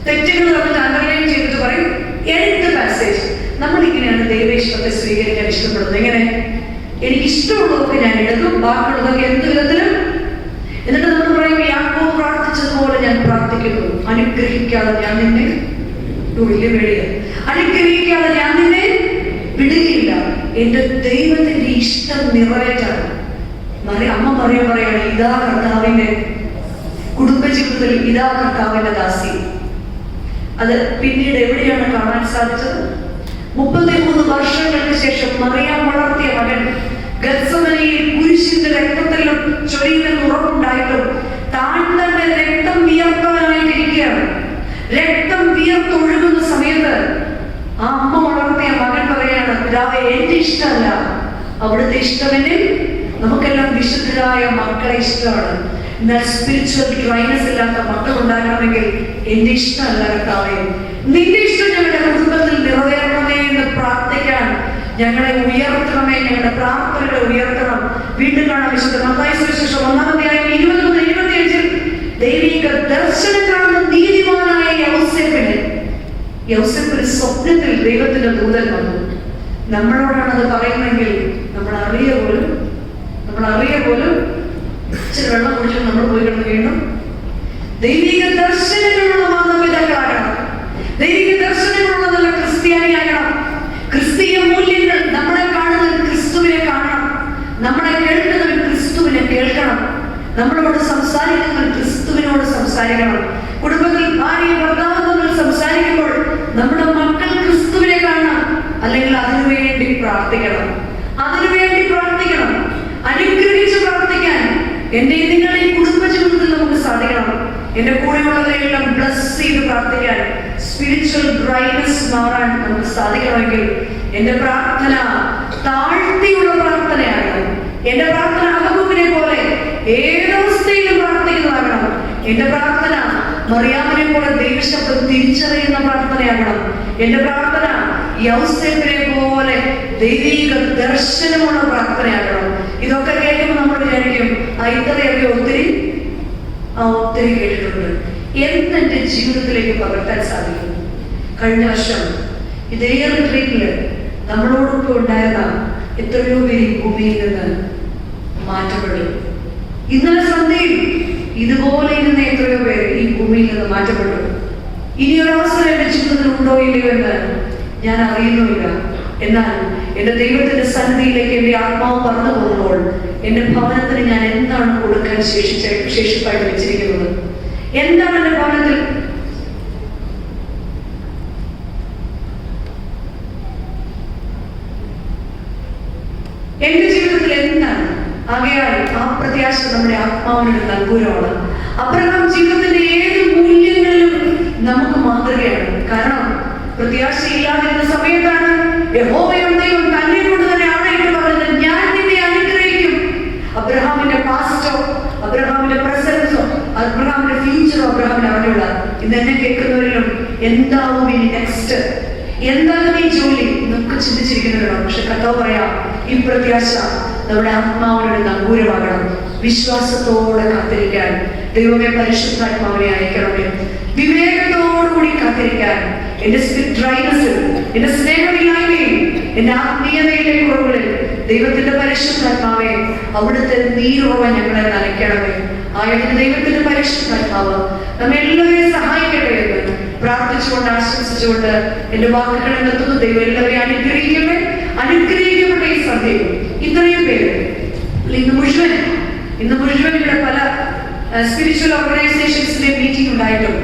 S1: തെറ്റുകൾ നമ്മൾ അണ്ടർലൈൻ ചെയ്തിട്ട് പറയും എഡിറ്റ് ദ പാസേജ്. നമ്മൾ ഇങ്ങനെയാണ് ദൈവ ഇഷ്ടത്തെ സ്വീകരിക്കാൻ ഇഷ്ടപ്പെടുന്നത്. എങ്ങനെ? എനിക്ക് ഇഷ്ടമുള്ളതൊക്കെ ഞാൻ എടുക്കും, ബാക്കിയുള്ളതൊക്കെ എന്ത് വിധത്തിലും. എന്നിട്ട് നമ്മൾ പറയും, യാക്കോബ് പ്രാർത്ഥിച്ചതുപോലെ ഞാൻ പ്രാർത്ഥിക്കുന്നു, അനുഗ്രഹിക്കാതെ ഞാൻ നിന്നെ, വലിയ പേടിയ, അനുഗ്രഹിക്കാതെ ഞാൻ നിന്നെ വിടുകയില്ല. എന്റെ ദൈവത്തിന്റെ ഇഷ്ടം നിറവേറ്റാണ്. അമ്മ പറയാണ്, ഇതാ കർത്താവിന്റെ കുടുംബജീവിതത്തിൽ, ഇതാ കർത്താവിന്റെ ദാസി. അത് പിന്നീട് എവിടെയാണ് കാണാൻ സാധിച്ചത്? 33 വർഷങ്ങൾക്ക് ശേഷം മറിയാം വളർത്തിയ മകൻ ഗത്സമനയിൽ കുരിശിന്റെ രക്തത്തിലും ചൊരിയുന്ന ഉറപ്പുണ്ടായിട്ടും താൻ തന്നെ രക്തം വിയർത്തവനായിട്ടിരിക്കുകയാണ്. രക്തം വിയർത്തൊഴുകുന്ന സമയത്ത് ആ അമ്മ വളർത്തിയ മകൻ പറയാണ്, പിതാവേ, എന്റെ ഇഷ്ടമല്ല, അവിടുത്തെ ഇഷ്ടമെന്നിൽ. നമുക്കെല്ലാം വിശുദ്ധരായ മക്കളെ ഇഷ്ടമാണ്. എന്നാൽ സ്പിരിച്വൽ ഡ്രൈനസ് ഇല്ലാത്ത മക്കൾ ഉണ്ടാകണമെങ്കിൽ എന്റെ ഇഷ്ടമല്ല കർത്താവേ, നിന്റെ ഇഷ്ടം ഞങ്ങളുടെ കുടുംബത്തിൽ നിറവേറണമേ എന്ന് പ്രാർത്ഥിക്കാൻ ഞങ്ങളെ ഉയർത്തണമേ, ഞങ്ങളുടെ പ്രാർത്ഥനകളെ ഉയർത്തണം. വീണ്ടും കാണാൻ വിശുദ്ധ മത്തായി സുവിശേഷം 1-27 ദൈവിക ദർശനം കാണുന്ന നീതിമാനായ യൗസേപ്പിന് സ്വപ്നത്തിൽ ദൈവത്തിന്റെ ദൂതൻ വന്നു. നമ്മളോടാണ് അത് പറയുന്നെങ്കിൽ നമ്മൾ അറിയ പോലും ഇച്ചിരി വെള്ളം കുടിച്ചിട്ട് നമ്മൾ പോയി കിടന്ന് വീണ്ടും ദൈവിക ദർശനങ്ങളുള്ള മാതാപിതാക്കളാകണം. ദൈവിക ദർശനങ്ങളുള്ള നല്ല ക്രിസ്ത്യാനിയാകണം. ക്രിസ്തീയ മൂല്യങ്ങൾ, നമ്മളെ കാണുന്നവർ ക്രിസ്തുവിനെ കാണണം, നമ്മളെ കേൾക്കുന്നവർ ക്രിസ്തുവിനെ കേൾക്കണം, നമ്മളോട് സംസാരിക്കുന്നവർ ക്രിസ്തുവിനോട് സംസാരിക്കണം. കുടുംബത്തിൽ ഭാര്യ ഭർത്താവ് തമ്മിൽ സംസാരിക്കുമ്പോൾ നമ്മുടെ മക്കൾ ക്രിസ്തുവിനെ കാണണം. അല്ലെങ്കിൽ അതിനുവേണ്ടി പ്രാർത്ഥിക്കണം, അനുഗ്രഹിച്ച് പ്രാർത്ഥിക്കാൻ എന്റെ നിങ്ങളുടെ കുടുംബ ജീവിതത്തിൽ നമുക്ക് സാധിക്കണം. എന്റെ കൂടെയുള്ളവരെല്ലാം ബ്ലസ് ചെയ്ത് പ്രാർത്ഥിക്കാൻ, സ്പിരിച്വൽ ഡ്രൈനസ് മാറാൻ നമുക്ക് സാധിക്കണമെങ്കിൽ എന്റെ പ്രാർത്ഥന താഴ്ത്തിയുള്ള പ്രാർത്ഥനയാകണം. എന്റെ പ്രാർത്ഥന ഹബക്കൂക്കിനെ പോലെ ഏതവസ്ഥയിലും പ്രാർത്ഥിക്കുന്നതാകണം. എന്റെ പ്രാർത്ഥന മറിയാമിനെ പോലെ ദൈവശബ്ദം തിരിച്ചറിയുന്ന പ്രാർത്ഥനയാകണം. എന്റെ പ്രാർത്ഥന യൗസേപ്പിനെ പോലെ ദൈവിക ദർശനമുള്ള പ്രാർത്ഥനയാകണം. ഇതൊക്കെ കേൾക്കുമ്പോൾ നമ്മൾ വിചാരിക്കും, ഇത്രയൊക്കെ ഒത്തിരി കേട്ടിട്ടുണ്ട്. എന്റെ ജീവിതത്തിലേക്ക് പകർത്താൻ സാധിക്കും. കഴിഞ്ഞ വർഷം ഇതേ റിട്രീറ്റില് നമ്മളോടൊപ്പം ഉണ്ടായിരുന്ന എത്രയോ പേര് ഭൂമിയിൽ നിന്ന് മാറ്റപ്പെട്ടു. ഇന്നലെ സന്ധ്യയിൽ ഇതുപോലെ ഇരുന്ന എത്രയോ പേര് ഈ ഭൂമിയിൽ നിന്ന് മാറ്റപ്പെട്ടു. ഇനി ഒരവസരം എന്റെ ജീവിതത്തിൽ ഉണ്ടോ ഇല്ലയോ എന്ന് ഞാൻ അറിയുന്നുമില്ല. എന്നാൽ എന്റെ ദൈവത്തിന്റെ സന്നിധിയിലേക്ക് എന്റെ ആത്മാവ് പറഞ്ഞു പോകുമ്പോൾ എന്റെ ഭവനത്തിന് ഞാൻ എന്താണ് കൊടുക്കാൻ ശേഷിപ്പായിട്ട് വെച്ചിരിക്കുന്നത്? എന്താണ് എന്റെ ഭവനത്തിൽ? എന്റെ ജീവിതത്തിൽ എന്താണ്? ആകയാൽ ആ പ്രത്യാശ നമ്മുടെ ആത്മാവിനൊരു നങ്കൂരമാണ്. അബ്രഹാം ജീവിതത്തിന്റെ ഏത് മൂല്യങ്ങളിലും നമുക്ക് മാതൃകയാണ്. കാരണം പ്രത്യാശയില്ലാതിരുന്ന സമയത്താണ് യഹോവയുടെ ദൈവം തന്നെ കൊണ്ട് തന്നെ ആണയിട്ട് പറഞ്ഞത്, ഞാൻ നിന്നെ അനുഗ്രഹിക്കും. അബ്രഹാമിന്റെ പാസ്റ്റോ, അബ്രഹാമിന്റെ പ്രസൻസോ, അബ്രഹാമിന്റെ ഫ്യൂച്ചറോ അബ്രഹാമിന് അറിഞ്ഞുള്ള. ഇന്ന് എന്നെ കേൾക്കുന്നവരിലും എന്താവും ഇനി നെക്സ്റ്റ്, എന്താണ് ഈ ജോലി എന്നൊക്കെ ചിന്തിച്ചിരിക്കുന്നവരാണ്. പക്ഷെ കർത്താവ് പറയാം, ഈ പ്രത്യാശ നമ്മുടെ ആത്മാവിനൊരു നങ്കൂരമാകണം. വിശ്വാസത്തോടെ കാത്തിരിക്കാൻ ദൈവമേ പരിശുദ്ധാത്മാവിനെ അയക്കണമേ. വിവേകത്തോടുകൂടി കാത്തിരിക്കാൻ എന്റെ ഡ്രൈനസിൽ, എന്റെ സ്നേഹമില്ലായ്മയിൽ, എന്റെ ആത്മീയതയിലെ കുറവുകളിൽ ദൈവത്തിന്റെ പരിശുദ്ധാത്മാവെ അവിടുത്തെ നീരുറവ ഞങ്ങളെ നനയ്ക്കണമേ. ആയതിന് ദൈവത്തിന്റെ പരിശുദ്ധാത്മാവ് നമ്മെല്ലാവരെയും സഹായിക്കട്ടെ എന്ന് പ്രാർത്ഥിച്ചുകൊണ്ട് ആശംസിച്ചുകൊണ്ട് എന്റെ വാക്കുകളെ നിർത്തുന്നു. ദൈവം എല്ലാവരെയും അനുഗ്രഹിക്കപ്പെട്ട ഈ സന്ധ്യയിൽ ഇത്രയും പേര് ഇന്ന് മുഴുവൻ ഇവിടെ പല സ്പിരിച്വൽ ഓർഗനൈസേഷൻസിന്റെ മീറ്റിംഗ് ഉണ്ടായിട്ടും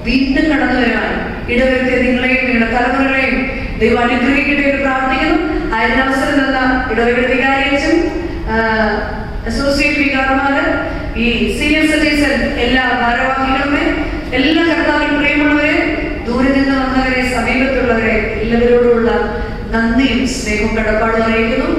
S1: വീണ്ടും കടന്നു വരാൻ ഇടവരുത്തിയ നിങ്ങളെയും നിങ്ങളുടെ തലമുറകളെയും ദൈവം അനുഗ്രഹിക്കട്ടെ എന്ന് പ്രാർത്ഥിക്കുന്നു. അതിനവസരം തന്ന ഇടവയുടെ വികാരിയച്ഛൻ, അസോസിയേറ്റ് വികാരമാര്, ഈ സീനിയർ സിറ്റിസൺ എല്ലാ ഭാരവാഹികളുമേ, എല്ലാ കർത്താവിൽ പ്രിയമുള്ളവരെ, ദൂരെ നിന്ന് വന്നവരെ, സമീപത്തുള്ളവരെ, എല്ലാവരോടുള്ള നന്ദിയും സ്നേഹവും കടപ്പാടും അറിയിക്കുന്നു.